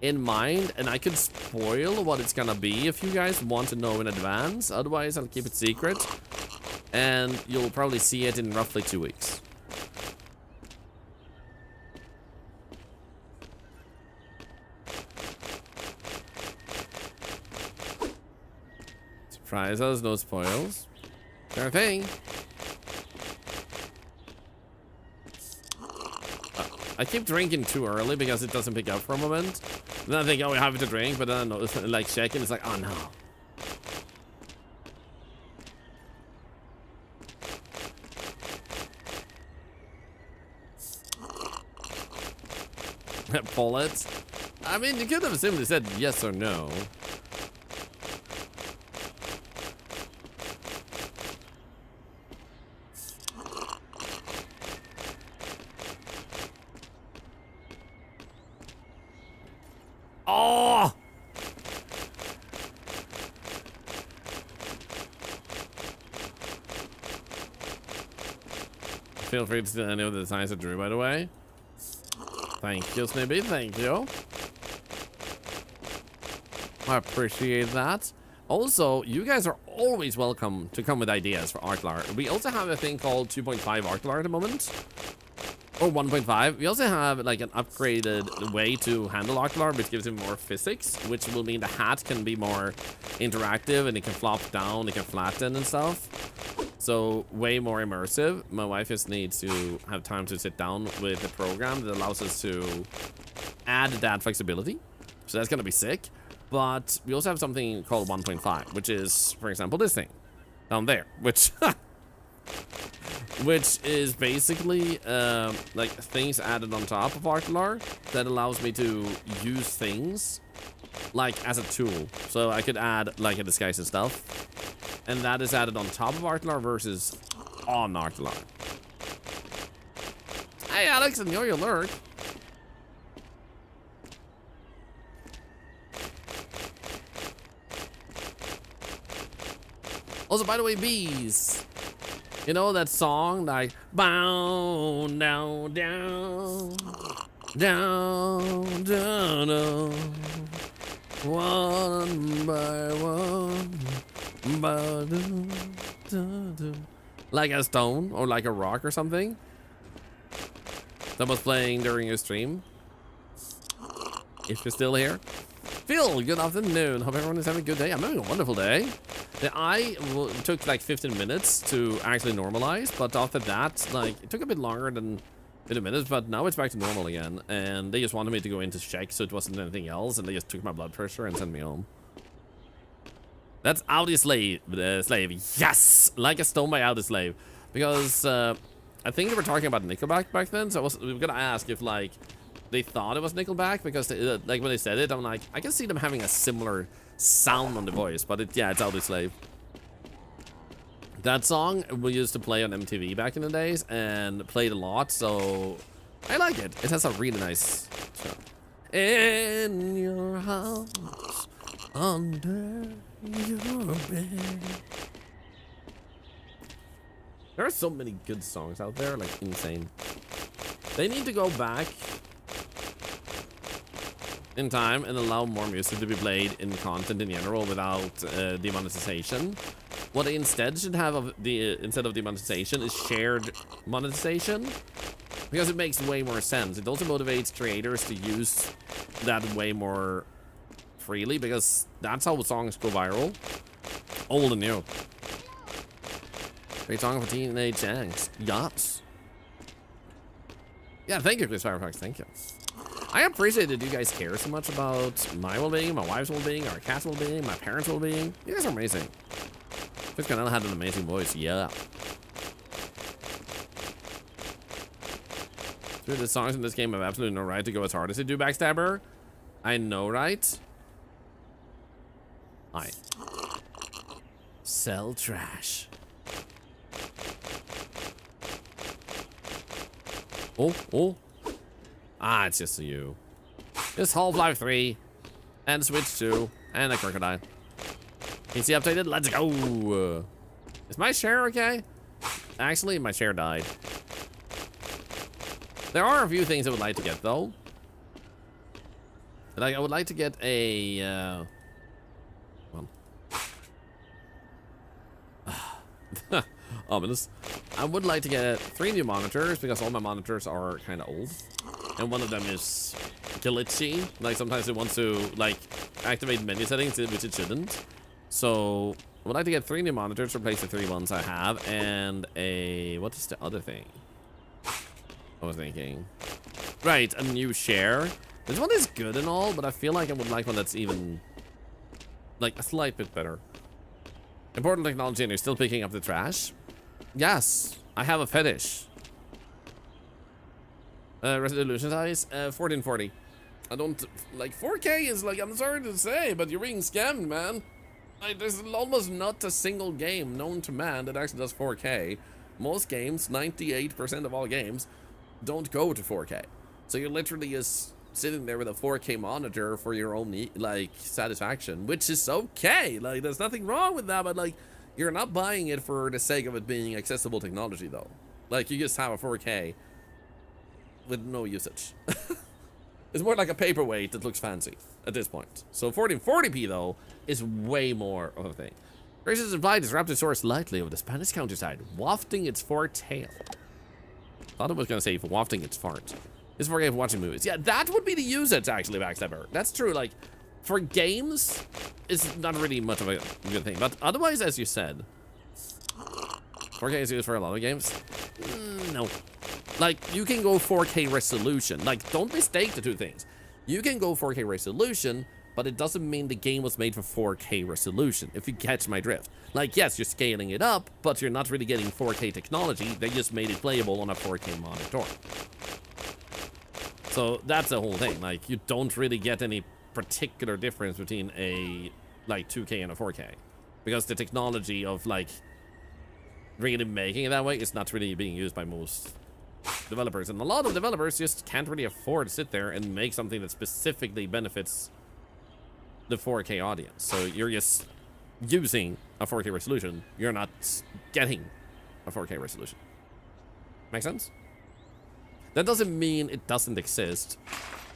in mind, and I could spoil what it's gonna be if you guys want to know in advance. Otherwise, I'll keep it secret, and you'll probably see it in roughly 2 weeks. Surprise us, no spoils. Sure thing. I keep drinking too early because it doesn't pick up for a moment. Then I think, oh, we have to drink, but then I know, like, checking, it's like, oh no. Pull it. I mean, you could have simply said yes or no. Oh! Feel free to steal any of the designs I drew, by the way. Thank you, Snippy. Thank you. I appreciate that. Also, you guys are always welcome to come with ideas for Thorlar. We also have a thing called 2.5 Thorlar at the moment. Or 1.5. We also have like an upgraded way to handle Thorlar, which gives him more physics, which will mean the hat can be more interactive and it can flop down, it can flatten and stuff. So way more immersive. My wife just needs to have time to sit down with the program that allows us to add that flexibility. So that's gonna be sick. But we also have something called 1.5, which is, for example, this thing down there, which which is basically like things added on top of Thorlar that allows me to use things like as a tool. So I could add like a disguise and stuff, and that is added on top of Thorlar versus on Thorlar. Hey Alex, enjoy your lurk. Also, by the way, bees. You know that song like bow down down down down down one by one ba, doo, doo, doo. Like a stone or like a rock or something that was playing during your stream. If you're still here, Phil, good afternoon. Hope everyone is having a good day. I'm having a wonderful day. The eye took like 15 minutes to actually normalize, but after that, like, it took a bit longer than 15 minutes, but now it's back to normal again. And they just wanted me to go in to check, so it wasn't anything else, and they just took my blood pressure and sent me home. That's Audi Slave. Yes! Like a stone by Audi Slave. Because I think they were talking about Nickelback back then, so we were gonna ask if, like, they thought it was Nickelback, because they, like when they said it, I'm like, I can see them having a similar sound on the voice, but yeah, it's Audi Slave. That song we used to play on MTV back in the days and played a lot, so I like it. It has a really nice sound. In your house, under your bed. There are so many good songs out there, like insane. They need to go back in time and allow more music to be played in content in general without demonetization. What they instead should have of instead of demonetization is shared monetization, because it makes way more sense. It also motivates creators to use that way more freely, because that's how songs go viral, old and new. Great song for teenage angst. Yachts. Yeah, thank you, Chris Firefox. Thank you. I appreciate that you guys care so much about my well-being, my wife's well-being, our cat's well-being, my parents' well-being. You guys are amazing. Chris Canella had an amazing voice. Yeah. Dude, the songs in this game have absolutely no right to go as hard as they do, Backstabber. I know, right? Hi. Sell trash. Oh. Ah, it's just you. It's Half-Life 3 and Switch 2 and a crocodile. PC updated. Let's go. Is my share okay? Actually, my share died. There are a few things I would like to get, though. Like, I would like to get a... well... ominous. I would like to get 3 new monitors, because all my monitors are kind of old. And one of them is glitchy. Like, sometimes it wants to, like, activate menu settings, which it shouldn't. So, I would like to get 3 new monitors, replace the 3 ones I have, and a... what is the other thing? I was thinking. Right, a new share. This one is good and all, but I feel like I would like one that's even, like, a slight bit better. Important technology, and you're still picking up the trash? Yes, I have a fetish. Resolution size, 1440. I don't, like, 4K is, like, I'm sorry to say, but you're being scammed, man. Like, there's almost not a single game known to man that actually does 4K. Most games, 98% of all games, don't go to 4K. So you're literally just sitting there with a 4K monitor for your own, like, satisfaction, which is okay. Like, there's nothing wrong with that, but, like, you're not buying it for the sake of it being accessible technology, though. Like, you just have a 4K with no usage. It's more like a paperweight that looks fancy at this point. So 1440p, though, is way more of a thing. Gracious implied is wrapped its source lightly over the Spanish countryside, wafting its foretail. Thought it was gonna say wafting its fart. It's for game watching movies. Yeah, that would be the usage, actually, Backstabber. That's true. Like, for games, it's not really much of a good thing. But otherwise, as you said, 4K is used for a lot of games. No. Like, you can go 4K resolution. Like, don't mistake the two things. You can go 4K resolution, but it doesn't mean the game was made for 4K resolution, if you catch my drift. Like, yes, you're scaling it up, but you're not really getting 4K technology. They just made it playable on a 4K monitor. So that's the whole thing. Like, you don't really get any particular difference between a, like, 2K and a 4K. Because the technology of, like, really making it that way is not really being used by most developers. And a lot of developers just can't really afford to sit there and make something that specifically benefits the 4K audience. So you're just using a 4K resolution. You're not getting a 4K resolution. Make sense? That doesn't mean it doesn't exist,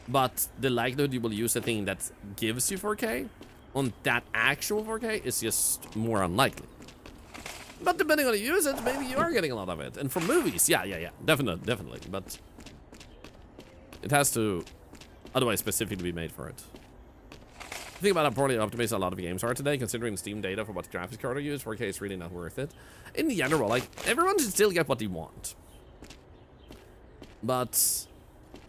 but the likelihood you will use a thing that gives you 4K on that actual 4K is just more unlikely. But depending on the usage, maybe you are getting a lot of it. And for movies, yeah, definitely. But it has to otherwise specifically be made for it. Think about how poorly optimized a lot of games are today, considering Steam data for what graphics card are used. 4K is really not worth it. In general, like, everyone should still get what they want. But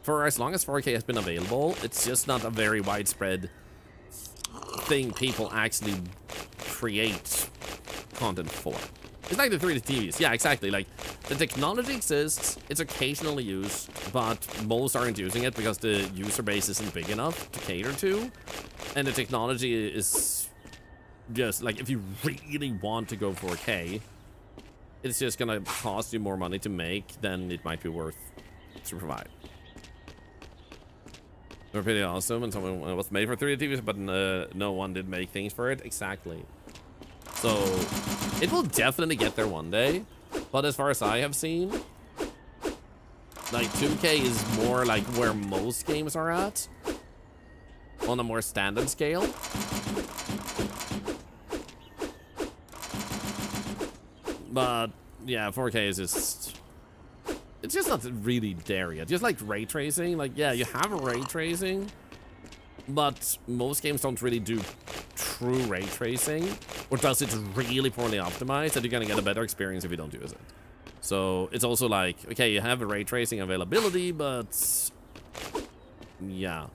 for as long as 4K has been available, it's just not a very widespread thing people actually create content for. It's like the 3D TVs. Yeah, exactly. Like, the technology exists, it's occasionally used, but most aren't using it because the user base isn't big enough to cater to. And the technology is just, like, if you really want to go 4K, it's just gonna cost you more money to make than it might be worth to provide. They're pretty awesome, and someone was made for 3D TVs, but no one did make things for it. Exactly. So it will definitely get there one day, but as far as I have seen, like, 2K is more like where most games are at on a more standard scale. But yeah, 4K is just, it's just not really there yet. Just like ray tracing, like, yeah, you have ray tracing, but most games don't really do true ray tracing, or does it really poorly optimized that you're gonna get a better experience if you don't use it. So it's also like, okay, you have a ray tracing availability, but yeah,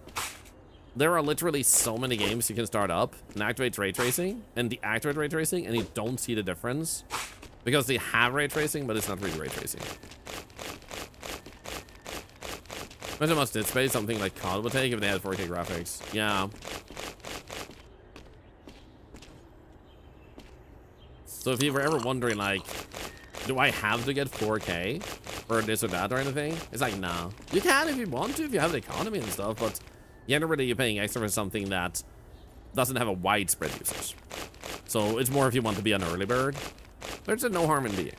there are literally so many games you can start up and activate ray tracing and deactivate ray tracing, and you don't see the difference because they have ray tracing, but it's not really ray tracing. Imagine how much dead space something like COD would take if they had 4K graphics. Yeah. So if you were ever wondering, like, do I have to get 4K or this or that or anything? It's like, nah. You can if you want to, if you have the economy and stuff, but generally you're paying extra for something that doesn't have a widespread usage. So it's more if you want to be an early bird. There's no harm in being.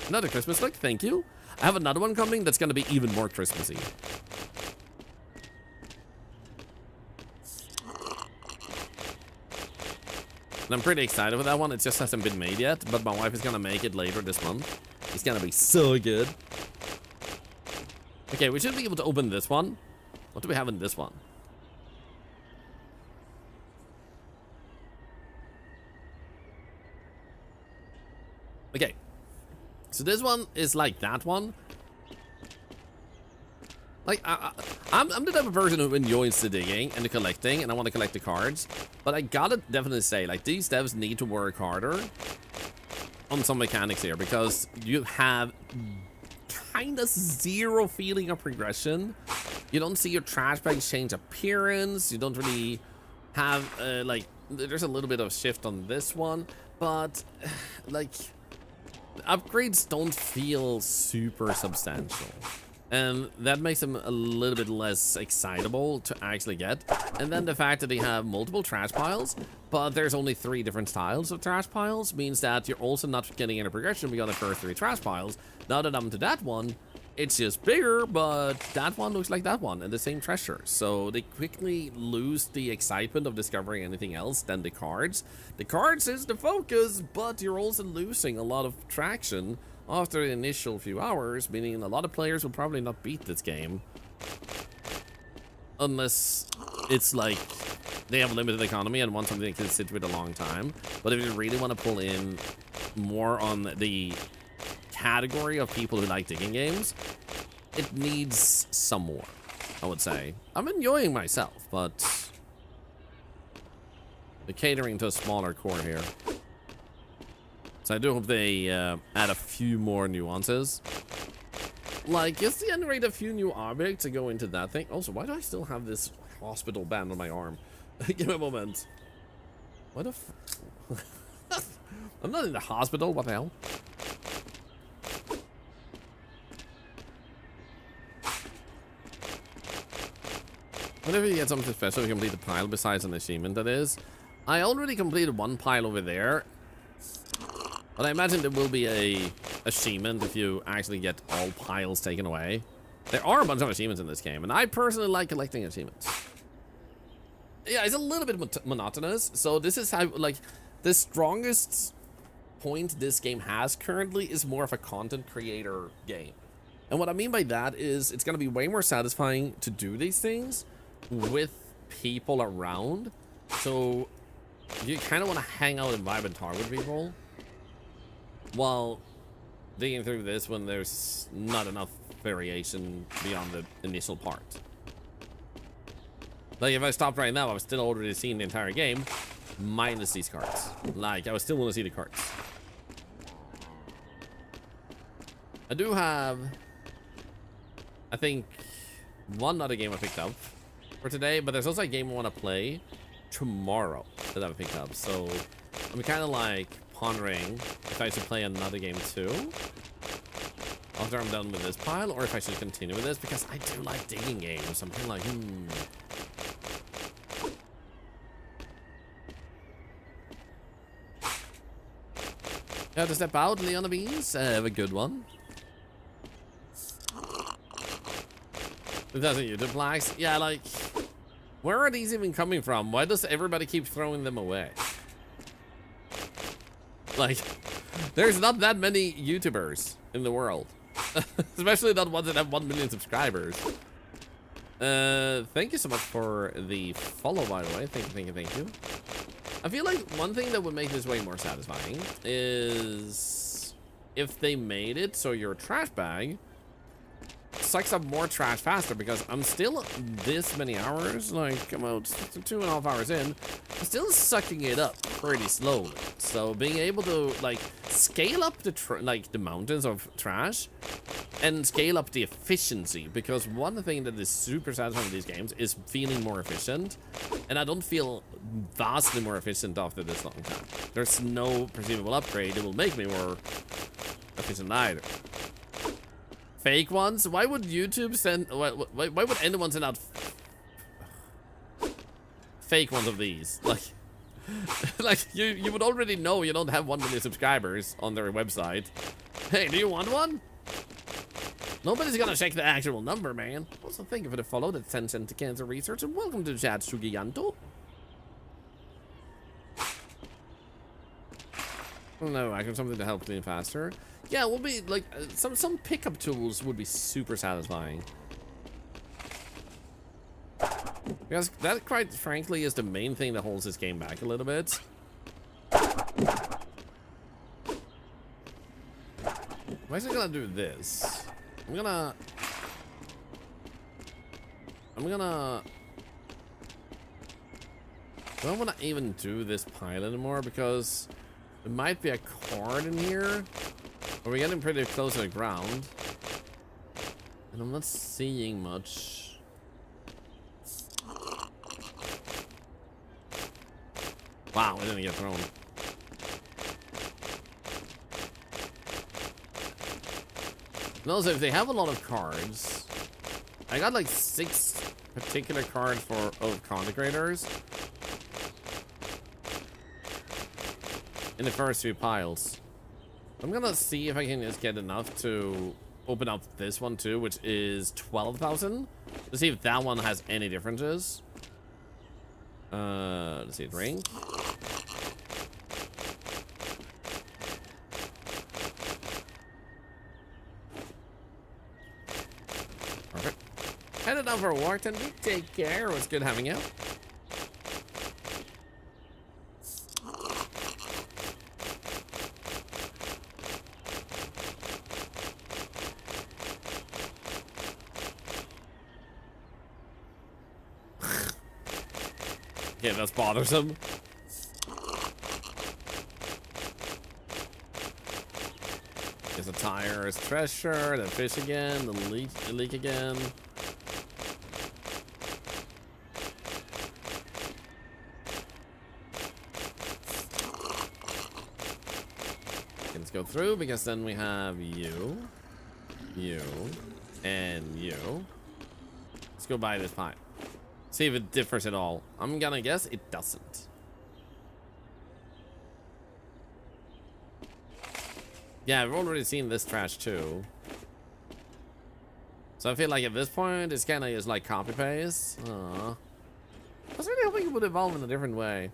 Another Christmas look, thank you. I have another one coming that's gonna be even more Christmassy. And I'm pretty excited for that one. It just hasn't been made yet, but my wife is gonna make it later this month. It's gonna be so good. Okay, we should be able to open this one. What do we have in this one? Okay, so this one is like that one. Like, I'm the type of person who enjoys the digging and the collecting, and I want to collect the cards. But I gotta definitely say, like, these devs need to work harder on some mechanics here, because you have kind of zero feeling of progression. You don't see your trash bags change appearance. You don't really have, like, there's a little bit of shift on this one, but, like, upgrades don't feel super substantial, and that makes them a little bit less excitable to actually get. And then the fact that they have multiple trash piles, but there's only 3 different styles of trash piles, means that you're also not getting any progression beyond the first 3 trash piles. Now that I'm to that one, it's just bigger, but that one looks like that one, and the same treasure. So they quickly lose the excitement of discovering anything else than the cards. The cards is the focus, but you're also losing a lot of traction after the initial few hours, meaning a lot of players will probably not beat this game. Unless it's like they have a limited economy and want something they can sit with a long time. But if you really want to pull in more on the category of people who like digging games, it needs some more, I would say. I'm enjoying myself, but they're catering to a smaller core here. So I do hope they add a few more nuances. Like, just generate a few new objects to go into that thing. Also, why do I still have this hospital band on my arm? Give me a moment. What the f... I'm not in the hospital, what the hell? Whenever you get something special, you complete the pile besides an achievement, that is. I already completed one pile over there. But I imagine there will be a achievement if you actually get all piles taken away. There are a bunch of achievements in this game, and I personally like collecting achievements. Yeah, it's a little bit monotonous. So this is how, like, the strongest point this game has currently is more of a content creator game. And what I mean by that is it's going to be way more satisfying to do these things with people around. So you kind of want to hang out and vibe and talk with people while digging through this when there's not enough variation beyond the initial part. Like, if I stopped right now, I was still already seeing the entire game minus these cards. Like, I would still want to see the cards. I do have, I think, one other game I picked up for today, but there's also a game I want to play tomorrow that I've picked up. So I'm kind of like pondering if I should play another game too after I'm done with this pile, or if I should continue with this, because I do like digging games. I'm kind of like, How to step out, Leon of Ease? Have a good one. 2,000 YouTube flags? Yeah, like, where are these even coming from? Why does everybody keep throwing them away? Like, there's not that many YouTubers in the world. Especially not ones that have 1 million subscribers. Thank you so much for the follow, by the way. Thank you. I feel like one thing that would make this way more satisfying is if they made it so your trash bag sucks up more trash faster, because I'm still this many hours, like about 2.5 hours in, I'm still sucking it up pretty slowly. So being able to like scale up the mountains of trash and scale up the efficiency, because one thing that is super satisfying in these games is feeling more efficient, and I don't feel vastly more efficient after this long time. There's no perceivable upgrade that will make me more efficient either. Fake ones? Why would YouTube send... Why would anyone send out fake ones of these? Like, like you would already know you don't have 1 million subscribers on their website. Hey, do you want one? Nobody's gonna check the actual number, man. Also, thank you for the follow. That's 10 cents to cancer research, and welcome to the chat, Sugiyanto. Oh no, I can something to help me faster. Yeah, we'll be like some pickup tools would be super satisfying. Because that, quite frankly, is the main thing that holds this game back a little bit. I'm actually gonna do this. I don't want to even do this pile anymore because there might be a cord in here. But we're getting pretty close to the ground. And I'm not seeing much. Wow, it didn't get thrown. And also, if they have a lot of cards, I got like 6 particular cards for consecrators in the first 2 piles. I'm gonna see if I can just get enough to open up this one too, which is 12,000, to see if that one has any differences. Let's see, drink. Headed down for a walk, and take care. It was good having you. Yeah, that's bothersome. There's a tire, there's treasure, the fish again, the leak again. Let's go through because then we have you, and you. Let's go buy this pipe. See if it differs at all. I'm gonna guess it doesn't. Yeah, I've already seen this trash too. So I feel like at this point, it's kind of just like copy paste. I was really hoping it would evolve in a different way.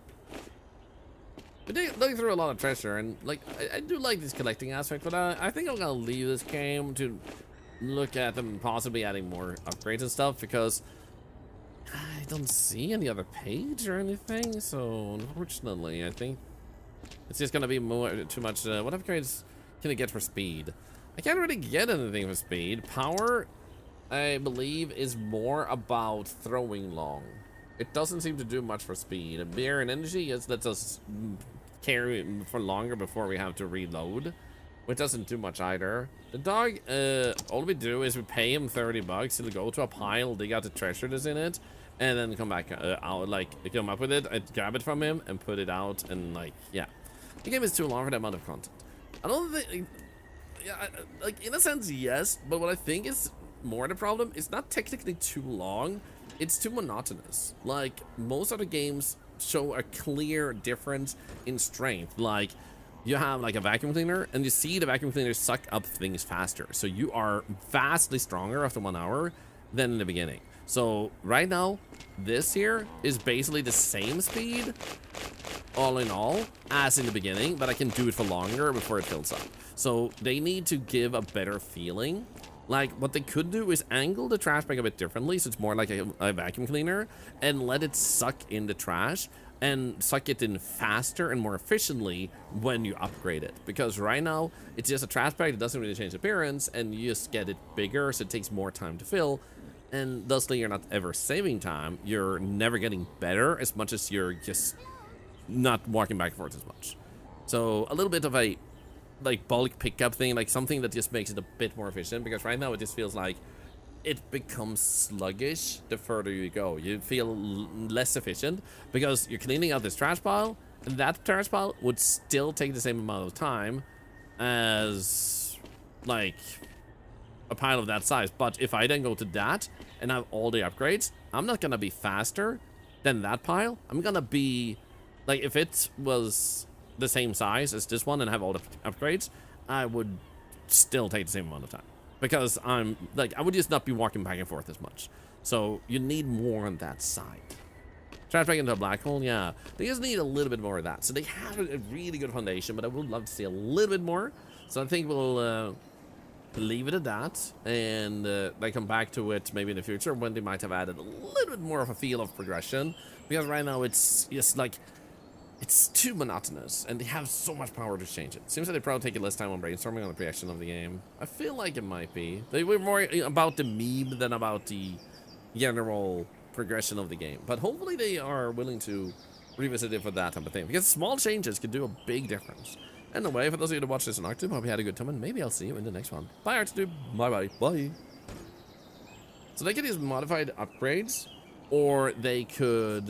We did look through a lot of treasure, and like I do like this collecting aspect, but I think I'm gonna leave this game to look at them possibly adding more upgrades and stuff because I don't see any other page or anything. So unfortunately, I think it's just gonna be too much. What upgrades can I get for speed? I can't really get anything for speed. Power, I believe, is more about throwing long. It doesn't seem to do much for speed. Beer and energy lets us carry for longer before we have to reload, which doesn't do much either. The dog, all we do is we pay him 30 bucks. He'll go to a pile, dig out the treasure that's in it, and then come back out, like come up with it, I'd grab it from him and put it out, and like, yeah. The game is too long for that amount of content. I don't think, yeah, like in a sense, yes, but what I think is more the problem, it's not technically too long, it's too monotonous. Like most other games show a clear difference in strength. Like you have like a vacuum cleaner and you see the vacuum cleaner suck up things faster, so you are vastly stronger after 1 hour than in the beginning. So right now this here is basically the same speed all in all as in the beginning, but I can do it for longer before it fills up. So they need to give a better feeling. Like what they could do is angle the trash bag a bit differently, so it's more like a vacuum cleaner, and let it suck in the trash and suck it in faster and more efficiently when you upgrade it. Because right now it's just a trash bag that doesn't really change appearance, and you just get it bigger, so it takes more time to fill, and thusly you're not ever saving time. You're never getting better as much as you're just not walking back and forth as much. So a little bit of a like bulk pickup thing, like something that just makes it a bit more efficient, because right now it just feels like it becomes sluggish the further you go. You feel less efficient because you're cleaning out this trash pile, and that trash pile would still take the same amount of time as like a pile of that size. But if I then go to that and have all the upgrades, I'm not gonna be faster than that pile. I'm gonna be like, if it was the same size as this one and have all the upgrades, I would still take the same amount of time. because I'm like, I would just not be walking back and forth as much. So you need more on that side. Trash back into a black hole, yeah. They just need a little bit more of that. So they have a really good foundation, but I would love to see a little bit more. So I think we'll leave it at that, and they come back to it maybe in the future when they might have added a little bit more of a feel of progression. Because right now it's just like, it's too monotonous, and they have so much power to change it. Seems like they probably take less time on brainstorming on the creation of the game. I feel like it might be. They were more about the meme than about the general progression of the game. But hopefully they are willing to revisit it for that type of thing, because small changes could do a big difference. Anyway, for those of you that watch this on Arctube, hope you had a good time, and maybe I'll see you in the next one. Bye, Arctube. Bye-bye. Bye. So they could use modified upgrades, or they could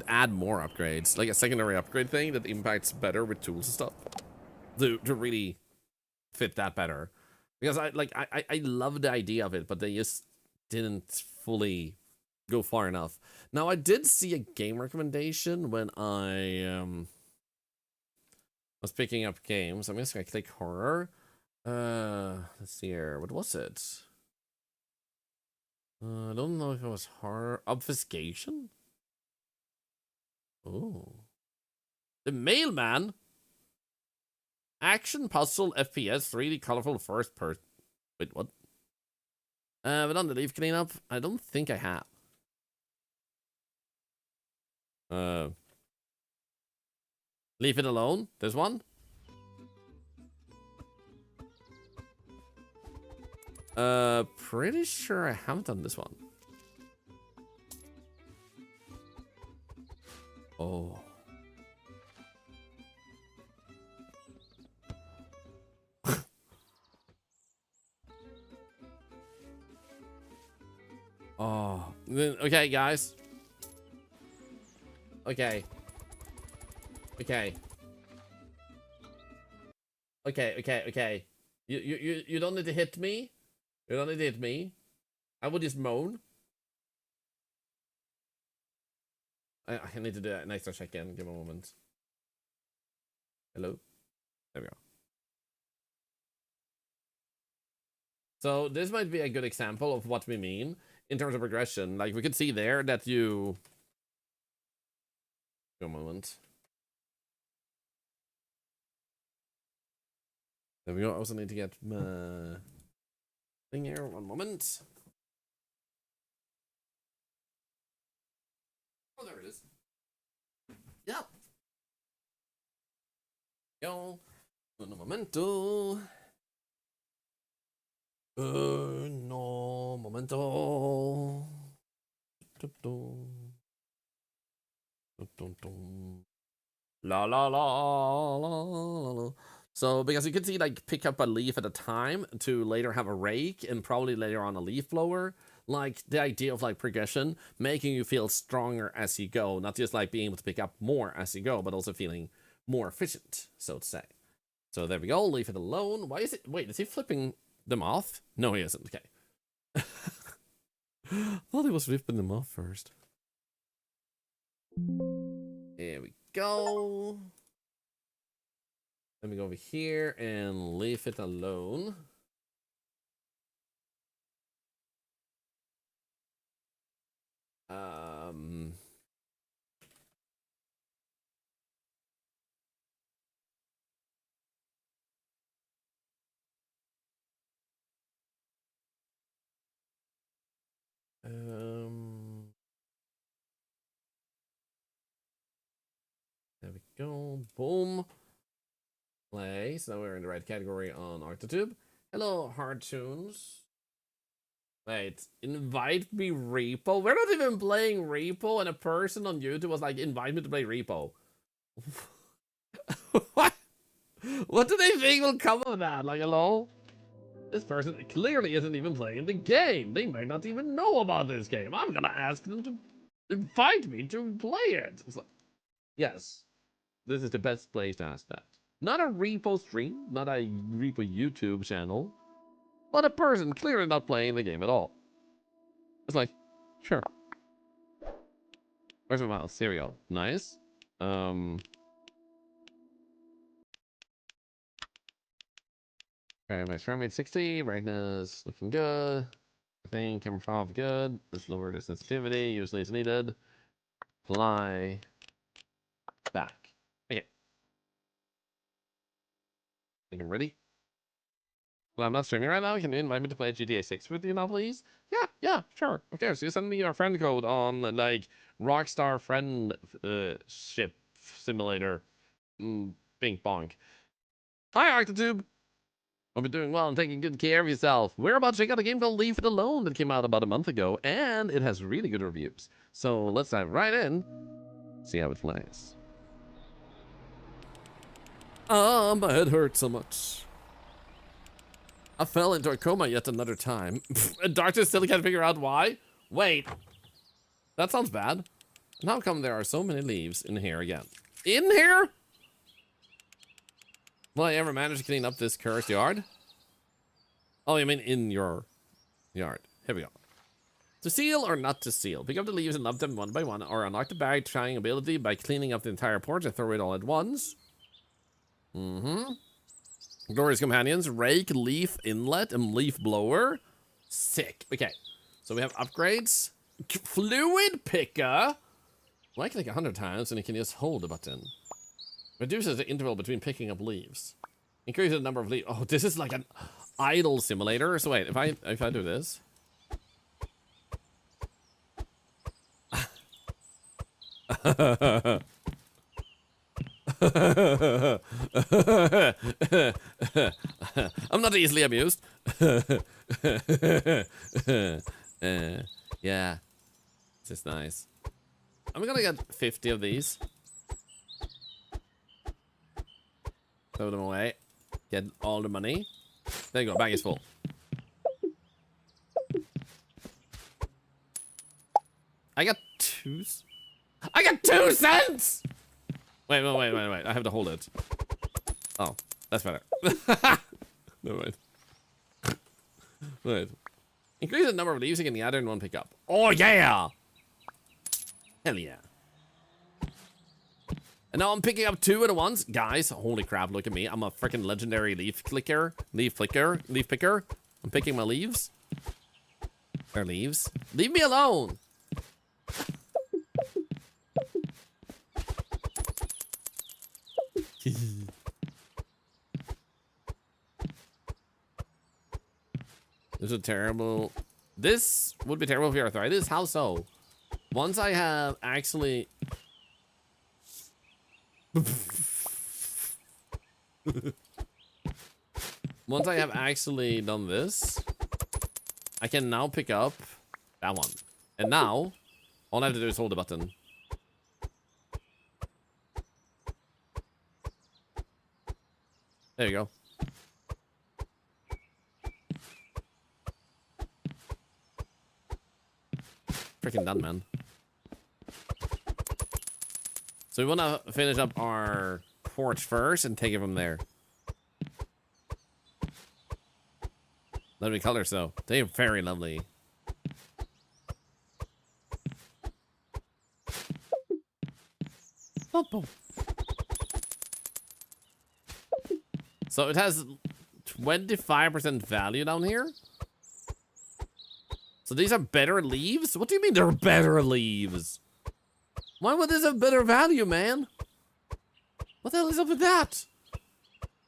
add more upgrades, like a secondary upgrade thing that impacts better with tools and stuff, to really fit that better. Because I love the idea of it, but they just didn't fully go far enough. Now, I did see a game recommendation when I was picking up games. I'm just gonna click horror. Let's see here. What was it? I don't know if it was horror. Obfuscation? Oh. The Mailman? Action, puzzle, FPS, 3D, colorful, first person. Wait, what? But on the leaf cleanup, I don't think I have. Leave it alone. There's one. Pretty sure I haven't done this one. Oh. Oh. Okay, guys. Okay. Okay. Okay. You don't need to hit me. You don't need to hit me. I would just moan. I need to do an extra check-in. Give me a moment. Hello? There we go. So this might be a good example of what we mean in terms of progression. Like, we could see there that you... Give me a moment. There we go. I also need to get my thing here. One moment. Oh, there it is. Yep. Go. Un momento. No momento. La la la la la. So, because you can see, like, pick up a leaf at a time to later have a rake and probably later on a leaf blower. Like, the idea of, like, progression, making you feel stronger as you go. Not just, like, being able to pick up more as you go, but also feeling more efficient, so to say. So, there we go. Leave it alone. Why is it... Wait, is he flipping them off? No, he isn't. Okay. Thought he was flipping them off first. There we go. Let me go over here and leave it alone. There we go. Boom. Play. So now we're in the right category on Arctube. Hello, Hardtunes. Wait, invite me Repo? We're not even playing Repo, and a person on YouTube was like, invite me to play Repo. What? What do they think will come of that? Like, hello? This person clearly isn't even playing the game. They might not even know about this game. I'm gonna ask them to invite me to play it. It's like, yes, this is the best place to ask that. Not a Repo stream, not a Repo YouTube channel, but a person clearly not playing the game at all. It's like, sure. Where's my mouse? Cereal. Nice. Okay, my frame rate 60, brightness looking good. I think camera off good. Let's lower the sensitivity, usually it's needed. Fly back. Okay. I think I'm ready. Well, I'm not streaming right now. Can you invite me to play GTA 6 with you now, please? Yeah, sure. Of course. You send me your friend code on, like, Rockstar Friend Ship Simulator. Bing bonk. Hi, Octotube. Hope you're doing well and taking good care of yourself. We're about to check out a game called Leave It Alone that came out about a month ago, and it has really good reviews. So let's dive right in, see how it plays. My head hurts so much. I fell into a coma yet another time. And doctors still can't figure out why? Wait. That sounds bad. And how come there are so many leaves in here again? In here? Will I ever manage to clean up this cursed yard? Oh, you mean in your yard. Here we go. To seal or not to seal? Pick up the leaves and lump them one by one, or unlock the bag trying ability by cleaning up the entire porch and throw it all at once. Glorious companions, rake, leaf inlet, and leaf blower. Sick. Okay, so we have upgrades. Fluid picker. Well, I click 100 times and you can just hold the button. Reduces the interval between picking up leaves. Increases the number of leaves. Oh, this is like an idle simulator. So wait, if I do this. I'm not easily amused. Yeah, this is nice. I'm gonna get 50 of these. Throw them away. Get all the money. There you go, bag is full. I got 2 cents! Wait. I have to hold it. Oh, that's better. No, wait. Wait. Increase the number of leaves you can gather in one pickup. Oh, yeah! Hell yeah. And now I'm picking up 2 at once. Guys, holy crap, look at me. I'm a freaking legendary leaf picker. I'm picking my leaves. They're leaves. Leave me alone! This is terrible. This would be terrible for your arthritis. How so? Once I have actually... Once I have actually done this, I can now pick up that one. And now, all I have to do is hold the button. There you go. Freaking done, man. So we want to finish up our porch first and take it from there. Lovely colors, though. They're very lovely. So it has 25% value down here. So these are better leaves? What do you mean they're better leaves? Why would this have better value, man? What the hell is up with that?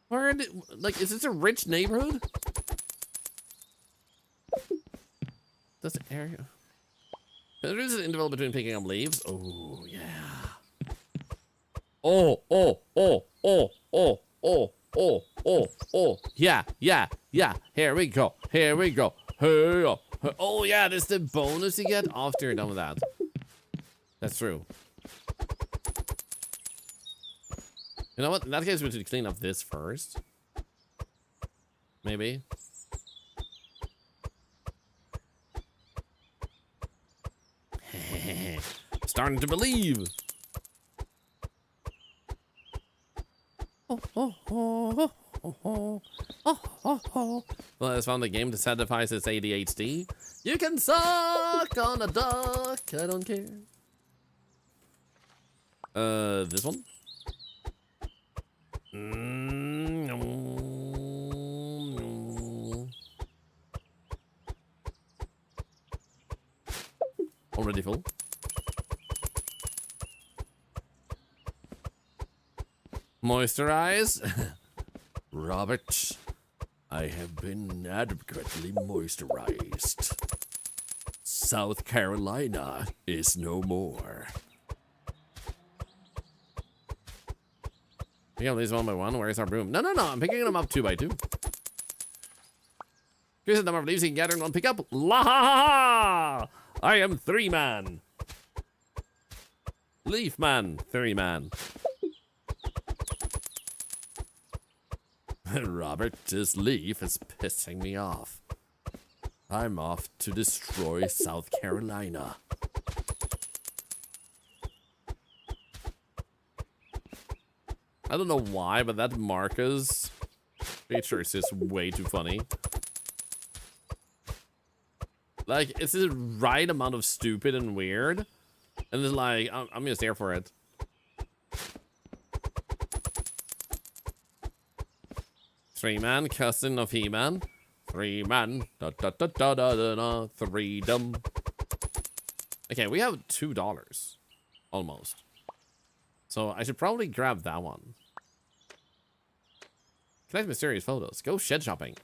Where did, like, is this a rich neighborhood? That's the area. There is an interval between picking up leaves. Oh, yeah. Oh. Yeah. Here we go. Oh, yeah, that's the bonus you get after you're done with that. That's true. You know what? In that case, we should clean up this first. Maybe. Starting to believe. Well, I found a game that satisfies its ADHD. You can suck on a duck. I don't care. This one? already full. Moisturize. Robert, I have been adequately moisturized. South Carolina is no more. We got these one by one. Where's our broom? No, I'm picking them up 2 by 2. Here's the number of leaves you can gather in one pickup. La ha ha! I am 3 man. Leaf man, 3 man. Robert, this leaf is pissing me off. I'm off to destroy South Carolina. I don't know why, but that Marcus feature is just way too funny. Like, it's the right amount of stupid and weird. And it's like, I'm just here for it. Three-man, cousin of He-Man. 3 man, da-da-da-da-da-da, 3 dumb. Okay, we have $2. Almost. So I should probably grab that one. Collect mysterious photos. Go shed shopping.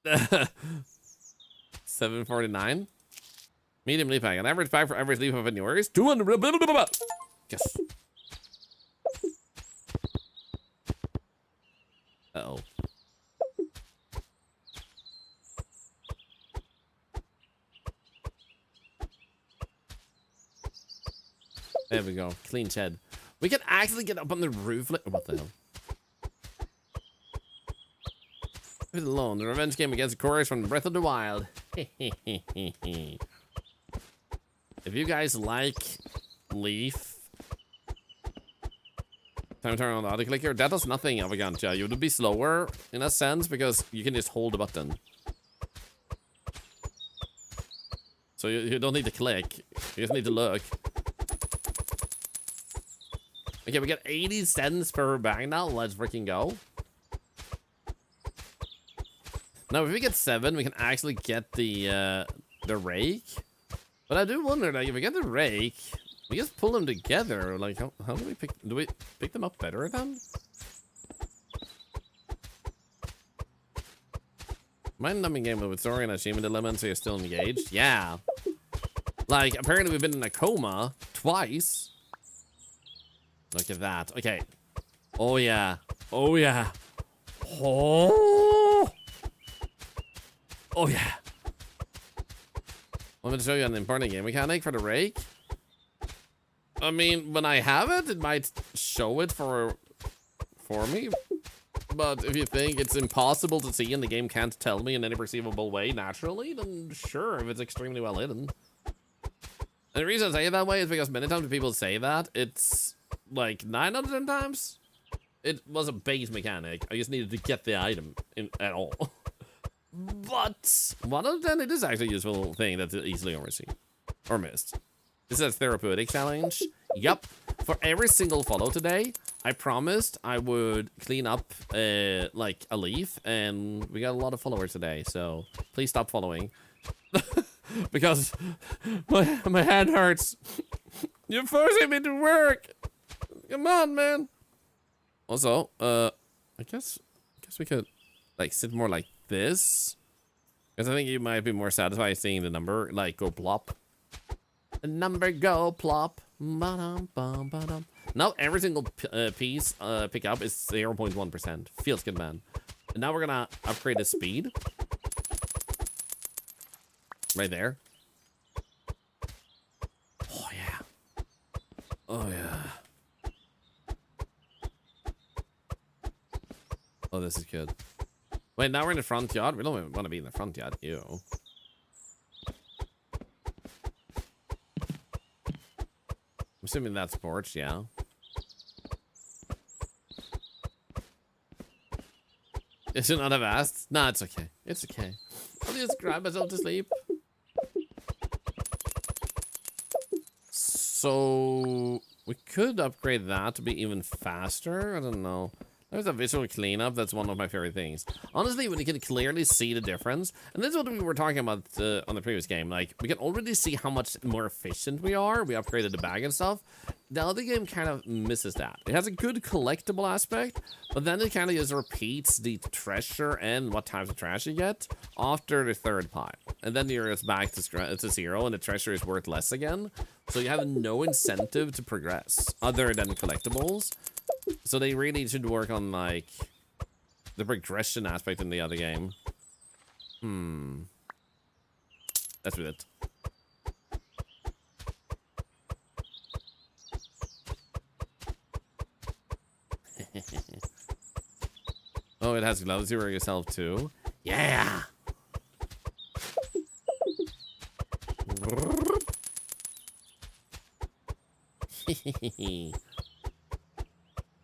$7.49. Medium leaf pack. An average pack for average leaf of in yours. 200. Yes. Uh-oh. There we go. Clean shed. We can actually get up on the roof. What the hell? Leave it alone. The revenge game against the chorus from Breath of the Wild. If you guys like Leaf, time to turn on the auto clicker. That does nothing, Avagancha. You would be slower in a sense because you can just hold the button. So you don't need to click. You just need to look. Okay, we got 80 cents per bag now. Let's freaking go. Now, if we get 7, we can actually get the rake. But I do wonder, like, if we get the rake, we just pull them together. Like, how do we pick them up better then? Mind-numbing game with story and achievement element, so you're still engaged. Yeah. Like, apparently we've been in a coma twice. Look at that. Okay. Oh, yeah. Oh, yeah. Oh. Oh, yeah. I'm going to show you an important game mechanic for the rake. I mean, when I have it, it might show it for me. But if you think it's impossible to see and the game can't tell me in any perceivable way naturally, then sure, if it's extremely well hidden. And the reason I say it that way is because many times people say that, it's like 9 out of 10 times, it was a base mechanic. I just needed to get the item at all. But 1 out of 10, it is actually a useful thing that's easily overseen or missed. This is a therapeutic challenge. Yup. For every single follow today, I promised I would clean up like a leaf, and we got a lot of followers today, so please stop following. Because my hand hurts. You're forcing me to work. Come on, man. Also, I guess we could like sit more like this, because I think you might be more satisfied seeing the number like go plop. The number go plop. Ba-dum, bum, ba-dum. Now every single piece pick up is 0.1%. Feels good, man. And now we're gonna upgrade the speed. Right there. Oh yeah. Oh yeah. Oh, this is good. Wait, now we're in the front yard? We don't even want to be in the front yard. Ew. I'm assuming that's porch, yeah. I should not have asked. Nah, it's okay. It's okay. I'll just grab myself to sleep. So we could upgrade that to be even faster. I don't know. There's a visual cleanup. That's one of my favorite things. Honestly, when you can clearly see the difference, and this is what we were talking about on the previous game. Like, we can already see how much more efficient we are. We upgraded the bag and stuff. The other game kind of misses that. It has a good collectible aspect, but then it kind of just repeats the treasure and what types of trash you get after the third pile. And then you're just back to 0, and the treasure is worth less again. So you have no incentive to progress other than collectibles. So they really should work on, like, the progression aspect in the other game. That's with it. Oh, it has gloves. You wear yourself too. Yeah.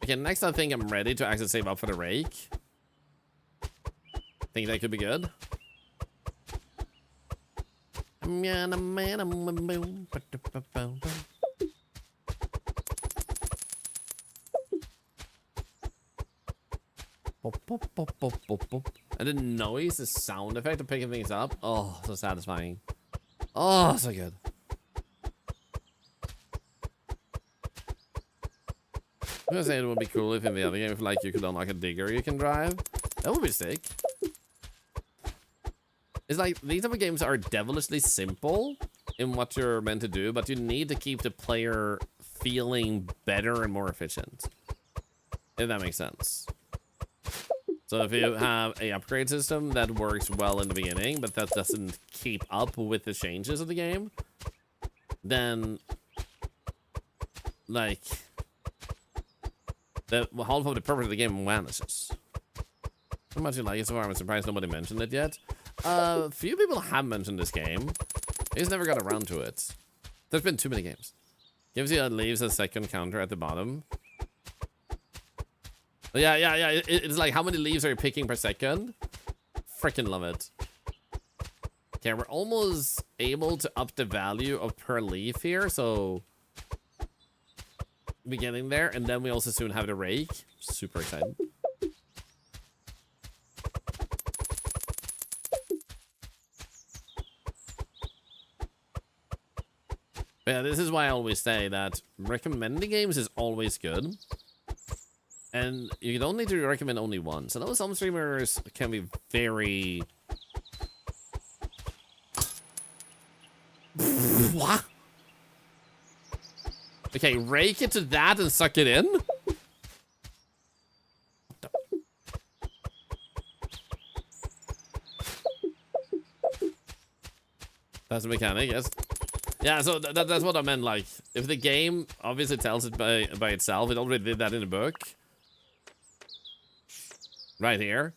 Okay, next I think I'm ready to actually save up for the rake. Think that could be good. And the noise, the sound effect of picking things up. Oh, so satisfying. Oh, so good. I'm gonna say it would be cool if in the other game, if like you could unlock a digger you can drive. That would be sick. It's like these type of games are devilishly simple in what you're meant to do, but you need to keep the player feeling better and more efficient. If that makes sense. So if you have a upgrade system that works well in the beginning, but that doesn't keep up with the changes of the game, then like the half of the purpose of the game vanishes. How much you like it so far? I'm surprised nobody mentioned it yet. Few people have mentioned this game. I just never got around to it. There's been too many games. Gives you leaves a second counter at the bottom. Yeah. It's like, how many leaves are you picking per second? Freaking love it. Okay, we're almost able to up the value of per leaf here, so we're getting there, and then we also soon have the rake. Super excited. But yeah, this is why I always say that recommending games is always good. And you don't need to recommend only once. I know some streamers can be very... What? Okay, rake it to that and suck it in? That's a mechanic, yes. Yeah, so that's what I meant, like, if the game obviously tells it by itself, it already did that in the book. Right here.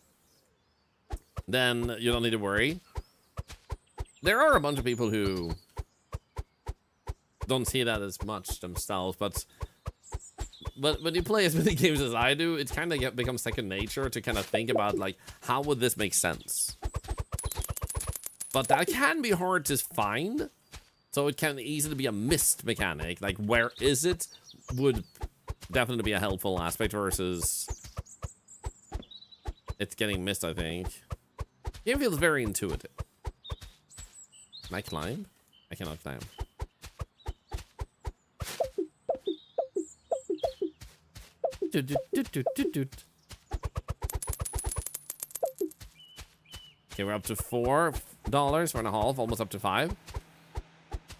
Then you don't need to worry. There are a bunch of people who don't see that as much themselves, but when you play as many games as I do, it kind of becomes second nature to kind of think about, like, how would this make sense? But that can be hard to find, so it can easily be a missed mechanic. Like, where is it would definitely be a helpful aspect versus it's getting missed, I think. Game feels very intuitive. Can I climb? I cannot climb. Okay, we're up to $4, 4.5, almost up to 5.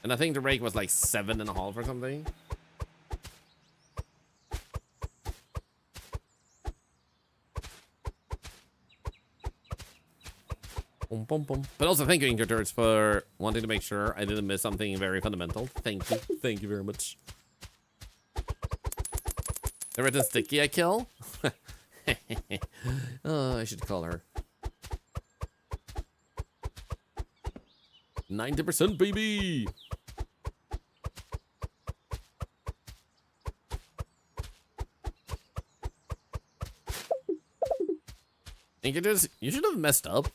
And I think the rake was like 7.5 or something. Boom, boom, boom. But also thank you, Inkerturds, for wanting to make sure I didn't miss something very fundamental. Thank you. Thank you very much. The red and sticky I kill? Oh, I should call her. 90%, baby! Inkerturds, you should have messed up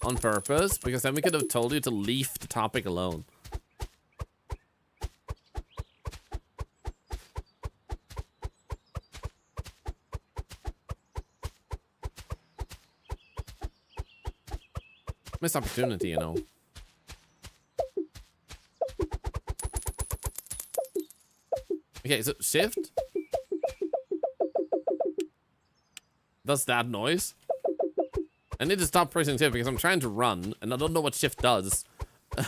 on purpose, because then we could have told you to leave the topic alone. Missed opportunity, you know. Okay, so shift does that noise. I need to stop pressing shift because I'm trying to run and I don't know what shift does. I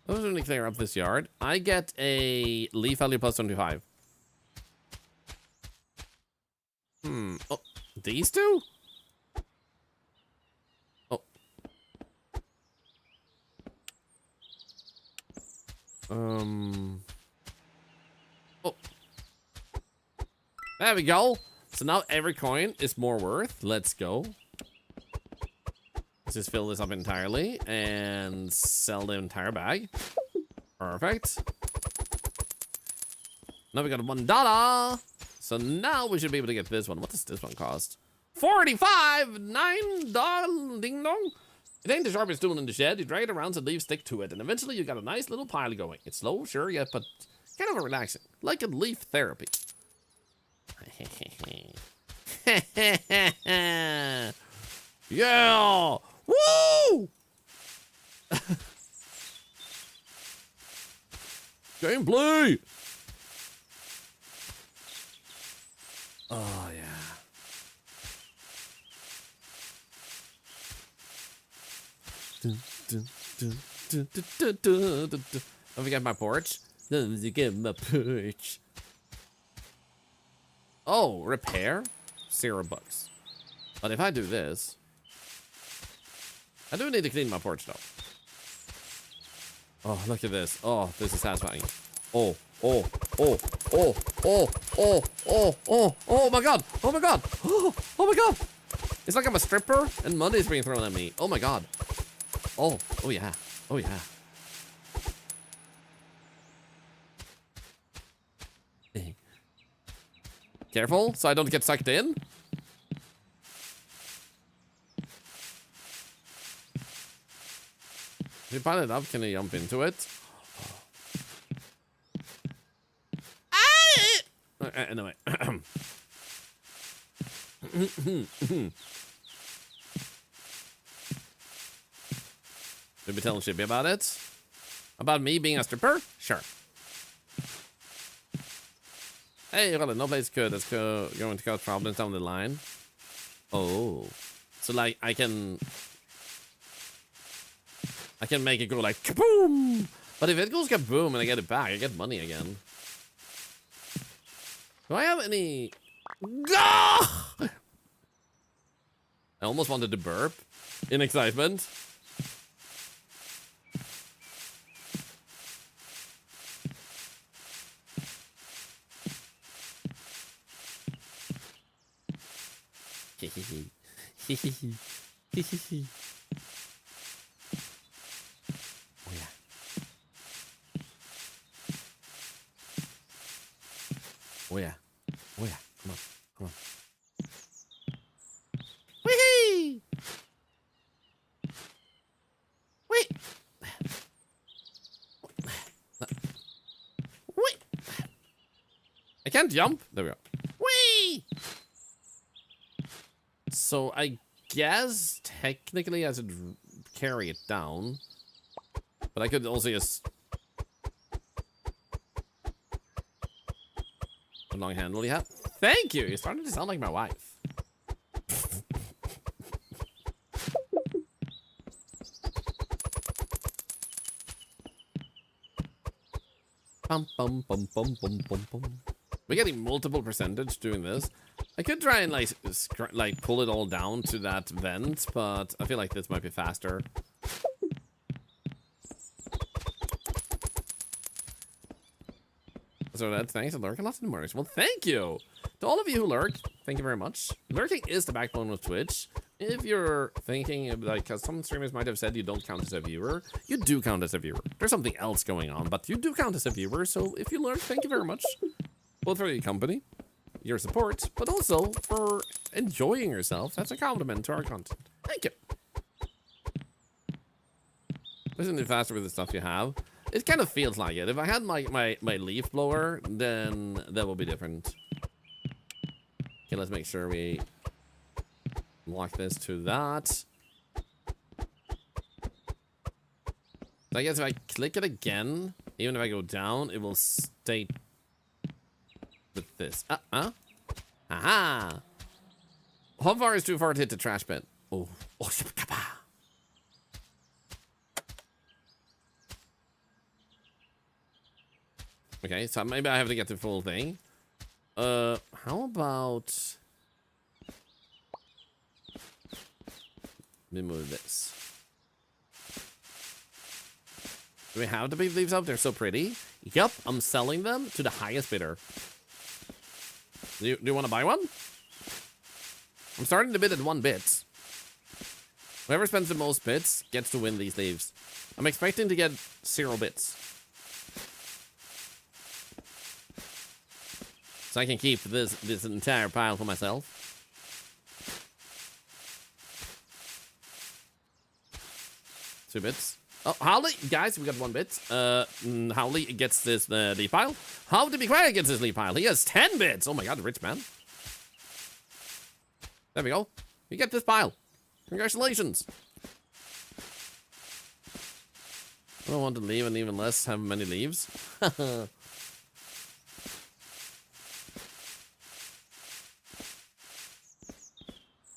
was going to clear up this yard. I get a leaf value plus 25. Oh, these two? Oh. Oh. There we go. So now every coin is more worth. Let's go. Let's just fill this up entirely and sell the entire bag. Perfect. Now we got $1. So now we should be able to get this one. What does this one cost? 45! $9 ding dong. It ain't the sharpest tool in the shed. You drag it around and leaf stick to it. And eventually you got a nice little pile going. It's slow, sure, yeah, but kind of relaxing. Like a leaf therapy. Yeah! Woo! Gameplay! Oh, yeah. Don't forget my porch. Don't forget my porch. Oh, repair? $0. But if I do this, I do need to clean my porch though. Oh, look at this. Oh, this is satisfying. Oh, oh, oh, oh, oh, oh, oh, oh, oh my god. Oh my god. Oh, oh my god. It's like I'm a stripper and money is being thrown at me. Oh my god. Oh, oh yeah. Oh yeah. Careful so I don't get sucked in. If you pile it up, can you jump into it? Anyway. Should be telling Shippy about it? About me being a stripper? Sure. Hey, hold on, no place good. That's going to cause problems down the line. Oh. So, like, I can make it go like kaboom! But if it goes kaboom and I get it back, I get money again. Do I have any... Gah! I almost wanted to burp in excitement. Oh yeah. Oh yeah. Oh yeah. Come on. Come on. Wee! Wait. Wait. I can't jump. There we go. Wee! So I guess technically I should carry it down, but I could also just a long handle. Yeah, thank you. You're starting to sound like my wife. Bum bum bum bum bum bum bum. We're getting multiple percentage doing this. I could try and like pull it all down to that vent, but I feel like this might be faster. So that thanks to lurking lots in the mornings. Well, thank you to all of you who lurk. Thank you very much. Lurking is the backbone of Twitch. If you're thinking of, like, cause some streamers might have said you don't count as a viewer, you do count as a viewer. There's something else going on, but you do count as a viewer. So if you lurk, thank you very much, both for your company, your support, but also for enjoying yourself. That's a compliment to our content. Thank you. Isn't it faster with the stuff you have? It kind of feels like it. If I had my leaf blower, then that would be different. Okay, let's make sure we lock this to that. So I guess if I click it again, even if I go down, it will stay with this. Aha! How far is too far to hit the trash bin? Oh. Okay, so maybe I have to get the full thing. How about... Let me move this. Do we have the big leaves up? They're so pretty. Yep, I'm selling them to the highest bidder. Do you want to buy one? I'm starting to bid at 1 bit. Whoever spends the most bits gets to win these leaves. I'm expecting to get 0 bits. So I can keep this entire pile for myself. Two bits. Oh, Howley, guys, we got 1 bit. Howley gets this leaf pile. How to be quiet gets this leaf pile. He has 10 bits. Oh my god, rich man. There we go. You get this pile. Congratulations. I don't want to leave and even less have many leaves.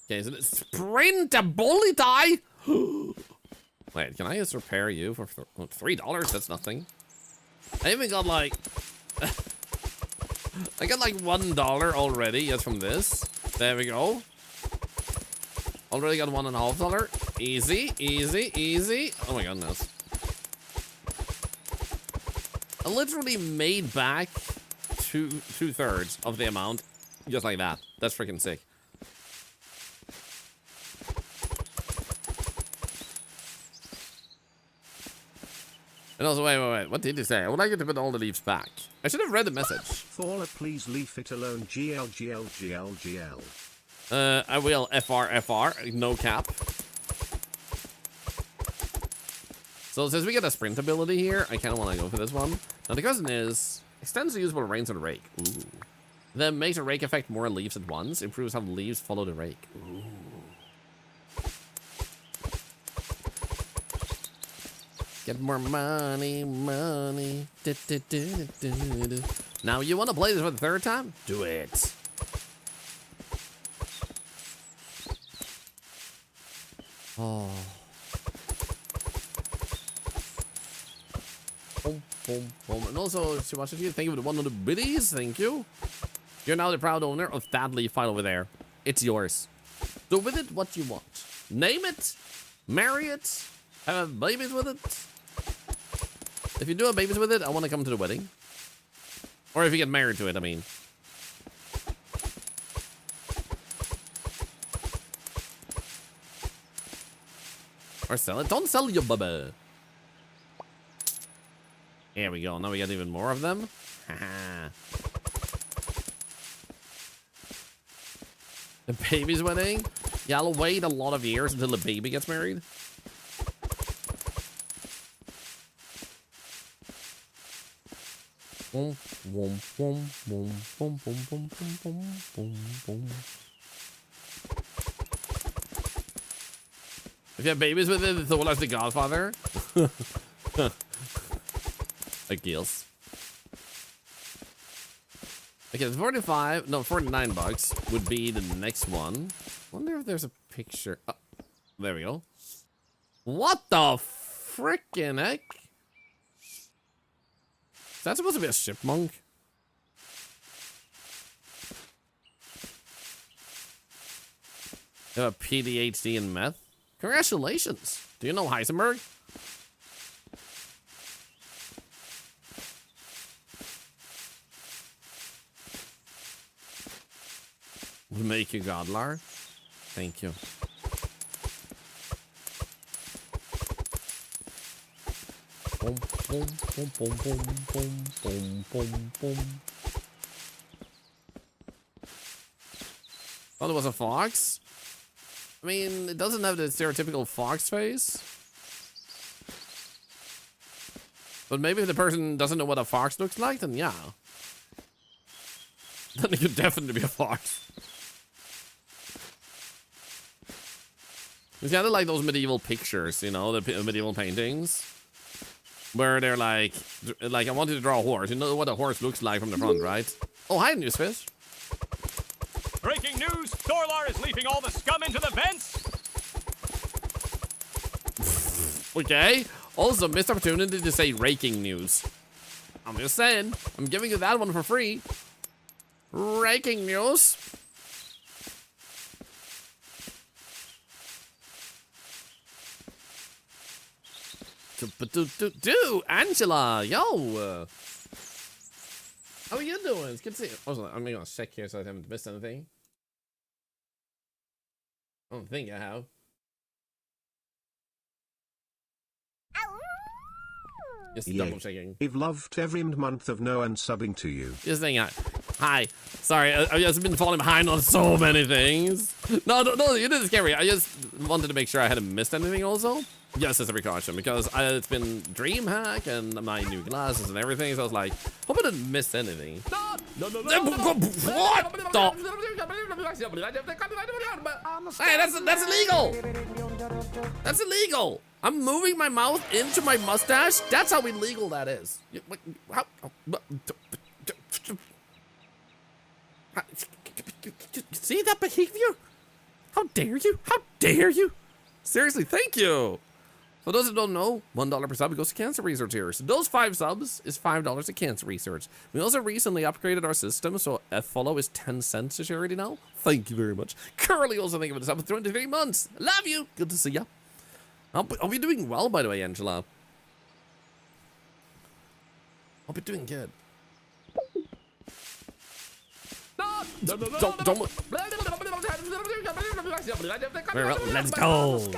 Okay, so it's sprint a bully die. Wait, can I just repair you for $3? That's nothing. I even got like I got like $1 already just from this. There we go. Already got $1.50. Easy, easy, easy. Oh my goodness. I literally made back two-thirds of the amount just like that. That's freaking sick. And also, wait. What did you say? I would like you to put all the leaves back. I should have read the message. Thorlar, please leave it alone. GL. I will. FR. No cap. So since we get a sprint ability here, I kind of want to go for this one. Now the question is, extends the usable range of the rake. Ooh. Then makes a rake affect more leaves at once. Improves how the leaves follow the rake. Ooh. Get more money. Now you want to play this for the 3rd time? Do it. Oh. Boom. And also, thank you for the 100 biddies. Thank you. You're now the proud owner of that leaf file over there. It's yours. Do with it what you want. Name it. Marry it. Have babies with it. If you do have babies with it, I want to come to the wedding. Or if you get married to it, I mean. Or sell it. Don't sell your bubba. Here we go. Now we got even more of them. Haha. The baby's wedding? Yeah, I'll wait a lot of years until the baby gets married. Boom. If you have babies with it, Thorlar's the godfather. I guess. Okay, 49 bucks would be the next one. Wonder if there's a picture. Oh, there we go. What the frickin' heck? Is that supposed to be a chipmunk? You have a PhD in meth? Congratulations. Do you know Heisenberg? We'll make you Godlar. Thank you. Boom. Oh, there was a fox? I mean, it doesn't have the stereotypical fox face. But maybe if the person doesn't know what a fox looks like, then yeah. Then it could definitely be a fox. It's kind of like those medieval pictures, you know, the medieval paintings. Where they're like I wanted to draw a horse. You know what a horse looks like from the front, right? Oh, hi, Newsfish. Breaking news! Thorlar is leaving all the scum into the vents! Okay. Also, missed opportunity to say raking news. I'm just saying. I'm giving you that one for free. Raking news. Angela, yo. How are you doing? It's good to see you. Also, I'm gonna check here so I haven't missed anything. I don't think I have. Just double checking. I've loved every month of no unsubbing to you. Just saying hi. Sorry, I've just been falling behind on so many things. No, you didn't scare me. I just wanted to make sure I hadn't missed anything also. Just as a precaution, because it's been DreamHack and my new glasses and everything, so I was like, hope I didn't miss anything. No. What the? Hey, that's illegal! That's illegal! I'm moving my mouth into my mustache? That's how illegal that is. How? See that behavior? How dare you? How dare you? Seriously, thank you. For those who don't know, $1 per sub goes to cancer research here. So those 5 subs is $5 to cancer research. We also recently upgraded our system, so a follow is 10 cents to charity now. Thank you very much. Curly also thank you for the sub for 23 months. Love you. Good to see ya. I'll be doing well, by the way, Angela. I'll be doing good. Don't. Very well, let's go.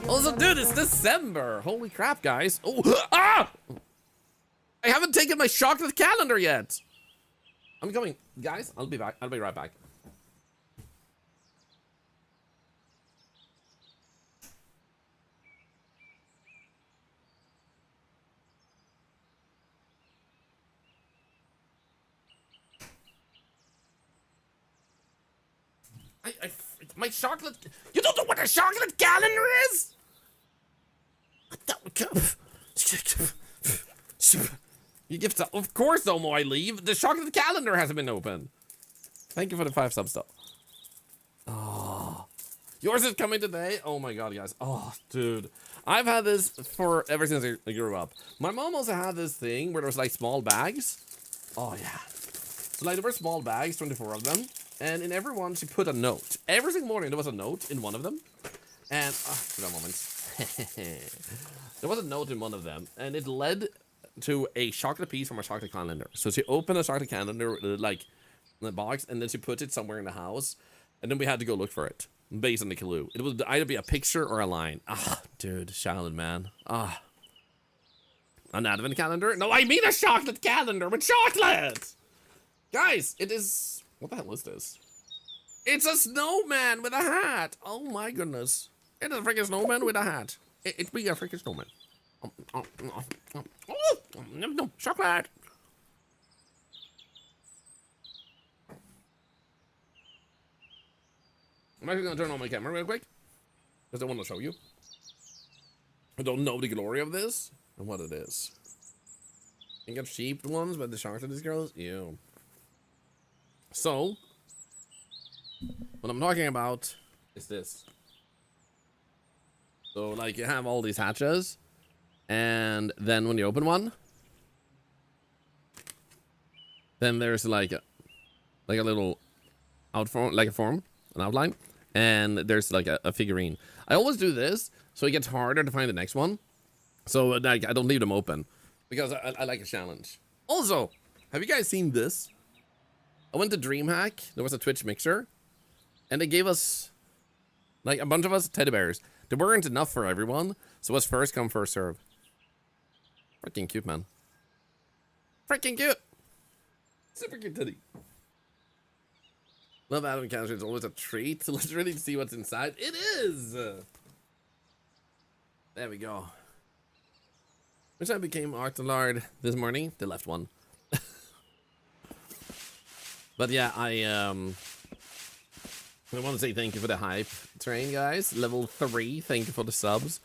Also, dude, it's December. Holy crap, guys. Oh, ah! I haven't taken my chocolate calendar yet. I'm coming. Guys, I'll be back. I'll be right back. My chocolate. You don't know what a chocolate calendar is? You give to, of course, Omo, I leave. The chocolate calendar hasn't been open. Thank you for the 5 subs, though. Oh, yours is coming today. Oh my god, guys. Oh, dude, I've had this for ever since I grew up. My mom also had this thing where there was like small bags. Oh yeah. So like there were small bags, 24 of them. And in every one, she put a note. Every single morning, there was a note in one of them. And, for a moment. There was a note in one of them. And it led to a chocolate piece from a chocolate calendar. So she opened a chocolate calendar, like, in the box. And then she put it somewhere in the house. And then we had to go look for it. Based on the clue. It would either be a picture or a line. Ah, dude, challenge, man. Ah. An advent calendar? No, I mean a chocolate calendar with chocolate! Guys, it is... What the hell is this? It's a snowman with a hat. Oh my goodness. It is a freaking snowman with a hat. It's be a freaking snowman. No, chocolate. I'm actually going to turn on my camera real quick. Because I want to show you. I don't know the glory of this and what it is. I got cheap ones, but the chocolate is girls. Ew. So, what I'm talking about is this. So, like, you have all these hatches, and then when you open one, then there's like a little an outline, and there's like a figurine. I always do this, so it gets harder to find the next one. So, like, I don't leave them open, because I like a challenge. Also, have you guys seen this? I went to DreamHack. There was a Twitch mixer. And they gave us, like, a bunch of us teddy bears. There weren't enough for everyone. So it was first come, first serve. Freaking cute, man. Freaking cute. Super cute teddy. Love Adam Cancer. It's always a treat to literally see what's inside. It is. There we go. Which I became Thorlar this morning. The left one. But yeah, I want to say thank you for the hype train, guys. Level 3, thank you for the subs.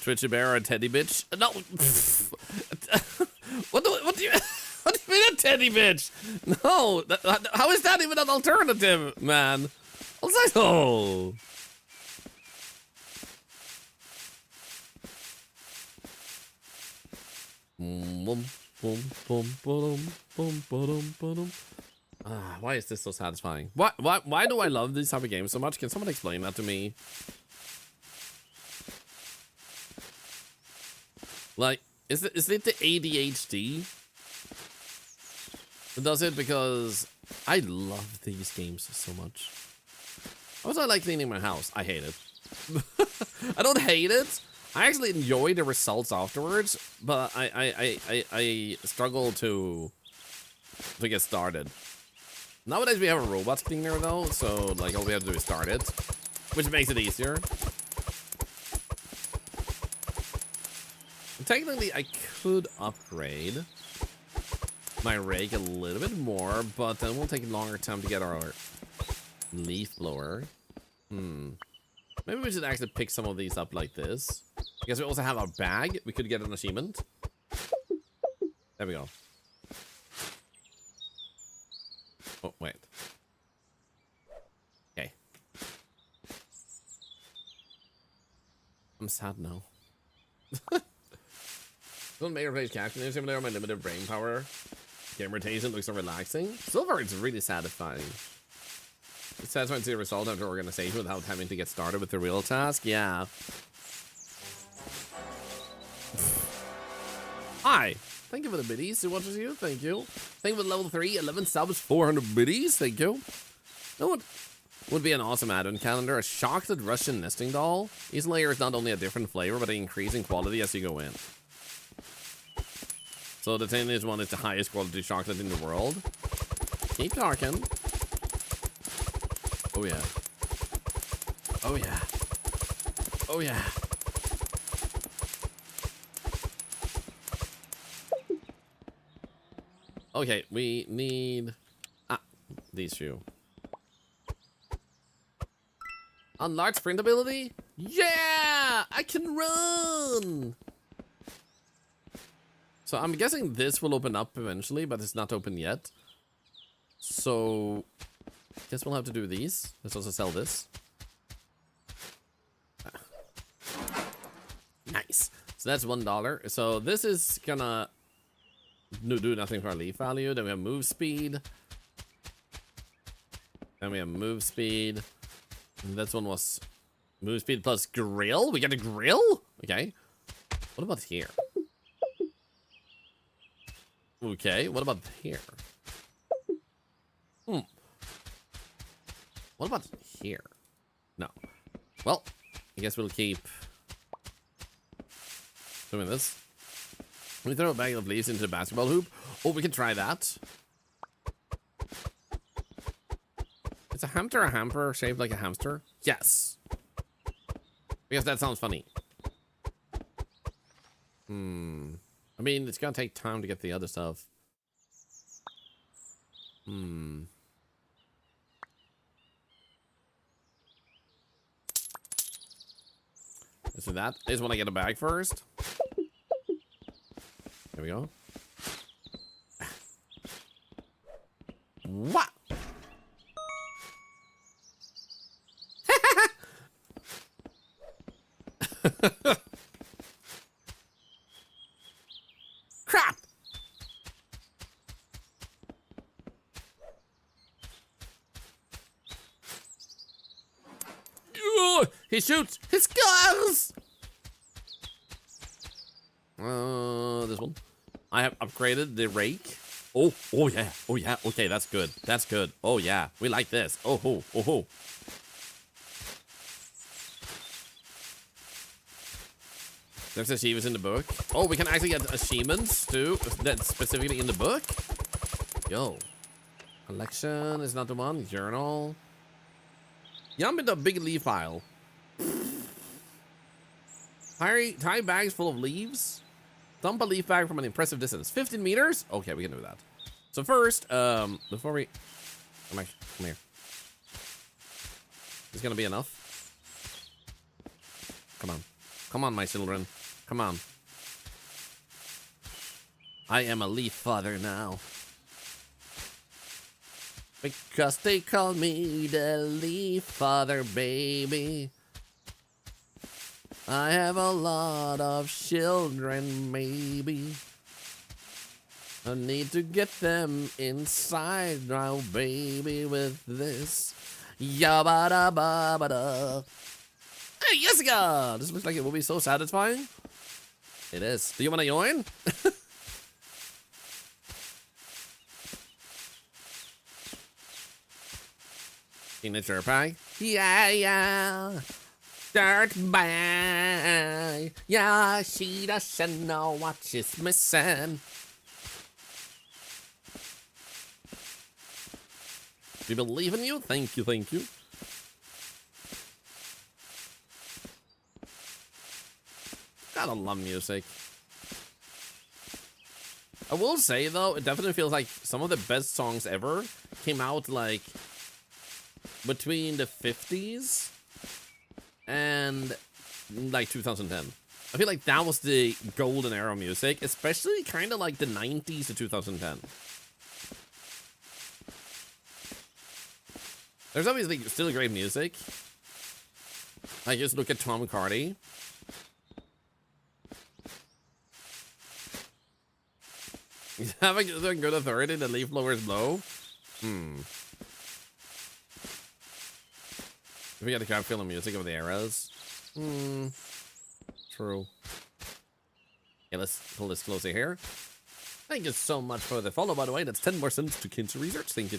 Twitchy bear or teddy bitch? No. What do you what do you mean a teddy bitch? No, how is that even an alternative, man? I was like, oh. Why is this so satisfying? Why do I love these type of games so much? Can someone explain that to me? Like, is it the ADHD? Does it? Because I love these games so much. Also, I like cleaning my house. I hate it. I don't hate it. I actually enjoy the results afterwards, but I struggle to get started. Nowadays we have a robot cleaner though, so like all we have to do is start it, which makes it easier. Technically, I could upgrade my rake a little bit more, but then we'll take a longer time to get our leaf blower. Maybe we should actually pick some of these up like this. Because we also have our bag. We could get an achievement. There we go. Oh, wait. Okay. I'm sad now. Don't make her play captain even though my limited brain power. Game rotation looks so relaxing. So far, it's really satisfying. It's satisfying to see the result of the organization without having to get started with the real task. Yeah. Hi. Thank you for the biddies. Who watches you? Thank you. Thank you for level 3, 11 subs, 400 biddies. Thank you. You know what would be an awesome add-on calendar? A chocolate Russian nesting doll. Each layer is not only a different flavor, but an increase in quality as you go in. So the tiniest one is the highest quality chocolate in the world. Keep talking. Oh yeah. Oh yeah. Oh yeah. Okay, we need these few. Unlock sprint ability? Yeah! I can run! So I'm guessing this will open up eventually, but it's not open yet. So guess we'll have to do these. Let's also sell this. Nice. So that's $1. So this is gonna do nothing for our leaf value. Then we have move speed. Then we have move speed. And this one was move speed plus grill. We get a grill? Okay. What about here? Okay, what about here? What about here? No. Well, I guess we'll keep doing this. Can we throw a bag of leaves into the basketball hoop? Oh, we can try that. Is a hamster a hamper shaped like a hamster? Yes. Because that sounds funny. I mean, it's gonna take time to get the other stuff. Let's do that. I just want to get a bag first. There we go. What? Crap! Ooh, he shoots! He scores! This one. I have upgraded the rake. Oh yeah. Oh yeah. Okay, that's good. That's good. Oh yeah. We like this. Oh ho. Oh ho. There's achievements in the book. Oh, we can actually get achievements too. That's specifically in the book. Yo. Collection is not the one. Journal. Yum in the big leaf pile. Tie bags full of leaves. Dump a leaf bag from an impressive distance. 15 meters? Okay, we can do that. So first, before we... Come here. Is gonna be enough? Come on. Come on, my children. Come on. I am a leaf father now. Because they call me the leaf father, baby. I have a lot of children, maybe. I need to get them inside now, baby, with this. Yabba ba ba da. Hey, Jessica! This looks like it will be so satisfying. It is. Do you want to join? Signature pie? Yeah. Dirt bag. Yeah, she doesn't know what she's missing. We believe in you. Thank you. Gotta love music. I will say though, it definitely feels like some of the best songs ever came out like between the 50s and like 2010. I feel like that was the golden era of music, especially kind of like the 90s to 2010. There's obviously still great music. I just look at Tom Cardy. He's having a good authority, the leaf blowers blow. We got the crowd feeling music of the eras. True. Okay, let's pull this closer here. Thank you so much for the follow, by the way. That's 10 more cents to Cancer Research. Thank you.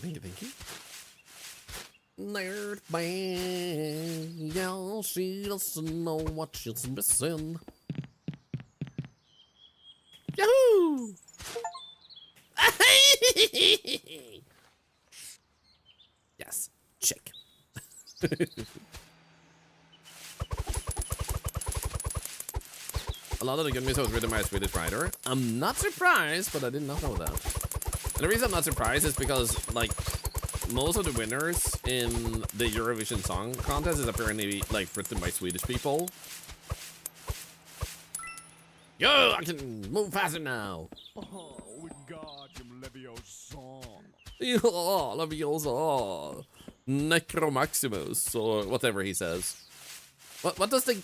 Nerd band, yeah, she doesn't know what she's missing. Yahoo! Yes, check. A lot of the good music was written by a Swedish writer. I'm not surprised, but I did not know that. And the reason I'm not surprised is because, like, most of the winners in the Eurovision Song Contest is apparently, like, written by Swedish people. Yo, I can move faster now. Oh, Wingardium Leviosa. Yeah, Leviosa. Necromaximus, or whatever he says. What does the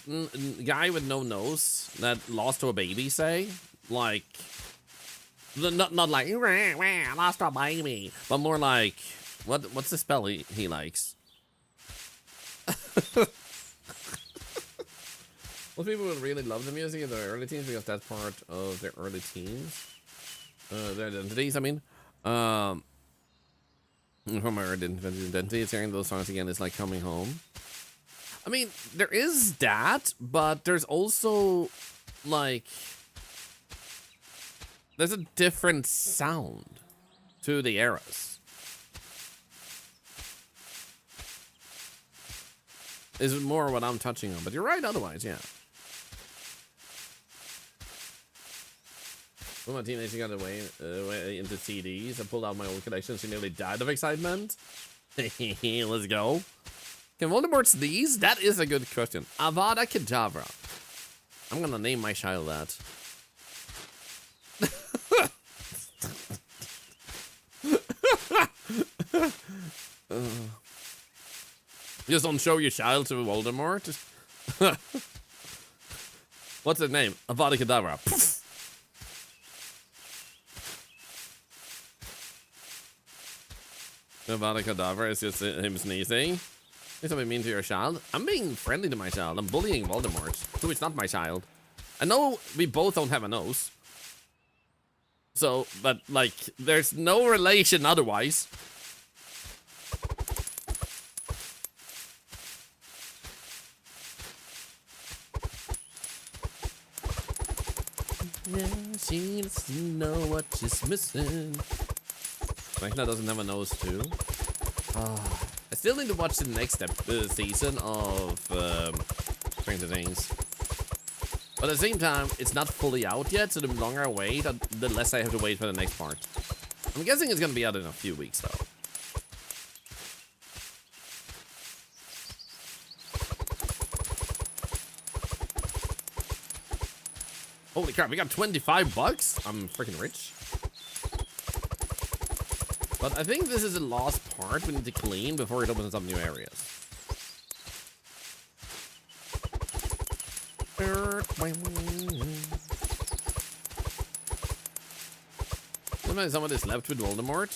guy with no nose that lost to a baby say? Like, not like, wah, wah, lost to a baby, but more like, what's the spell he likes? Most people would really love the music in their early teens because that's part of their early teens. Their identities, I mean. From our identities, hearing those songs again is like coming home. I mean, there is that, but there's also, like, there's a different sound to the eras. Is more what I'm touching on, but you're right otherwise, yeah. When my teenager got away into CDs, I pulled out my old collection. She nearly died of excitement. Let's go. Can Voldemort sneeze? That is a good question. Avada Kedavra. I'm gonna name my child that. Just don't show your child to Voldemort. What's his name? Avada Kedavra. Avada Kedavra is just him sneezing. Is something mean to your child? I'm being friendly to my child. I'm bullying Voldemort, who is not my child. I know we both don't have a nose. So, but like, there's no relation otherwise. Yeah, she doesn't know what she's missing. Vecna doesn't have a nose too. I still need to watch the next season of Stranger Things. But at the same time, it's not fully out yet, so the longer I wait, the less I have to wait for the next part. I'm guessing it's gonna be out in a few weeks, though. Holy crap, we got 25 bucks? I'm freaking rich. But I think this is a lost part we need to clean before it opens up new areas. Sometimes someone is left with Voldemort.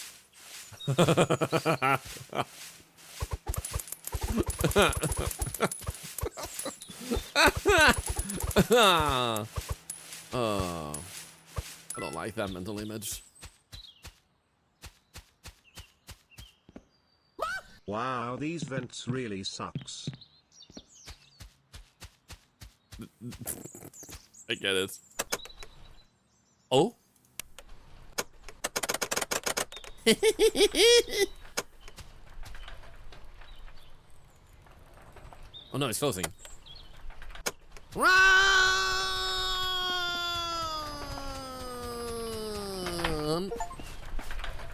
I don't like that mental image. Wow, these vents really sucks. I get it. Oh? Oh no, it's closing. Run!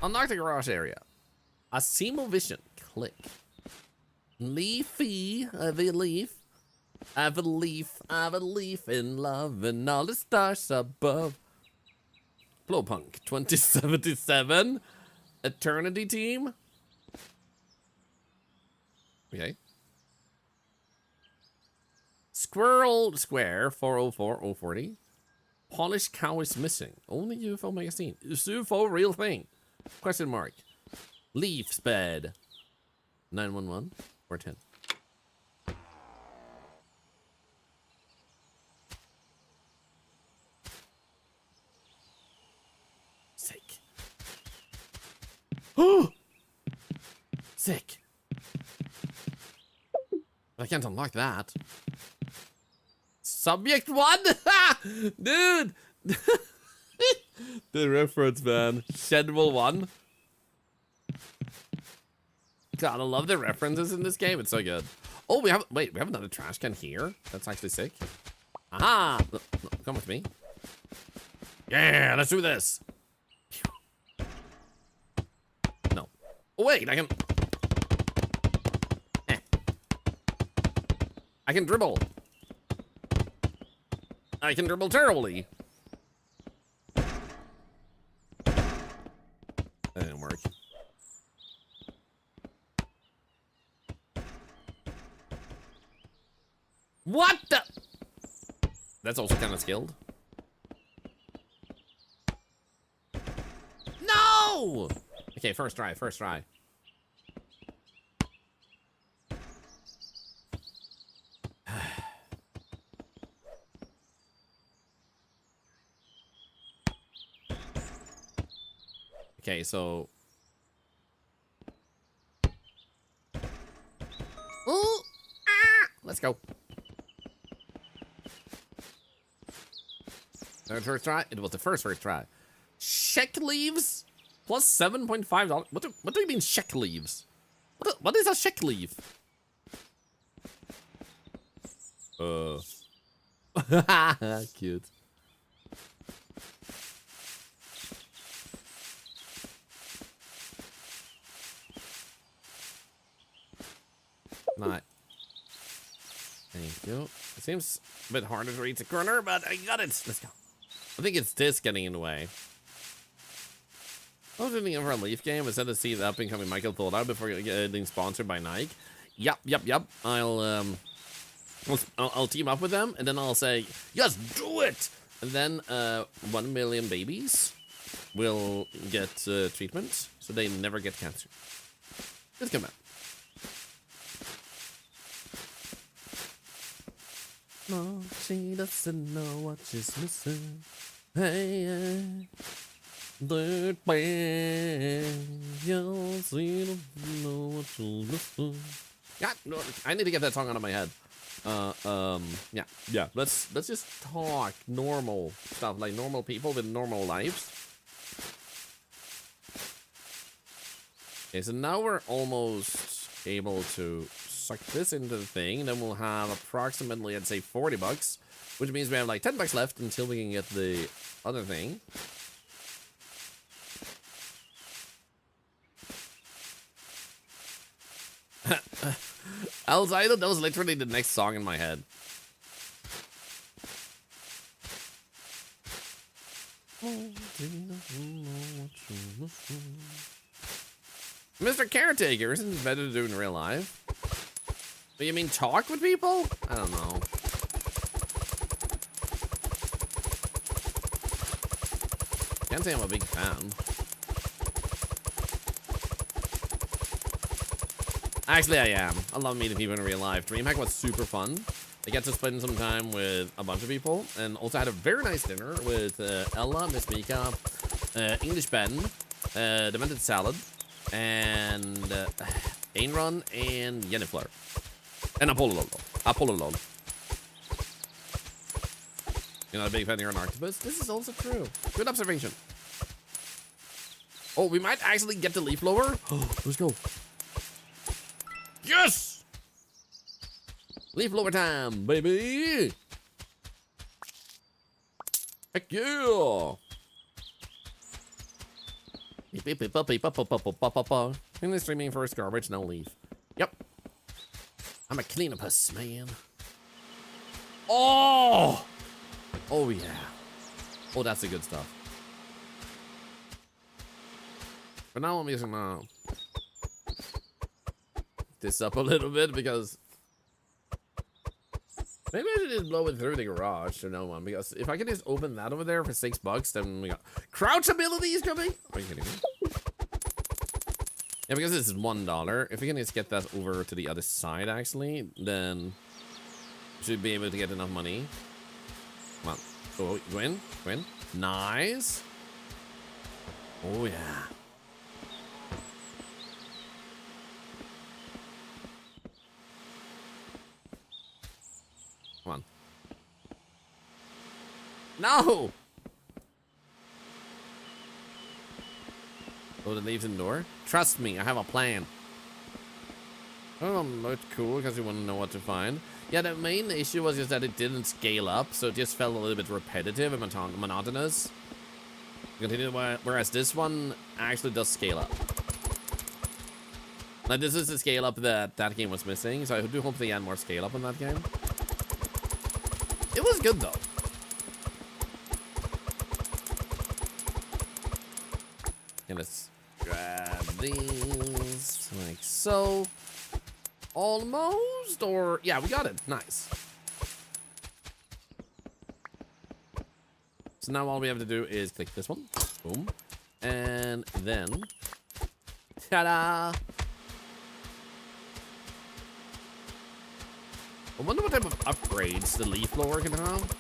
Unlock the garage area. A Simo Vision. Click. Leafy, I have a leaf. I have a leaf, I have a leaf in love and all the stars above. Blowpunk 2077. Eternity Team. Okay. Squirrel Square 404040. Polished cow is missing. Only UFO magazine. Is UFO real thing? Question mark. Leaf sped. 911 or 10. Sick. Oh! Sick. I can't unlock that. Subject 1? Dude! The reference, man. Schedule 1. God, I love the references in this game. It's so good. Oh, we have another trash can here. That's actually sick. Aha! No, come with me. Yeah, let's do this. No. Oh, wait, I can... I can dribble. I can dribble terribly. That didn't work. What the? That's also kind of skilled. No! Okay, first try, first try. Okay, so... Ooh! Ah! Let's go. First try? It was the first try. Check leaves? Plus $7.5. What do you mean check leaves? What is a check leaf? Cute. Not. Thank you. It seems a bit harder to reach the corner, but I got it. Let's go. I think it's this getting in the way. I was thinking of a Leaf game instead of see the up and coming Michael Thorlar before getting sponsored by Nike. Yep. I'll team up with them and then I'll say, yes, do it. And then 1 million babies will get treatment so they never get cancer. Just come out. No, she doesn't know what she's missing. Hey, dirt bag, you see, don't know what you're missing. Yeah, no, I need to get that song out of my head. Yeah. Let's just talk normal stuff, like normal people with normal lives. Okay, so now we're almost able to suck this into the thing. Then we'll have approximately, I'd say, 40 bucks, which means we have like 10 bucks left until we can get the other thing. Alzida, that was literally the next song in my head. Mr. Caretaker, isn't it better to do in real life? But you mean talk with people? I don't know. Can't say I'm a big fan. Actually, I am. I love meeting people in real life. DreamHack was super fun. I get to spend some time with a bunch of people, and also had a very nice dinner with Ella, Miss Mika, English Ben, Demented Salad, and Ainron, and Jennifer. And Apollo Lol. You're not a big fan, you're an octopus? This is also true. Good observation. Oh, we might actually get the leaf blower. Let's go. Yes! Leaf blower time, baby! Heck yeah! Only streaming first garbage, no leaf. Yep. I'm a cleanopus, man. Oh! Oh, yeah. Oh, that's the good stuff. But now I'm using this up a little bit because maybe I should just blow it through the garage to no one, because if I can just open that over there for $6, then we got crouch ability is coming. Are you kidding me? Yeah, because this is $1. If we can just get that over to the other side, actually, then we should be able to get enough money. Come on. Oh, go in. Go in. Nice. Oh, yeah. Come on. No! Oh, the leaves in the door? Trust me, I have a plan. Oh, that's cool, because you want to know what to find. Yeah, the main issue was just that it didn't scale up, so it just felt a little bit repetitive and monotonous. Continue, whereas this one actually does scale up. Now, this is the scale up that that game was missing, so I do hope they add more scale up in that game. It was good, though. And let's grab these like so. Almost, or yeah, we got it. Nice. So now all we have to do is click this one. Boom. And then ta-da! I wonder what type of upgrades the leaf blower can have.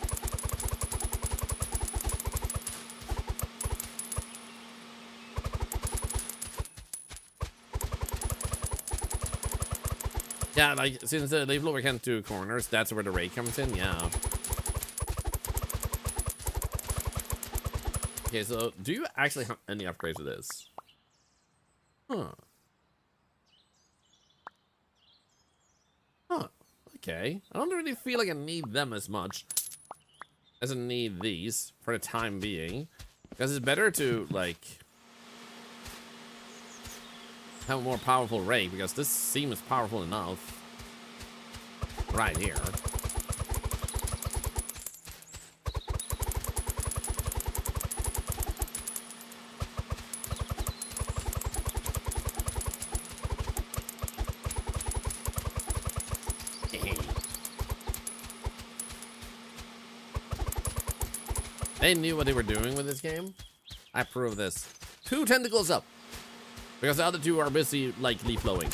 Yeah, like, since the leaf blower can't do corners, that's where the ray comes in, yeah. Okay, so, do you actually have any upgrades with this? Huh. Huh. Okay. I don't really feel like I need them as much as I need these for the time being. Because it's better to, like, have a more powerful ray, because this seems powerful enough right here. They knew what they were doing with this game. I approve this. 2 tentacles up. Because the other 2 are busy, like, leaf blowing.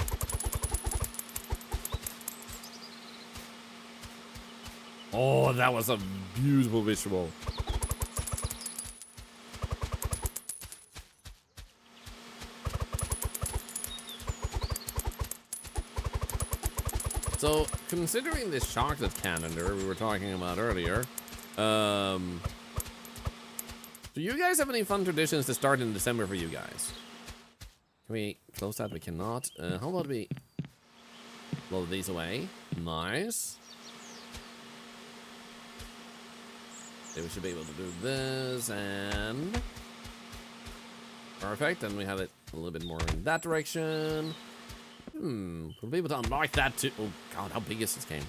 Oh, that was a beautiful visual. So, considering this chocolate calendar we were talking about earlier, do you guys have any fun traditions to start in December for you guys? Can we close that? We cannot. How about we blow these away? Nice. Okay, we should be able to do this, and perfect. And we have it a little bit more in that direction. We'll be able to unlock that too. Oh god, how big is this game?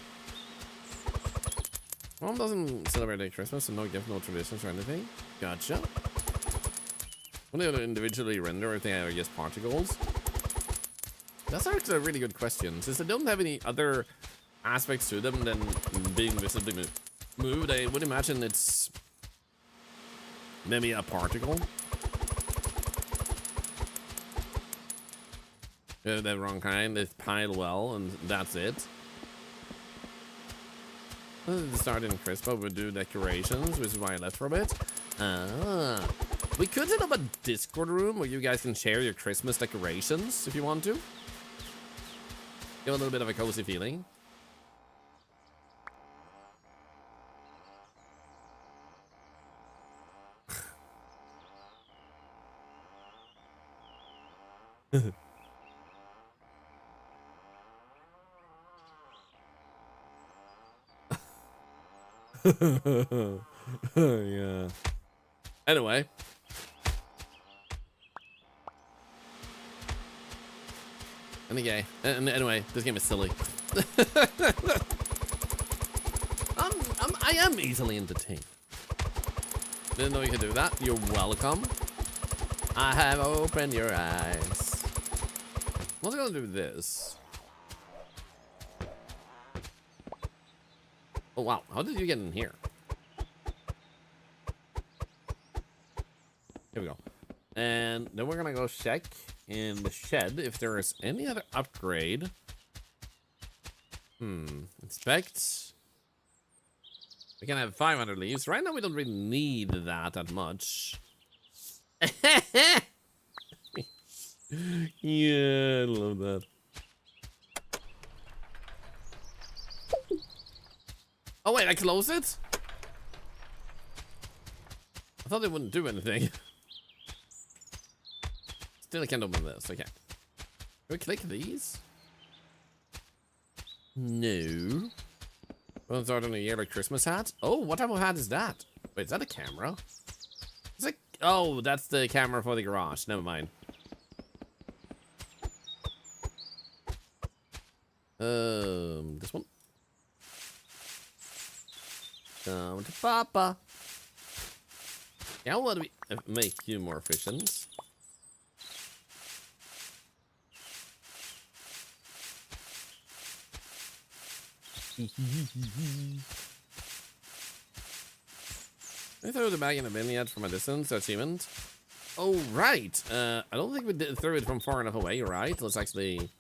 Mom doesn't celebrate Christmas, so no gift, no traditions or anything. Gotcha. When they individually render if they have, I guess, particles? That's actually a really good question. Since they don't have any other aspects to them than being visibly moved, I would imagine it's maybe a particle. The wrong kind, they pile well, and that's it. Starting Crispo would do decorations, which is why I left for a bit. We could set up a Discord room where you guys can share your Christmas decorations if you want to. Give a little bit of a cozy feeling. Yeah. Anyway. Anyway, this game is silly. I am easily entertained. Didn't know you could do that. You're welcome. I have opened your eyes. What's gonna do this? Oh wow, how did you get in here? Here we go. And then we're gonna go check in the shed if there is any other upgrade. Inspect. We can have 500 leaves. Right now we don't really need that much. Yeah, I love that. Oh wait, I closed it? I thought it wouldn't do anything. Still I can't open this, okay. Can we click these? No. Well, start on a yearly Christmas hat. Oh, what type of hat is that? Wait, is that a camera? Is it? Oh, that's the camera for the garage. Never mind. This one. Come to Papa. Now what do we make you more efficient? I throw the bag in the bin yet from a distance, achievement. Oh right. I don't think we did throw it from far enough away, right? Let's actually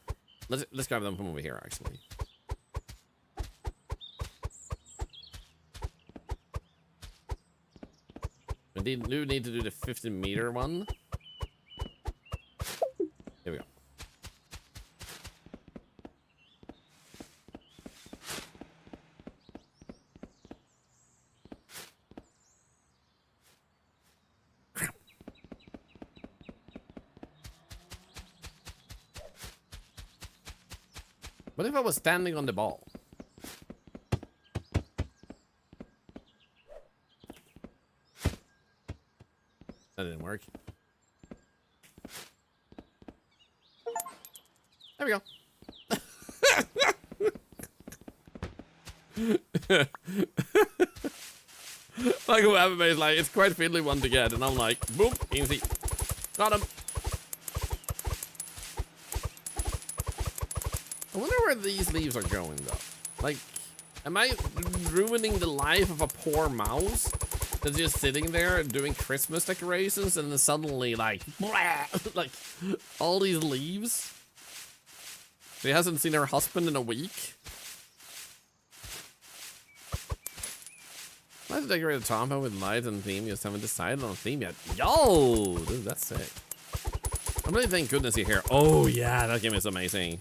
let's grab them from over here actually. We do need to do the 50-meter one. Here we go. What if I was standing on the ball? That didn't work. There we go. Like whoever is like, it's quite fiddly one to get, and I'm like, boom, easy. Got him. I wonder where these leaves are going though. Like, am I ruining the life of a poor mouse that's just sitting there doing Christmas decorations and then suddenly like, blah, like all these leaves? She hasn't seen her husband in a week. I have to decorate a Tombo with lights and theme. You just haven't decided on a theme yet. Yo, dude, that's sick. I'm really thank goodness you're here. Oh yeah, that game is amazing.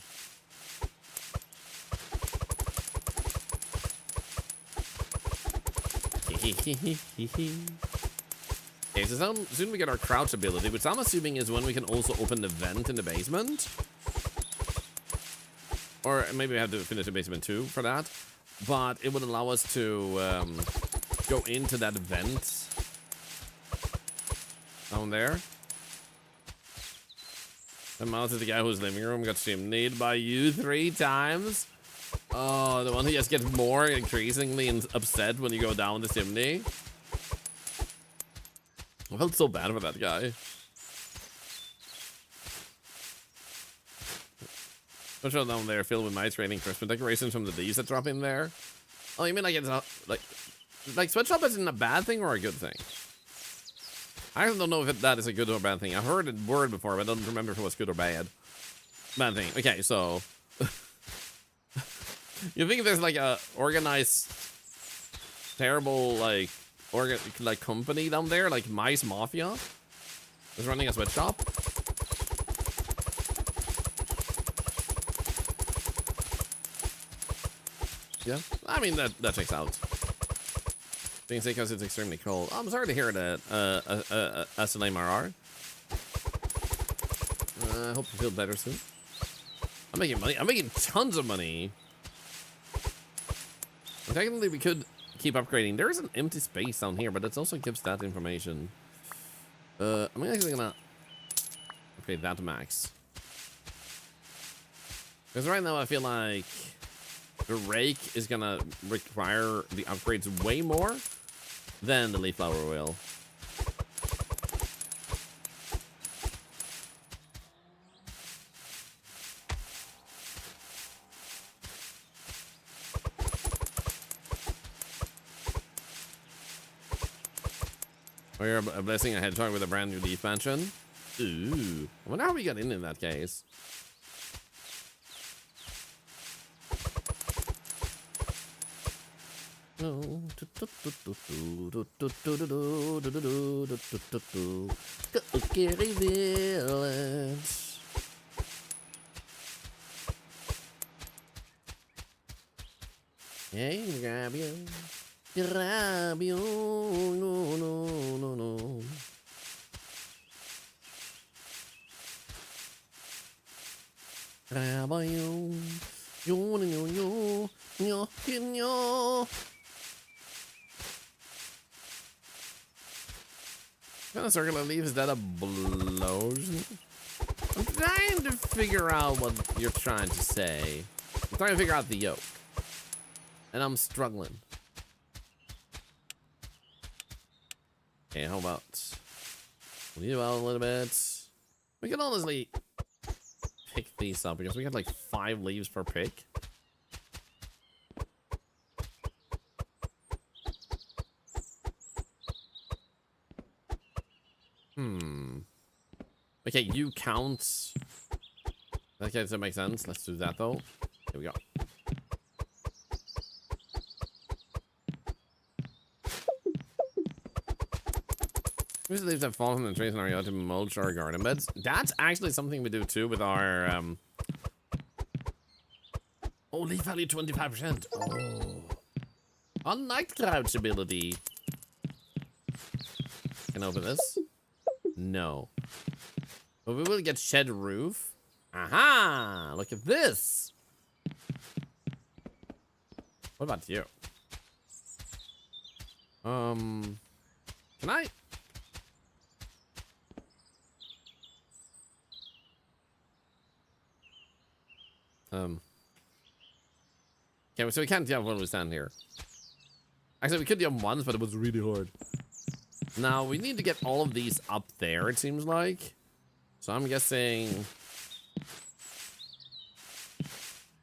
Okay, so soon we get our crouch ability, which I'm assuming is when we can also open the vent in the basement. Or maybe we have to finish the basement too for that. But it would allow us to go into that vent down there. I mounted the guy whose living room got chimneyed by you 3 times. Oh, the one who just gets more increasingly upset when you go down the chimney. I felt so bad for that guy. Special down there filled with nice raining Christmas decorations from the leaves that drop in there. Oh, you mean like it's not, like sweatshop isn't a bad thing or a good thing? I don't know if that is a good or bad thing. I've heard the word before, but I don't remember if it was good or bad. Bad thing. Okay, so you think there's like a organized, terrible like company down there, like Mice Mafia, is running a sweatshop? Yeah, I mean that checks out. Being sick because it's extremely cold. I'm sorry to hear that, SLMRR. I hope you feel better soon. I'm making money. I'm making tons of money. And technically, we could keep upgrading. There is an empty space down here, but it also gives that information. I'm actually gonna upgrade that to max. Because right now I feel like the rake is gonna require the upgrades way more than the leaf blower will. We're a blessing a hedgehog with a brand new leaf mansion. Ooh, I wonder how we got in that case. Scary Village. Hey, grab you. Grab you. No, no, no, no. Grab you. Yo, yo, yo. Yo, yo. What kind of circular leaf is that? A blowsion? I'm trying to figure out what you're trying to say. I'm trying to figure out the yolk. And I'm struggling. Okay, how about leave out a little bit? We can honestly pick these up because we got like 5 leaves per pick. Okay, you count. Okay, does that make sense? Let's do that though. Here we go. These leaves that fall from the trees in our yard to mulch our garden beds. That's actually something we do too with our oh, leaf value 25%. Oh, unlike crouch ability. Can I open this? No. But we will get shed roof. Aha! Look at this. What about you? Can I? Okay, so we can't jump when we stand here. Actually, we could jump once, but it was really hard. Now, we need to get all of these up there, it seems like. So I'm guessing...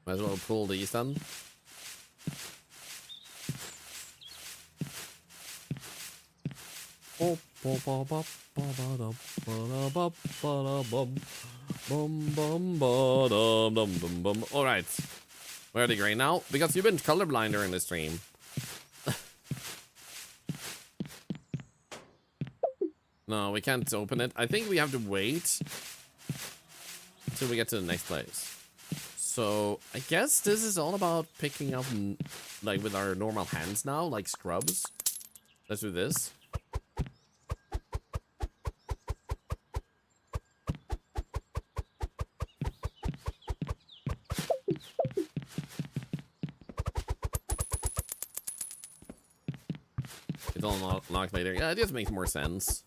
might as well pull these then. Alright. Where are they gray now? Because you've been colorblind during this stream. No, we can't open it. I think we have to wait until we get to the next place. So, I guess this is all about picking up, like, with our normal hands now, like scrubs. Let's do this. It's all unlocked later. Yeah, it just makes more sense.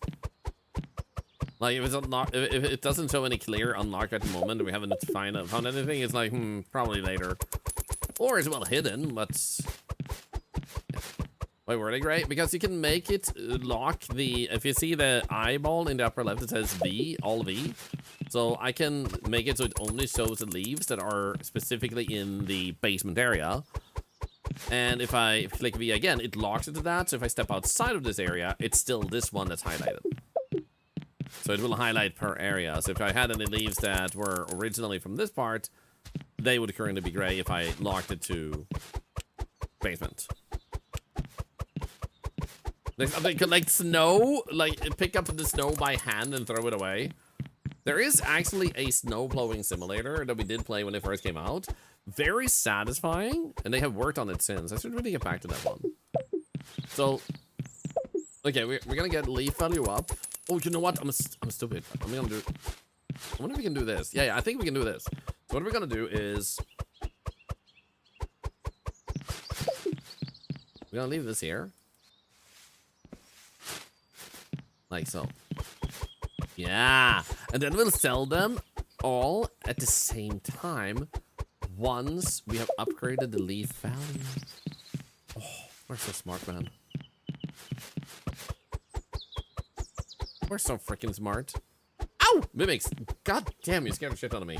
Like, if it's unlocked, if it doesn't show any clear unlock at the moment, and we haven't found anything, it's like, probably later. Or it's well hidden, but... Yeah. Wait, were they great? Because you can make it lock the... If you see the eyeball in the upper left, it says V, all V. So I can make it so it only shows the leaves that are specifically in the basement area. And if I click V again, it locks it to that. So if I step outside of this area, it's still this one that's highlighted. So it will highlight per area. So if I had any leaves that were originally from this part, they would currently be gray if I locked it to basement. Like, like snow, like pick up the snow by hand and throw it away. There is actually a snow blowing simulator that we did play when it first came out. Very satisfying, and they have worked on it since. I should really get back to that one. So, okay, we're gonna get leaf value up. Oh, you know what? I'm stupid. I'm gonna do... I wonder if we can do this. Yeah, I think we can do this. So what we're gonna do is... We're gonna leave this here. Like so. Yeah. And then we'll sell them all at the same time once we have upgraded the leaf value. Oh, we're so smart, man. We're so freaking smart. Ow! Mimics! God damn, you scared the shit out of me.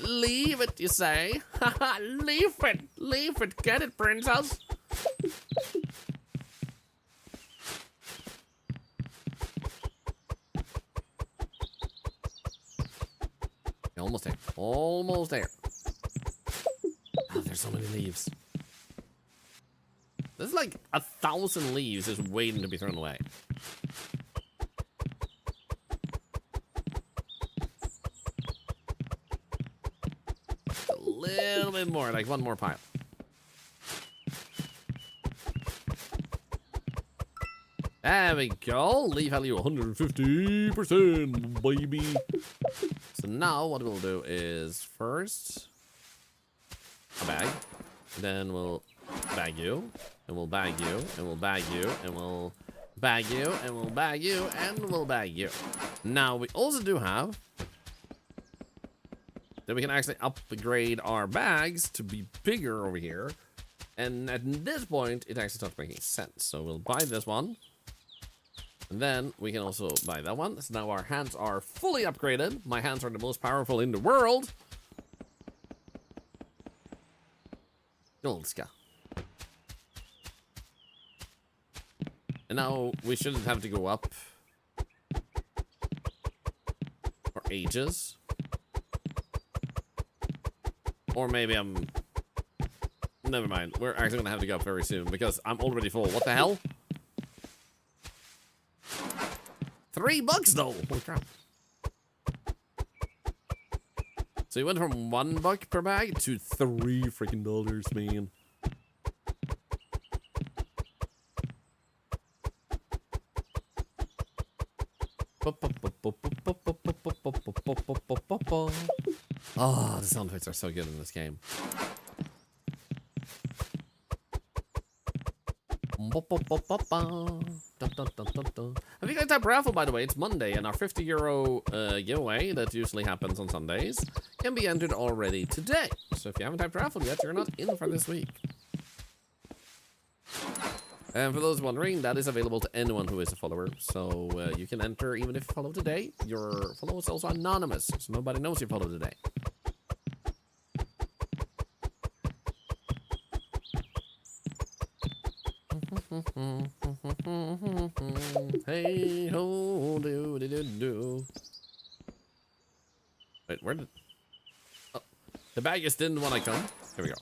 Leave it, you say? Haha, leave it! Leave it! Get it, princess? Almost there. Almost there. Oh, there's so many leaves. There's like 1,000 leaves just waiting to be thrown away. A little bit more, like one more pile. There we go. Leaf value 150%, baby. So now what we'll do is first a bag, then we'll bag you, and we'll bag you, and we'll bag you, and we'll bag you, and we'll bag you, and we'll bag you. Now we also do have that we can actually upgrade our bags to be bigger over here, and at this point it actually starts making sense. So we'll buy this one. And then we can also buy that one. So now our hands are fully upgraded. My hands are the most powerful in the world. Golska. And now we shouldn't have to go up for ages. Or maybe I'm... Never mind. We're actually going to have to go up very soon because I'm already full. What the hell? $3 though. Holy crap. So you went from $1 per bag to $3 freaking dollars, man. Oh, the sound effects are so good in this game. Have you guys type raffle, by the way? It's Monday, and our €50 giveaway that usually happens on Sundays can be entered already today. So if you haven't typed raffle yet, you're not in for this week. And for those wondering, that is available to anyone who is a follower. So you can enter even if you follow today. Your follow is also anonymous, so nobody knows you follow today. Hey ho, do do do do. Wait, where did? Oh, the bag just didn't want to come. Here we go.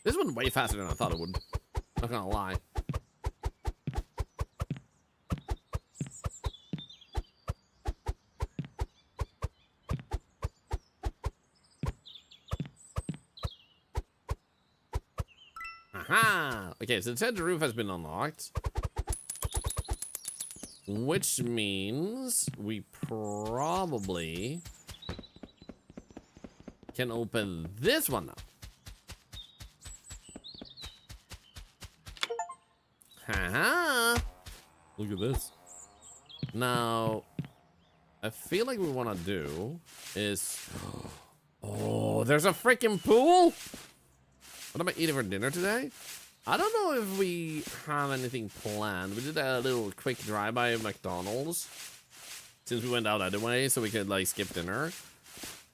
This went way faster than I thought it would. Not gonna lie. Aha! Okay, so it said the roof has been unlocked. Which means we probably can open this one now. Haha! Look at this. Now, I feel like we want to do is... Oh, there's a freaking pool? What am I eating for dinner today? I don't know if we have anything planned. We did a little quick drive-by of McDonald's. Since we went out anyway, so we could, like, skip dinner.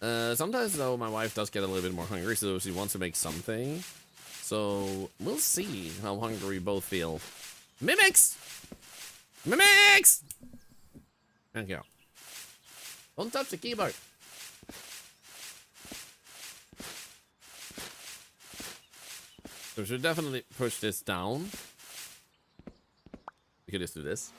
Sometimes, though, my wife does get a little bit more hungry, so she wants to make something. So, we'll see how hungry we both feel. Mimics! Mimics! Thank you. Don't touch the keyboard. So we should definitely push this down. We could just do this.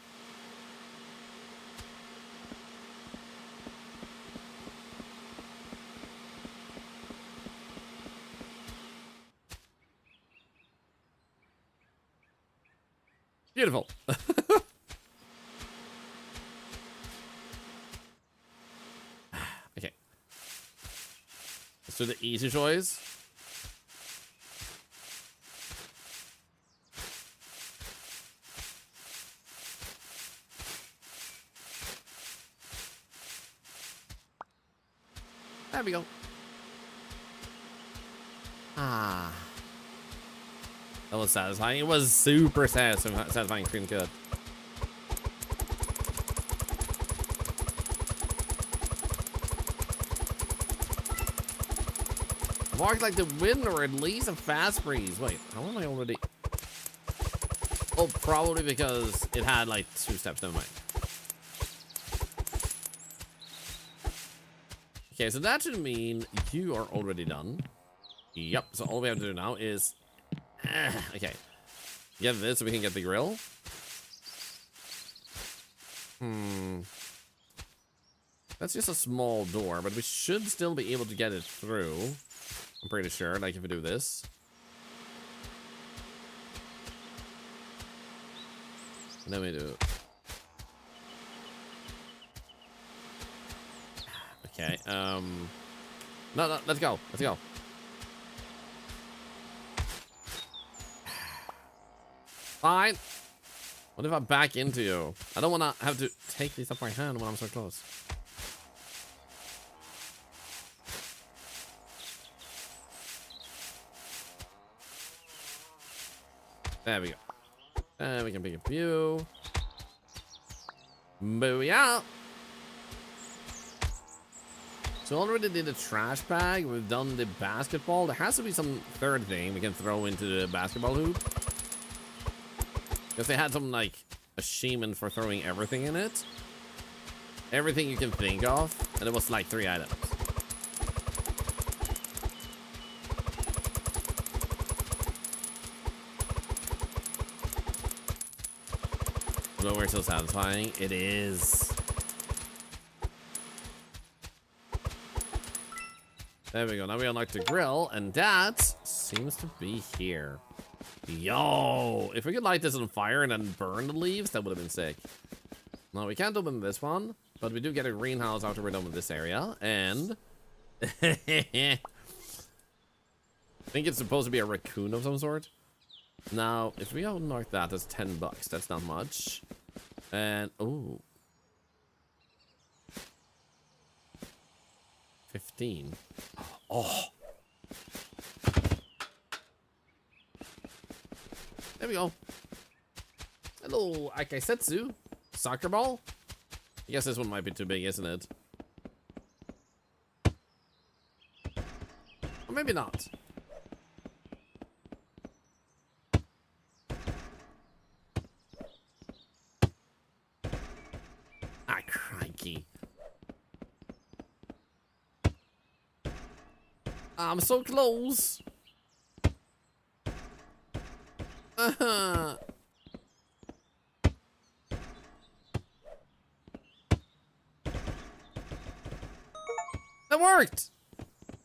Beautiful. Okay. Let's do the easy choice. There we go. Ah. That was satisfying. It was super satisfying. Pretty good. Walked like the wind or at least a fast breeze. Wait, how am I already? Oh, probably because it had like 2 steps. Never mind. Okay, so that should mean you are already done. Yep, so all we have to do now is... okay. Get this so we can get the grill. That's just a small door, but we should still be able to get it through. I'm pretty sure, like if we do this. And then we do... Okay, no, let's go. Let's go. Fine. What if I back into you? I don't want to have to take these up my hand when I'm so close. There we go. And we can pick a few. Booyah! So already did the trash bag. We've done the basketball. There has to be some third thing we can throw into the basketball hoop. Because they had some, like, achievement for throwing everything in it. Everything you can think of. And it was like 3 items. Nowhere so satisfying. It is. There we go. Now we unlock the grill. And that seems to be here. Yo, if we could light this on fire and then burn the leaves, that would have been sick. No, we can't open this one, but we do get a greenhouse after we're done with this area, and... I think it's supposed to be a raccoon of some sort. Now, if we unlock that, that's $10. That's not much. And, oh. 15. Oh. There we go. Hello, Akaisetsu. Soccer ball? I guess this one might be too big, isn't it? Or maybe not. Ah, crikey. I'm so close. That worked!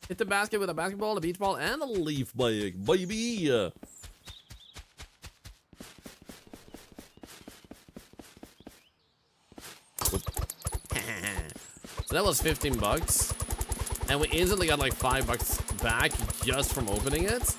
Hit the basket with a basketball, a beach ball, and a leaf bag, baby! So that was $15. And we instantly got like $5 back just from opening it.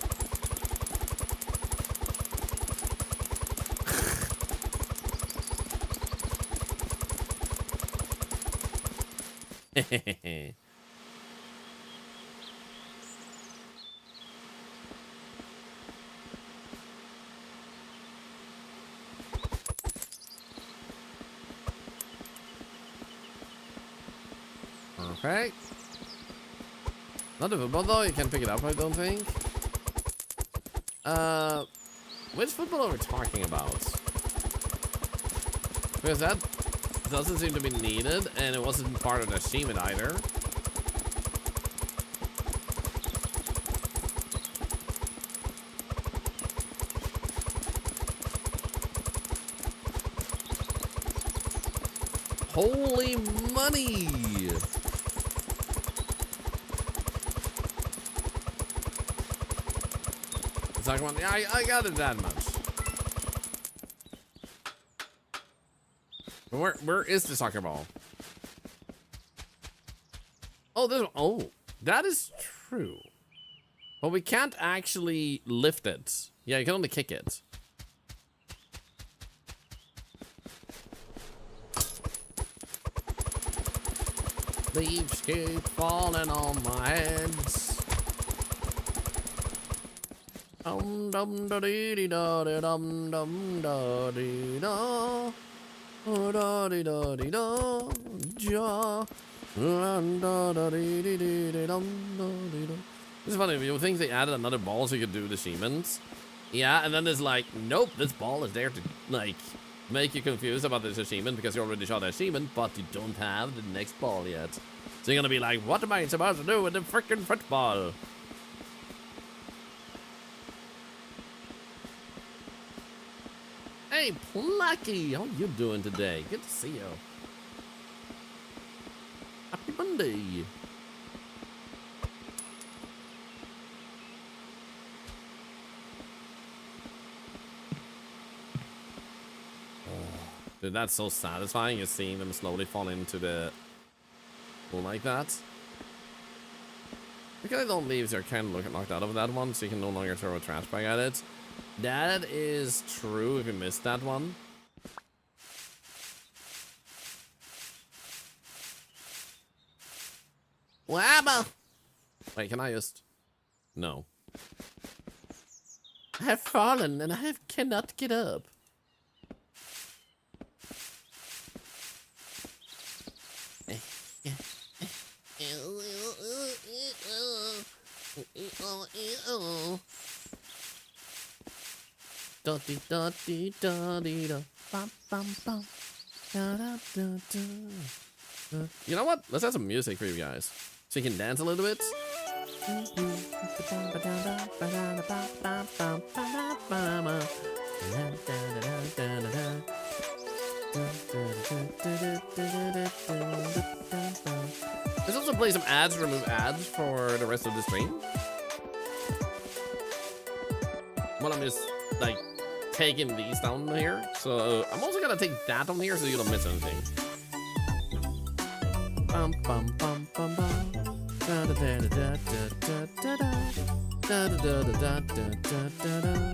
Okay. Not a football though, you can't pick it up, I don't think. Which football are we talking about? Because that doesn't seem to be needed, and it wasn't part of the achievement either. Holy money! Soccer ball. Yeah, I got it that much. Where is the soccer ball? Oh, this. Oh, that is true. But we can't actually lift it. Yeah, you can only kick it. Leaves keep falling on my head. Dum dum da dee dee da dum dum da dee da da dee da dee da ja da da dee dee dee dum da dee da. This is funny. You think they added another ball so you could do the achievements? Yeah, and then there's like, nope, this ball is there to like make you confused about this achievement because you already shot the achievement, but you don't have the next ball yet. So you're gonna be like, what am I supposed to do with the freaking football? Hey, Plucky, how you doing today? Good to see you. Happy Monday. Dude, that's so satisfying, just seeing them slowly fall into the pool like that. Because I don't leave, you're kind of knocked out of that one, so you can no longer throw a trash bag at it. That is true if you missed that one. Wabba! Wait, can I just... No. I have fallen and I cannot get up. Da dee da dee da dee da bum bum bum da da da da. You know what? Let's have some music for you guys, so you can dance a little bit. Let's also play some ads, remove ads for the rest of the stream. Well, I'm just like taking these down here, so I'm also gonna take that on here so you don't miss anything. Bum bum bum bum bum. Da da da da da da da da da da da da da da da da.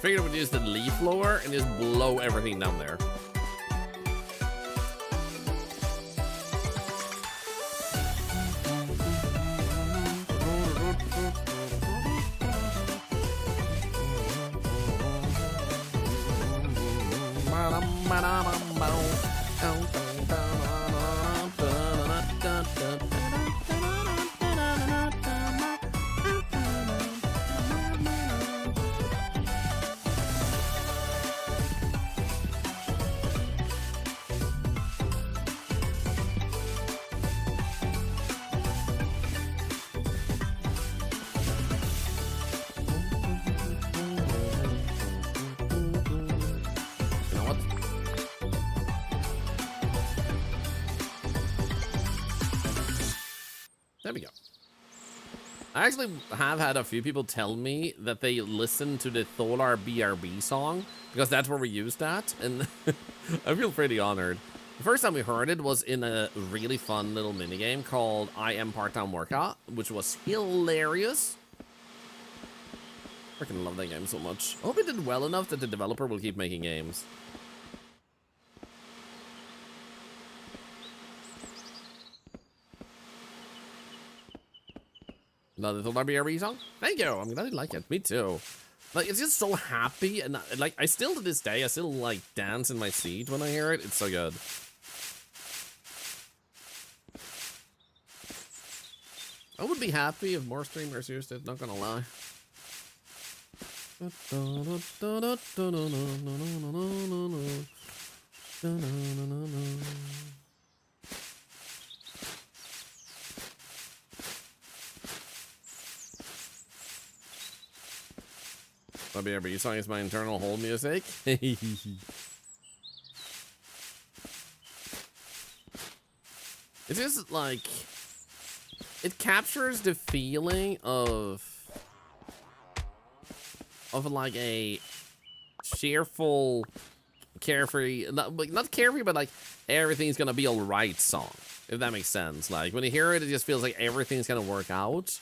Figured we'd use the leaf blower and just blow everything down there. There we go. I actually have had a few people tell me that they listen to the Thorlar BRB song because that's where we used that, and I feel pretty honored. The first time we heard it was in a really fun little minigame called I Am Part-Time Workout, which was hilarious. Freaking love that game so much. I hope it did well enough that the developer will keep making games. Another Thorlar BRB song? Thank you. I'm glad you like it. Me too. Like, it's just so happy, and like, I still to this day, I still like dance in my seat when I hear it. It's so good. I would be happy if more streamers used it, not gonna lie. My BRB song is my internal hold music. It's just like, it captures the feeling of like a cheerful, carefree, not carefree, but like everything's gonna be all right song, if that makes sense. Like when you hear it, it just feels like everything's gonna work out.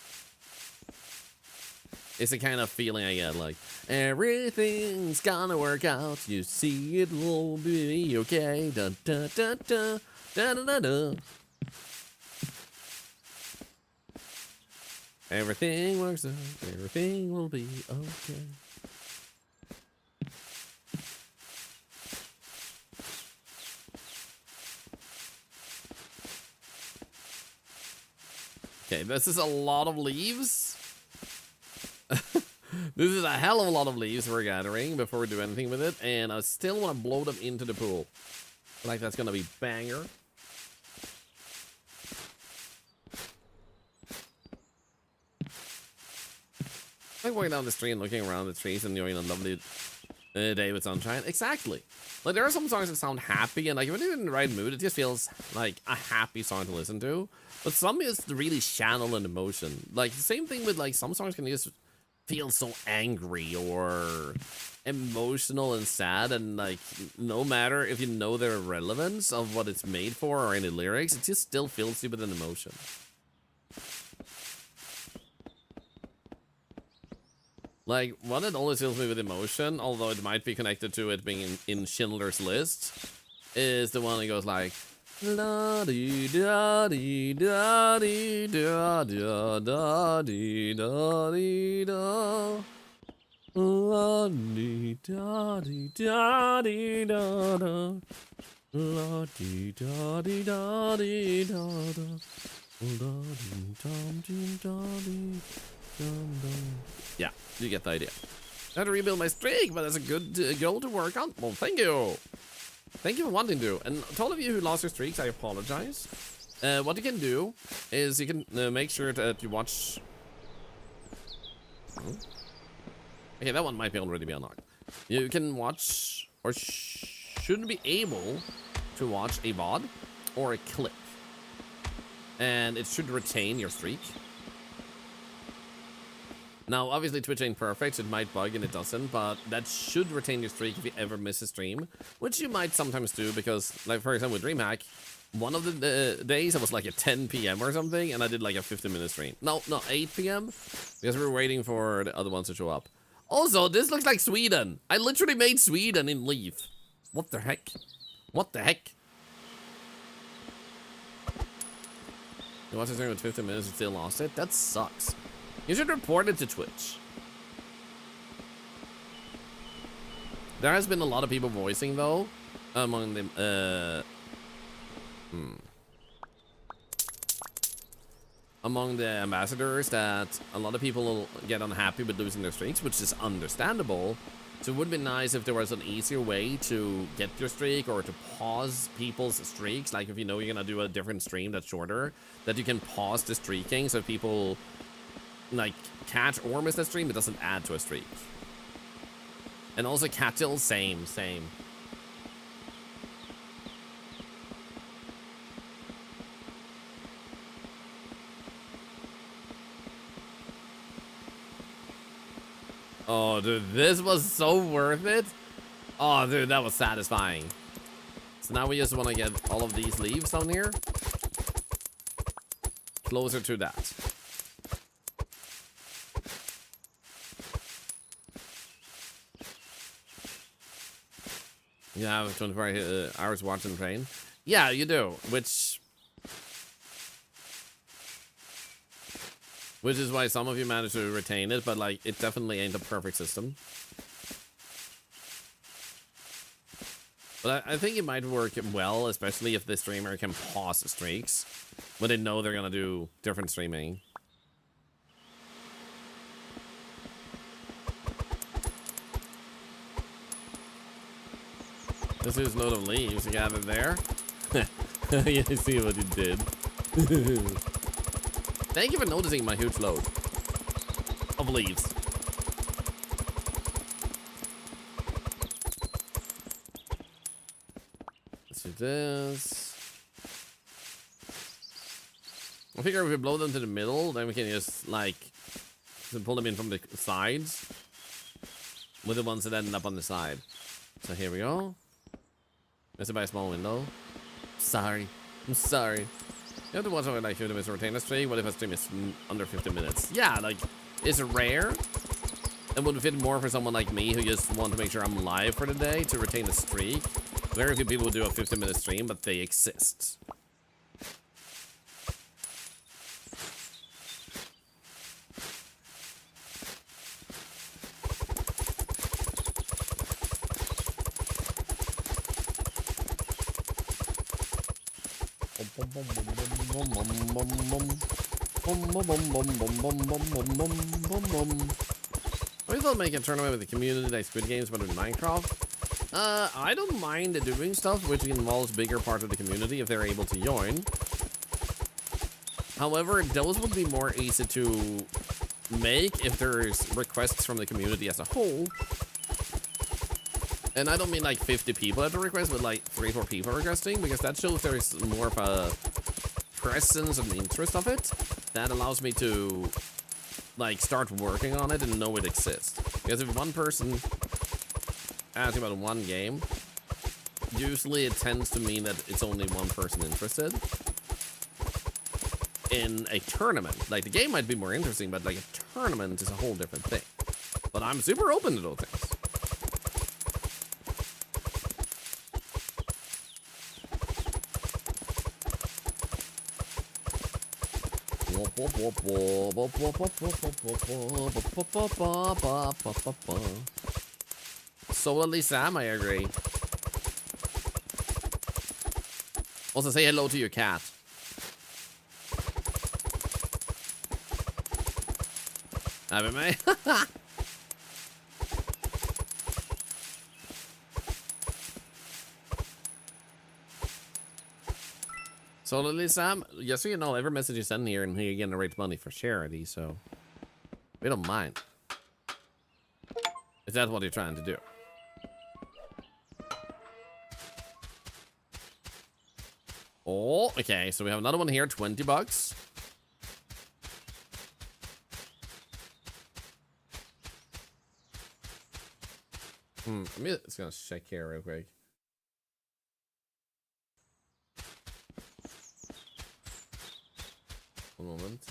It's the kind of feeling I get, like, everything's gonna work out, you see it will be okay, da da da da, da da da da. Everything works out, everything will be okay. Okay, this is a lot of leaves. This is a hell of a lot of leaves we're gathering before we do anything with it, and I still want to blow them into the pool. Like that's gonna be banger. Like walking down the street and looking around the trees and enjoying a lovely day with sunshine. Exactly. Like there are some songs that sound happy, and like when you're in the right mood, it just feels like a happy song to listen to. But some is really channel an emotion. Like the same thing with like some songs can just feel so angry or emotional and sad, and like no matter if you know the relevance of what it's made for or any lyrics, it just still fills you with an emotion. Like one that always fills me with emotion, although it might be connected to it being in Schindler's List, is the one that goes like la dee da dee da dee da da da dee da dee da la dee da dee da dee da da la dee da dee da dee da da la dee dum dee da dee dum dum. Yeah, you get the idea. I have to rebuild my streak, but that's a good goal to work on. Well, thank you. Thank you for wanting to. And to all of you who lost your streaks, I apologize. What you can do is you can make sure that you watch... Oh. Okay, that one might be already be unlocked. You can watch, or should be able to watch a VOD or a clip. And it should retain your streak. Now, obviously, Twitch ain't perfect, so it might bug and it doesn't, but that should retain your streak if you ever miss a stream, which you might sometimes do because, like, for example, with DreamHack, one of the days it was like at 10 p.m. or something, and I did like a 50-minute stream. No, 8 p.m. because we were waiting for the other ones to show up. Also, this looks like Sweden. I literally made Sweden in Leaf. What the heck? What the heck? You watched the stream with 15 minutes and still lost it? That sucks. You should report it to Twitch. There has been a lot of people voicing though, among them. Among the ambassadors, that a lot of people get unhappy with losing their streaks, which is understandable. So it would be nice if there was an easier way to get your streak or to pause people's streaks. Like if you know you're gonna do a different stream that's shorter, that you can pause the streaking so people like catch or miss the stream, it doesn't add to a streak. And also Catil, same. Oh, dude, this was so worth it. Oh, dude, that was satisfying. So now we just want to get all of these leaves down here. Closer to that. You have 24 hours watching train. Yeah, you do. Which is why some of you manage to retain it, but like it definitely ain't a perfect system. But I think it might work well, especially if the streamer can pause the streaks when they know they're gonna do different streaming. This is load of leaves you gathered there. Yeah, I see what you did. Thank you for noticing my huge load of leaves. Let's do this. I figure if we blow them to the middle, then we can just like pull them in from the sides with the ones that end up on the side. So here we go. Missed it by a small window. Sorry. I'm sorry. You have to watch over like 50 minutes to retain a streak. What if a stream is under 50 minutes? Yeah, like, it's rare. It would fit more for someone like me who just want to make sure I'm live for the day to retain a streak. Very few people do a 50-minute stream, but they exist. We thought make a tournament with the community like Squid Games, but in Minecraft. I don't mind doing stuff which involves bigger part of the community if they're able to join. However, those would be more easy to make if there's requests from the community as a whole. And I don't mean like 50 people at the request, but like 3-4 people requesting, because that shows there's more of a presence and interest of it. That allows me to like start working on it and know it exists. Because if one person asks about one game, usually it tends to mean that it's only one person interested. In a tournament, like the game might be more interesting, but like a tournament is a whole different thing. But I'm super open to those things. Solely Sam, I agree. Also, say hello to your cat. Have it, mate? Solely Sam, just so you know, every message you send here and he generates money for charity, so we don't mind. Is that what you're trying to do? Oh, okay, so we have another one here, 20 bucks. I'm just gonna check here real quick. One moment.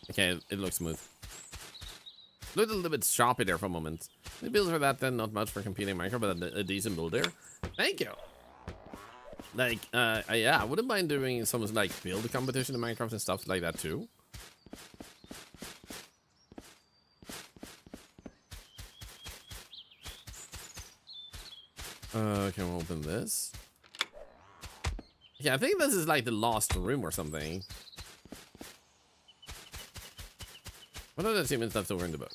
I Okay, it looks smooth. Looked a little bit choppy there for a moment. The build for that then, not much for competing Minecraft, but a decent build there. Thank you. Like, yeah, I wouldn't mind doing some like build competition in Minecraft and stuff like that too. Can we open this? Yeah, I think this is like the last room or something. What are the achievements left over in the book?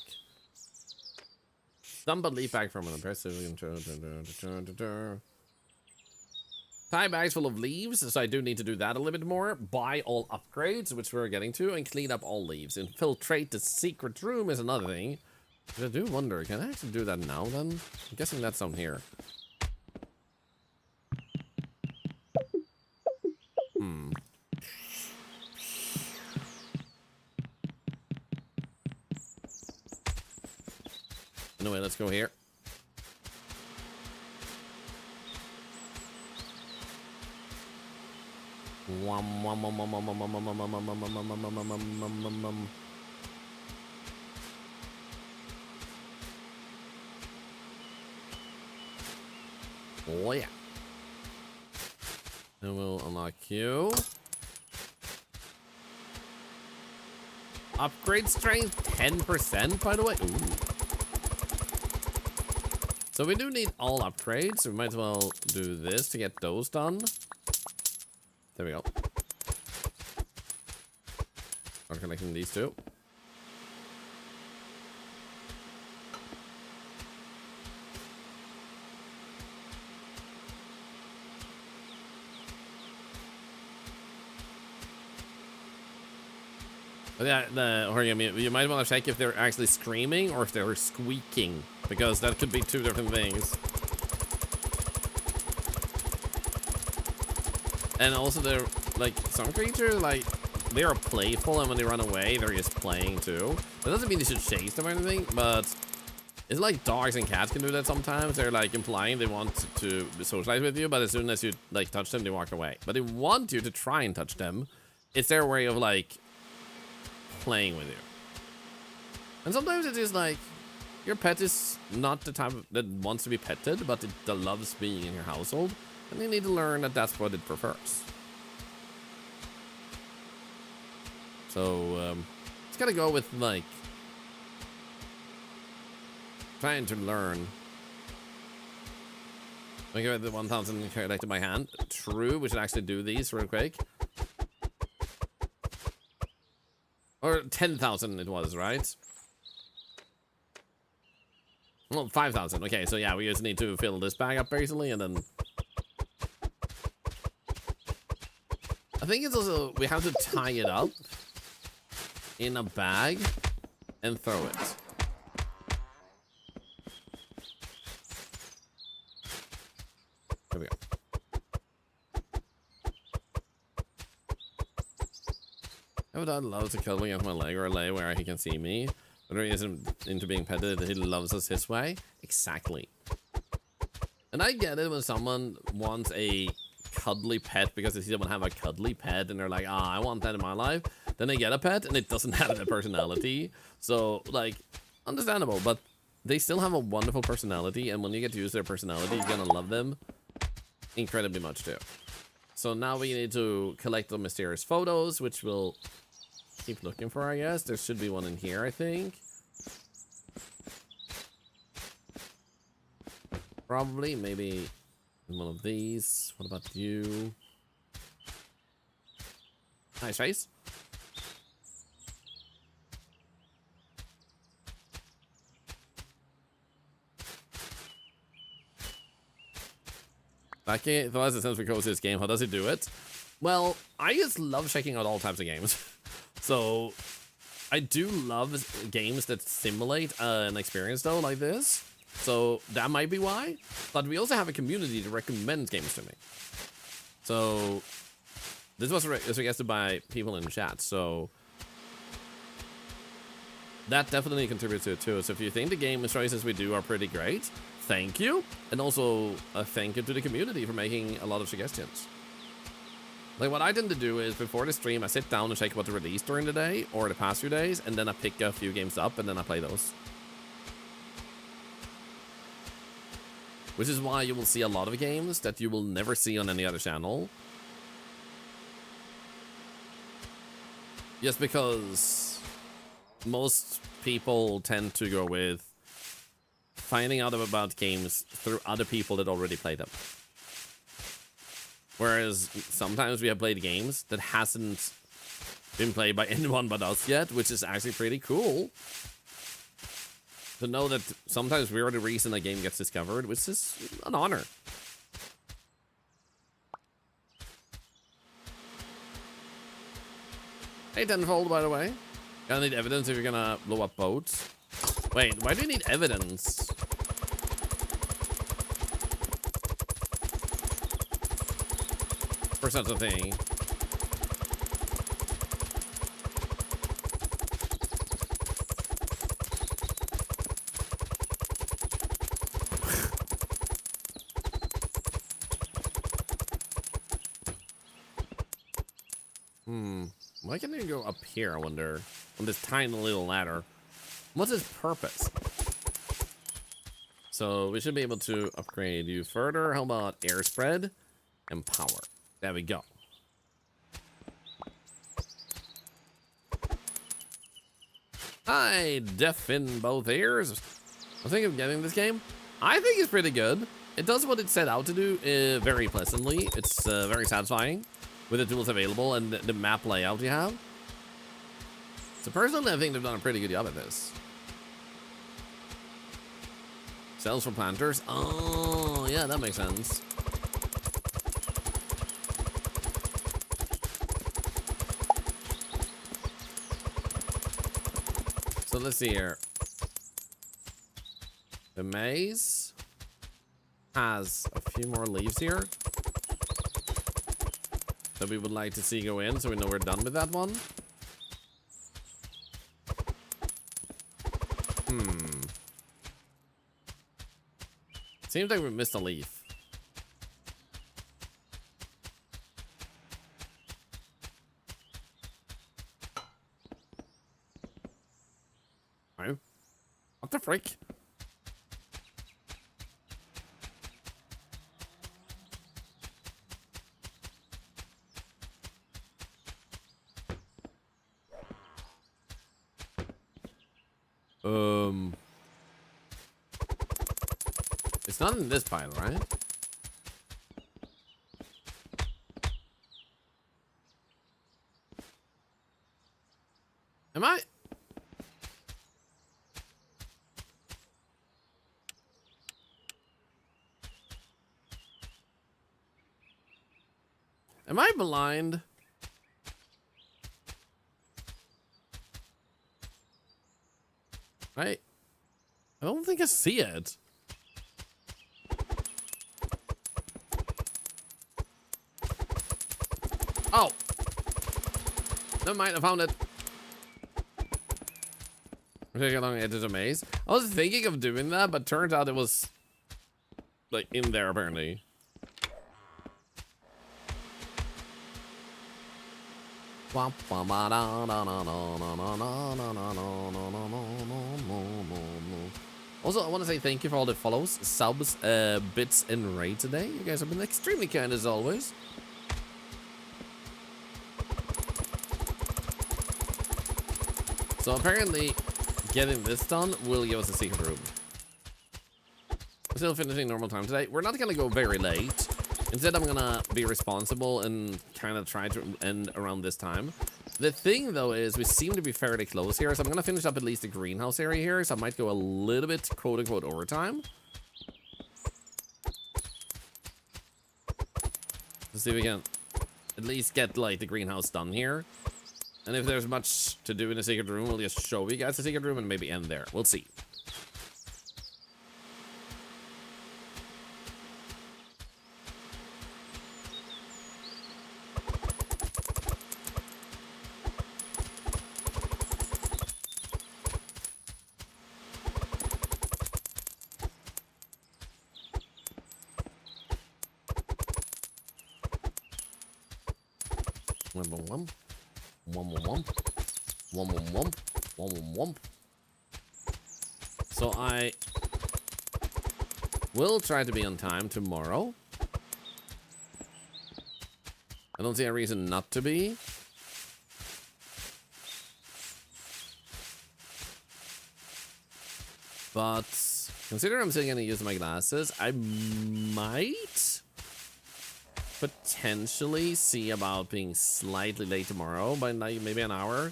Some but leaf bag from an impressive. Tie bags full of leaves, so I do need to do that a little bit more. Buy all upgrades, which we're getting to, and clean up all leaves. Infiltrate the secret room is another thing. But I do wonder, can I actually do that now then? I'm guessing that's down here. Anyway, let's go here. Oh yeah. And we'll unlock you. Upgrade strength 10%, by the way. Ooh. So we do need all upgrades. We might as well do this to get those done. There we go. I'm collecting these two. But yeah, you might want to check if they're actually screaming or if they're squeaking, because that could be two different things. And also, they're like some creatures, like they are playful, and when they run away, they're just playing too. That doesn't mean you should chase them or anything, but it's like dogs and cats can do that sometimes. They're like implying they want to socialize with you, but as soon as you like touch them, they walk away. But they want you to try and touch them. It's their way of like playing with you. And sometimes it is like your pet is not the type that wants to be petted, but it loves being in your household, and you need to learn that that's what it prefers. So it's gotta go with like trying to learn. I give it the 1,000 collected by hand. True, we should actually do these real quick. Or 10,000 it was, right? Well, 5,000. Okay, so yeah, we just need to fill this bag up basically, and then I think it's also we have to tie it up in a bag and throw it. There we go. I have done loves of cuddling off my leg or a lay where he can see me. Whether he isn't into being petted, he loves us his way. Exactly. And I get it when someone wants a cuddly pet because they see someone have a cuddly pet and they're like, I want that in my life. Then they get a pet and it doesn't have a personality. So, like, understandable, but they still have a wonderful personality, and when you get to use their personality, you're gonna love them incredibly much too. So now we need to collect the mysterious photos, which we'll keep looking for, I guess. There should be one in here, I think. Probably, maybe in one of these. What about you? Nice face. Okay, the last sense we go to this game, how does it do it? Well, I just love checking out all types of games. So, I do love games that simulate an experience though, like this. So, that might be why. But we also have a community to recommend games to me. So, this was suggested by people in chat, so that definitely contributes to it too. So if you think the game choices we do are pretty great, thank you. And also a thank you to the community for making a lot of suggestions. Like, what I tend to do is, before the stream, I sit down and check what the release during the day, or the past few days, and then I pick a few games up, and then I play those. Which is why you will see a lot of games that you will never see on any other channel. Just because most people tend to go with finding out about games through other people that already played them. Whereas sometimes we have played games that hasn't been played by anyone but us yet, which is actually pretty cool. To know that sometimes we are the reason a game gets discovered, which is an honor. Hey, Tenfold, by the way. Gonna need evidence if you're gonna blow up boats. Wait, why do you need evidence? For such a thing. Why can't you go up here, I wonder? On this tiny little ladder. What's its purpose? So we should be able to upgrade you further. How about air spread and power? There we go. Hi, deaf in both ears. I think of getting this game. I think it's pretty good. It does what it set out to do very pleasantly. It's very satisfying with the tools available and the map layout you have. So personally, I think they've done a pretty good job at this. Cells for planters. Oh, yeah, that makes sense. So let's see here. The maze has a few more leaves here that we would like to see go in, so we know we're done with that one. Seems like we missed a leaf. Oh. What the frick? It's not in this pile, right? Am I? Am I blind? I don't think I see it. Oh! Never mind, I found it. I'm taking along the edge of the maze. I was thinking of doing that, but turns out it was like in there apparently. Also, I want to say thank you for all the follows, subs, bits, and raids today. You guys have been extremely kind as always. So apparently, getting this done will give us a secret room. We're still finishing normal time today. We're not gonna go very late. Instead, I'm gonna be responsible and kind of try to end around this time. The thing, though, is we seem to be fairly close here, so I'm gonna finish up at least the greenhouse area here, so I might go a little bit, quote-unquote, overtime. Let's see if we can at least get, like, the greenhouse done here. And if there's much to do in the secret room, we'll just show you guys the secret room and maybe end there. We'll see. Womp womp womp. Womp womp womp. Womp womp womp. Womp womp womp. So I will try to be on time tomorrow. I don't see a reason not to be. But considering I'm still gonna use my glasses, I might potentially see about being slightly late tomorrow by like maybe an hour.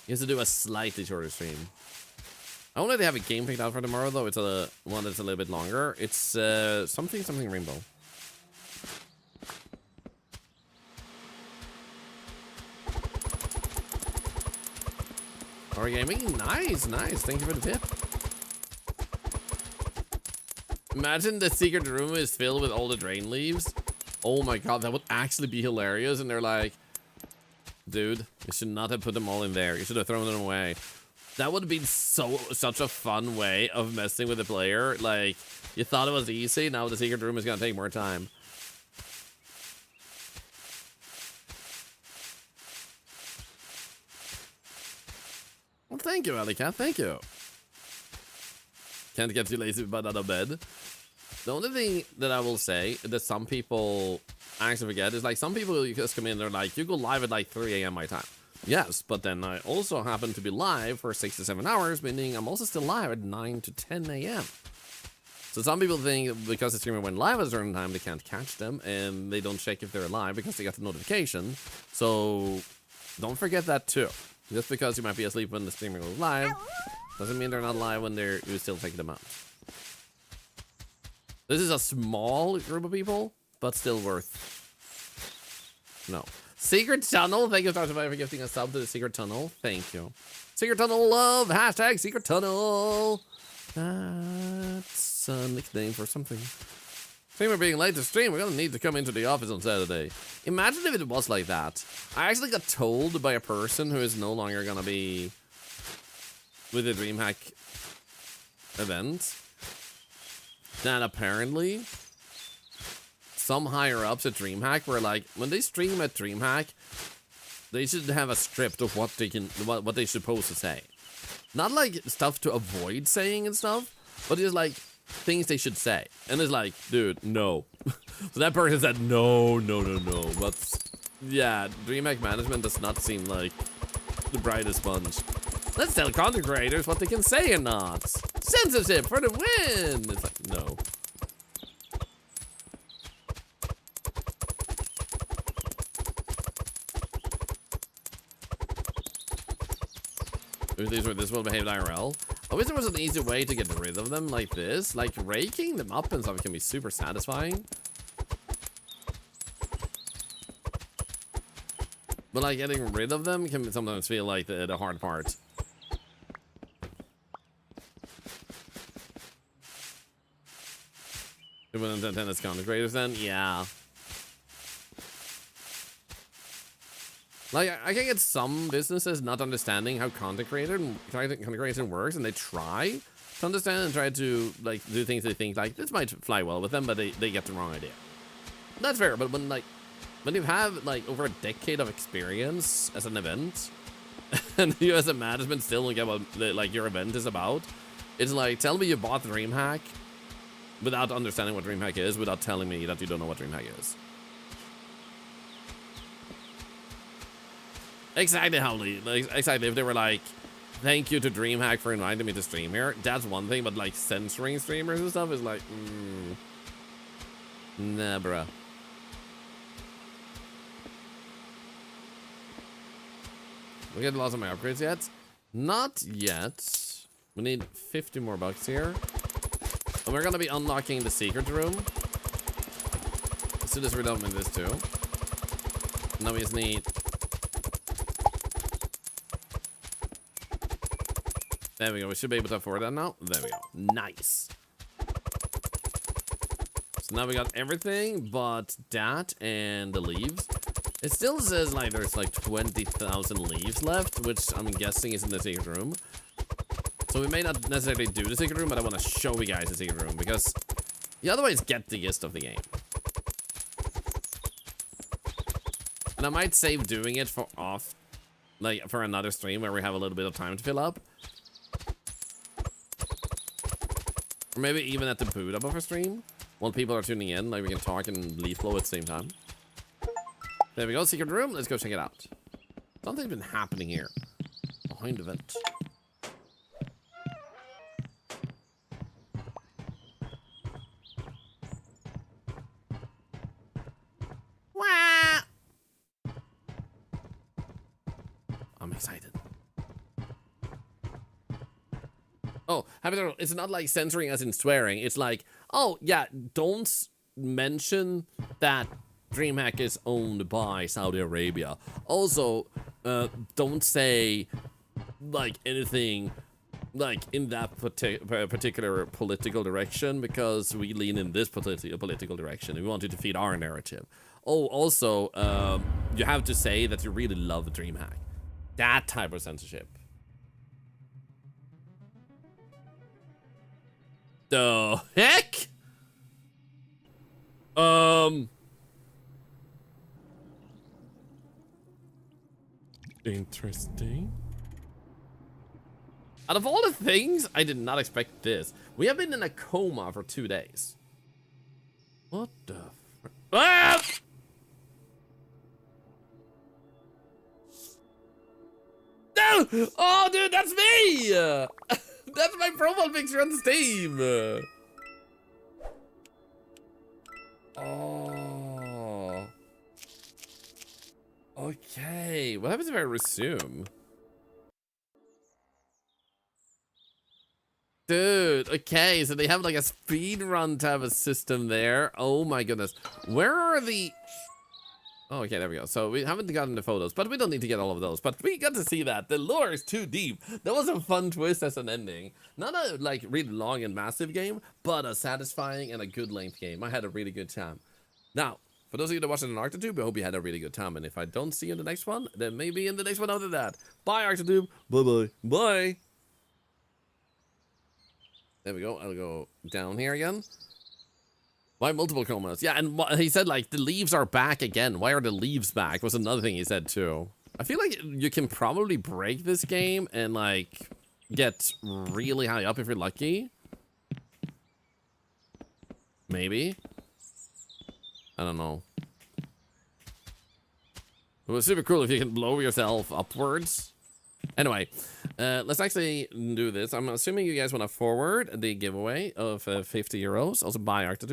Just to do a slightly shorter stream. I already have a game picked out for tomorrow though. It's a one that's a little bit longer. It's something rainbow. Or gaming, nice. Thank you for the tip. Imagine the secret room is filled with all the drain leaves. Oh my god, that would actually be hilarious. And they're like, dude, you should not have put them all in there. You should have thrown them away. That would be such a fun way of messing with the player. Like, you thought it was easy, now the secret room is gonna take more time. Well, thank you, Alicat, thank you. Can't get too lazy but out of bed. The only thing that I will say that some people actually forget is like some people you just come in, they're like, you go live at like 3 a.m. my time. Yes, but then I also happen to be live for 6 to 7 hours, meaning I'm also still live at 9 to 10 a.m. So some people think because the streamer went live at a certain time, they can't catch them, and they don't check if they're alive because they got the notification. So don't forget that too. Just because you might be asleep when the streamer goes live, doesn't mean they're not live when you're still taking them out. This is a small group of people, but still worth. No. Secret Tunnel, thank you, Dr. for gifting a sub to the Secret Tunnel. Thank you. Secret Tunnel love, hashtag Secret Tunnel. That's a nickname for something. Streamer being late to stream, we're gonna need to come into the office on Saturday. Imagine if it was like that. I actually got told by a person who is no longer gonna be with the DreamHack event that apparently some higher ups at DreamHack were like, when they stream at DreamHack, they should have a script of what they're supposed to say. Not like stuff to avoid saying and stuff, but just like things they should say. And it's like, dude, no. So that person said no. But yeah, DreamHack management does not seem like the brightest sponge. Let's tell content creators what they can say and not. Censorship for the win! It's like, no. This will behave IRL. I wish there was an easy way to get rid of them like this. Like, raking them up and stuff can be super satisfying. But like, getting rid of them can sometimes feel like the hard part. You wouldn't intend as content creators then? Yeah. Like, I can get some businesses not understanding how content creation works, and they try to understand and try to, like, do things they think, like, this might fly well with them, but they get the wrong idea. That's fair, but when you have, like, over a decade of experience as an event, and you as a management still don't get what, like, your event is about, it's like, tell me you bought DreamHack without understanding what DreamHack is, without telling me that you don't know what DreamHack is. Exactly, Howley. Like, exactly. If they were like, thank you to DreamHack for inviting me to stream here, that's one thing, but like censoring streamers and stuff is like, nah, bruh. We get lots of my upgrades yet? Not yet. We need 50 more bucks here. And we're gonna be unlocking the secret room as soon as we're done with this too. Now we just need... There we go. We should be able to afford that now. There we go. Nice. So now we got everything but that and the leaves. It still says like there's like 20,000 leaves left, which I'm guessing is in the secret room. So we may not necessarily do the secret room, but I want to show you guys the secret room because you otherwise get the gist of the game. And I might save doing it for for another stream where we have a little bit of time to fill up. Or maybe even at the boot up of a stream. While people are tuning in, like we can talk and leaf flow at the same time. There we go, secret room. Let's go check it out. Something's been happening here. Behind the vent. I'm excited. Oh, it's not like censoring as in swearing. It's like, oh, yeah, don't mention that DreamHack is owned by Saudi Arabia. Also, don't say, like, anything, like, in that particular political direction, because we lean in this political direction, and we want you to feed our narrative. Oh, also, you have to say that you really love DreamHack. That type of censorship. The heck? Interesting. Out of all the things, I did not expect this. We have been in a coma for 2 days. What the ah! No! Oh, dude, that's me! That's my profile picture on Steam. Oh. Okay. What happens if I resume? Dude, okay, so they have like a speed run type of system there. Oh my goodness. Where are the... Oh, okay, there we go. So we haven't gotten the photos, but we don't need to get all of those. But we got to see that. The lore is too deep. That was a fun twist as an ending. Not a like really long and massive game, but a satisfying and a good length game. I had a really good time. Now, for those of you that watched it on Arctotube, I hope you had a really good time. And if I don't see you in the next one, then maybe in the next one after that. Bye, Arctotube. Bye-bye. Bye. There we go. I'll go down here again. Why multiple comas? Yeah, and he said, like, the leaves are back again. Why are the leaves back? Was another thing he said, too. I feel like you can probably break this game and, like, get really high up if you're lucky. Maybe. I don't know. It was super cool if you can blow yourself upwards. Anyway, let's actually do this. I'm assuming you guys want to forward the giveaway of 50 euros. Also buy Arctotube.